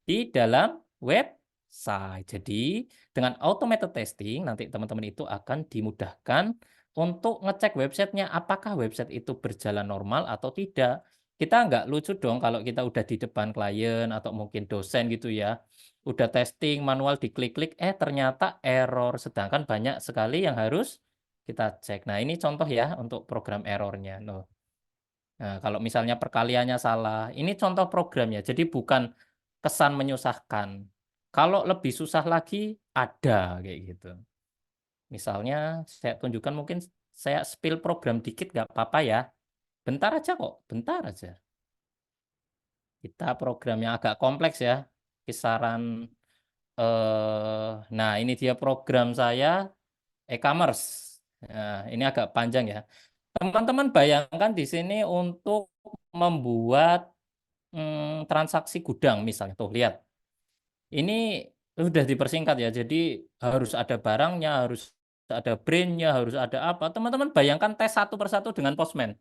di dalam website. Jadi dengan automated testing nanti teman-teman itu akan dimudahkan untuk ngecek websitenya apakah website itu berjalan normal atau tidak. Kita nggak lucu dong kalau kita udah di depan klien atau mungkin dosen gitu ya. Udah testing manual diklik-klik, ternyata error. Sedangkan banyak sekali yang harus kita cek. Nah ini contoh ya untuk program errornya. Nah, kalau misalnya perkaliannya salah, ini contoh programnya. Jadi bukan kesan menyusahkan. Kalau lebih susah lagi, ada kayak gitu. Misalnya saya tunjukkan, mungkin saya spill program dikit nggak apa-apa ya. Bentar aja kok, bentar aja. Kita program yang agak kompleks ya. Kisaran, nah ini dia program saya, e-commerce. Nah, ini agak panjang ya. Teman-teman bayangkan di sini untuk membuat transaksi gudang misalnya. Tuh, lihat. Ini sudah dipersingkat ya. Jadi harus ada barangnya, harus ada brandnya, harus ada apa. Teman-teman bayangkan tes satu persatu dengan Postman.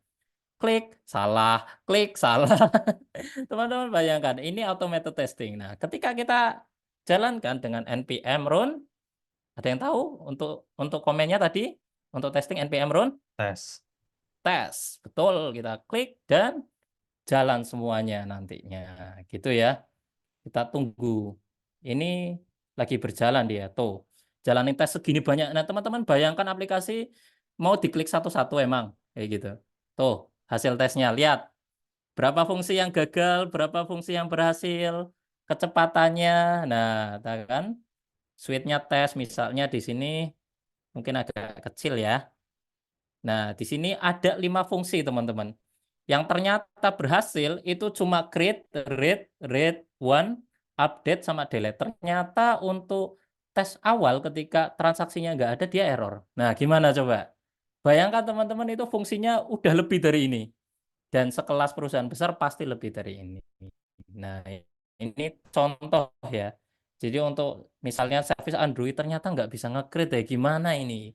Klik, salah, klik, salah. Teman-teman bayangkan, ini automated testing. Nah, ketika kita jalankan dengan npm run, ada yang tahu untuk komennya tadi? Untuk testing npm run? Tes. Tes. Betul, kita klik dan jalan semuanya nantinya. Gitu ya. Kita tunggu. Ini lagi berjalan dia. Tuh, jalanin tes segini banyak. Nah, teman-teman bayangkan aplikasi mau diklik satu-satu emang. Kayak gitu. Tuh, hasil tesnya. Lihat. Berapa fungsi yang gagal, berapa fungsi yang berhasil, kecepatannya. Nah, tahu kan? Suite-nya tes misalnya di sini mungkin agak kecil ya. Nah, di sini ada 5 fungsi, teman-teman. Yang ternyata berhasil itu cuma create, read one, update, sama delete. Ternyata untuk tes awal ketika transaksinya nggak ada, dia error. Nah, gimana coba? Bayangkan teman-teman itu fungsinya udah lebih dari ini. Dan sekelas perusahaan besar pasti lebih dari ini. Nah, ini contoh ya. Jadi untuk misalnya service Android ternyata nggak bisa nge-create ya, gimana ini?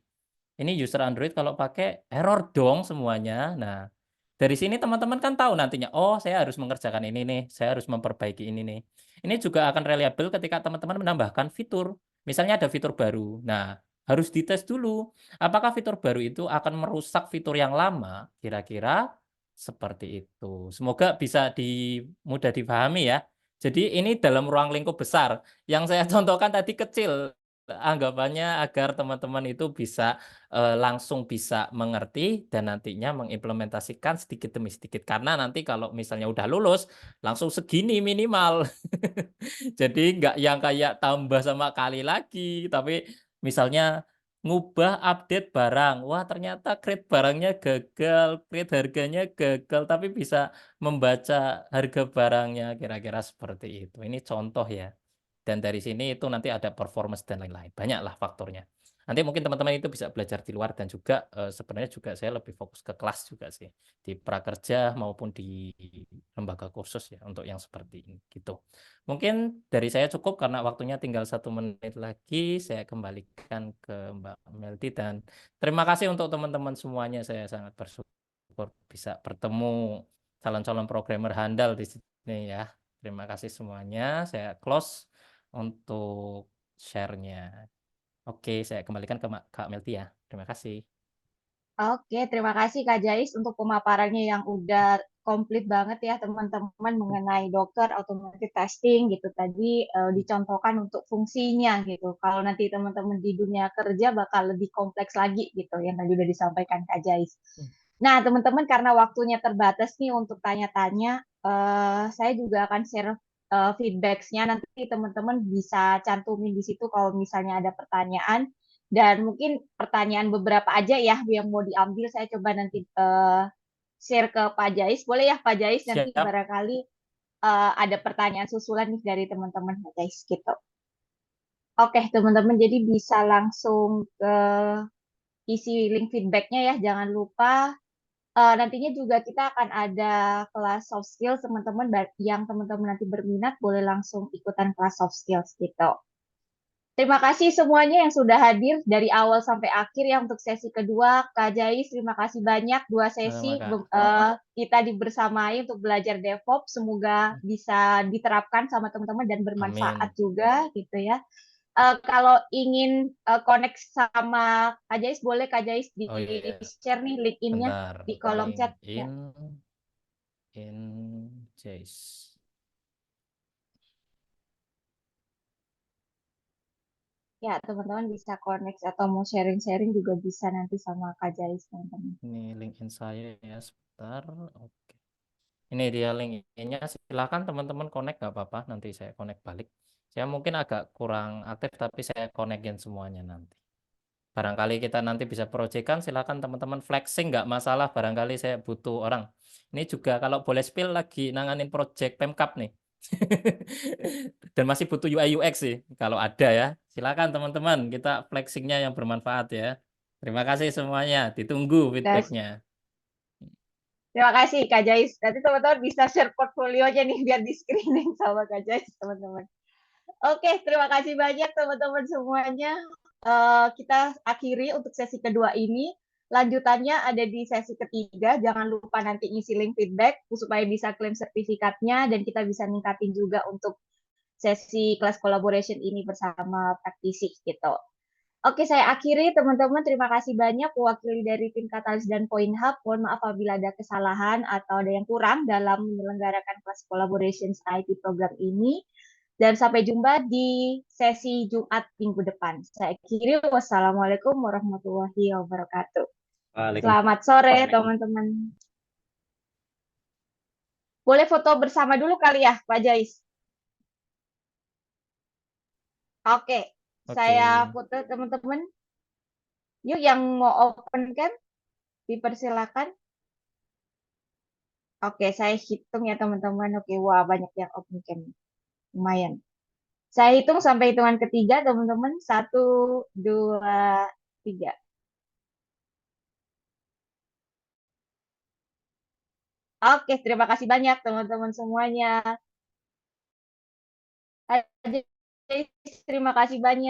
Ini user Android kalau pakai error dong semuanya. Nah, dari sini teman-teman kan tahu nantinya, oh saya harus mengerjakan ini nih, saya harus memperbaiki ini nih. Ini juga akan reliable ketika teman-teman menambahkan fitur. Misalnya ada fitur baru. Nah, harus dites dulu. Apakah fitur baru itu akan merusak fitur yang lama? Kira-kira seperti itu. Semoga bisa mudah dipahami ya. Jadi ini dalam ruang lingkup besar. Yang saya contohkan tadi kecil. Anggapannya agar teman-teman itu bisa langsung bisa mengerti dan nantinya mengimplementasikan sedikit demi sedikit. Karena nanti kalau misalnya udah lulus, langsung segini minimal. Jadi nggak yang kayak tambah sama kali lagi, tapi misalnya ngubah update barang. Wah, ternyata create barangnya gagal, create harganya gagal, tapi bisa membaca harga barangnya, kira-kira seperti itu. Ini contoh ya. Dan dari sini itu nanti ada performance dan lain-lain, banyaklah faktornya. Nanti mungkin teman-teman itu bisa belajar di luar dan juga sebenarnya juga saya lebih fokus ke kelas juga sih, di prakerja maupun di lembaga kursus ya untuk yang seperti ini gitu. Mungkin dari saya cukup karena waktunya tinggal 1 menit lagi, saya kembalikan ke Mbak Meldi dan terima kasih untuk teman-teman semuanya, saya sangat bersyukur bisa bertemu calon-calon programmer handal di sini ya. Terima kasih semuanya, saya close untuk share-nya. Oke, saya kembalikan ke Kak Melti ya. Terima kasih. Oke, terima kasih Kak Jais untuk pemaparannya yang udah komplit banget ya teman-teman mengenai Docker automated testing gitu tadi dicontohkan untuk fungsinya gitu. Kalau nanti teman-teman di dunia kerja bakal lebih kompleks lagi gitu yang tadi udah disampaikan Kak Jais. Nah, teman-teman karena waktunya terbatas nih untuk tanya-tanya, saya juga akan share feedback-nya nanti teman-teman bisa cantumin di situ kalau misalnya ada pertanyaan. Dan mungkin pertanyaan beberapa aja ya yang mau diambil, saya coba nanti share ke Pak Jais. Boleh ya Pak Jais, nanti Siap. barangkali ada pertanyaan susulan nih dari teman-teman Pak Jais gitu. Oke teman-teman, jadi bisa langsung ke isi link feedback-nya ya. Jangan lupa nantinya juga kita akan ada kelas soft skills teman-teman yang teman-teman nanti berminat boleh langsung ikutan kelas soft skills gitu. Terima kasih semuanya yang sudah hadir dari awal sampai akhir ya untuk sesi kedua. Kak Jais, terima kasih banyak. 2 sesi kita dibersamai untuk belajar DevOps. Semoga bisa diterapkan sama teman-teman dan bermanfaat juga gitu ya. Kalau ingin connect sama Kak Jais, boleh Kak Jais di-share nih link-in-nya di kolom chat. Ya. Jais. Ya, teman-teman bisa connect atau mau sharing-sharing juga bisa nanti sama Kak Jais, teman-teman. Ini LinkedIn saya ya, sebentar. Oke. Ini dia LinkedIn-nya, silakan teman-teman connect nggak apa-apa, nanti saya connect balik. Saya mungkin agak kurang aktif, tapi saya connect-in semuanya nanti. Barangkali kita nanti bisa proyekkan, silakan teman-teman flexing nggak masalah, barangkali saya butuh orang. Ini juga kalau boleh spill lagi nanganin project Pemkap nih. Dan masih butuh UI UX sih, kalau ada ya. Silakan teman-teman, kita flexingnya yang bermanfaat ya. Terima kasih semuanya, ditunggu feedbacknya. Terima kasih Kak Jais. Nanti teman-teman bisa share portfolionya nih biar di screening sama Kak Jais, teman-teman. Oke, terima kasih banyak teman-teman semuanya. Kita akhiri untuk sesi kedua ini. Lanjutannya ada di sesi ketiga. Jangan lupa nanti isi link feedback supaya bisa klaim sertifikatnya dan kita bisa ningkatin juga untuk sesi kelas collaboration ini bersama praktisi gitu. Oke, saya akhiri teman-teman. Terima kasih banyak mewakili dari tim Katalis dan Point Hub. Mohon maaf apabila ada kesalahan atau ada yang kurang dalam menyelenggarakan kelas collaborations IT program ini. Dan sampai jumpa di sesi Jumat minggu depan. Saya akhiri. Wassalamualaikum warahmatullahi wabarakatuh. Selamat sore teman-teman. Boleh foto bersama dulu kali ya, Pak Jais? Oke. Saya foto teman-teman. Yuk yang mau open cam, dipersilakan. Oke, saya hitung ya teman-teman. Oke, wah banyak yang open cam. Lumayan. Saya hitung sampai hitungan ketiga teman-teman. 1, 2, 3. Oke, terima kasih banyak teman-teman semuanya. Terima kasih banyak.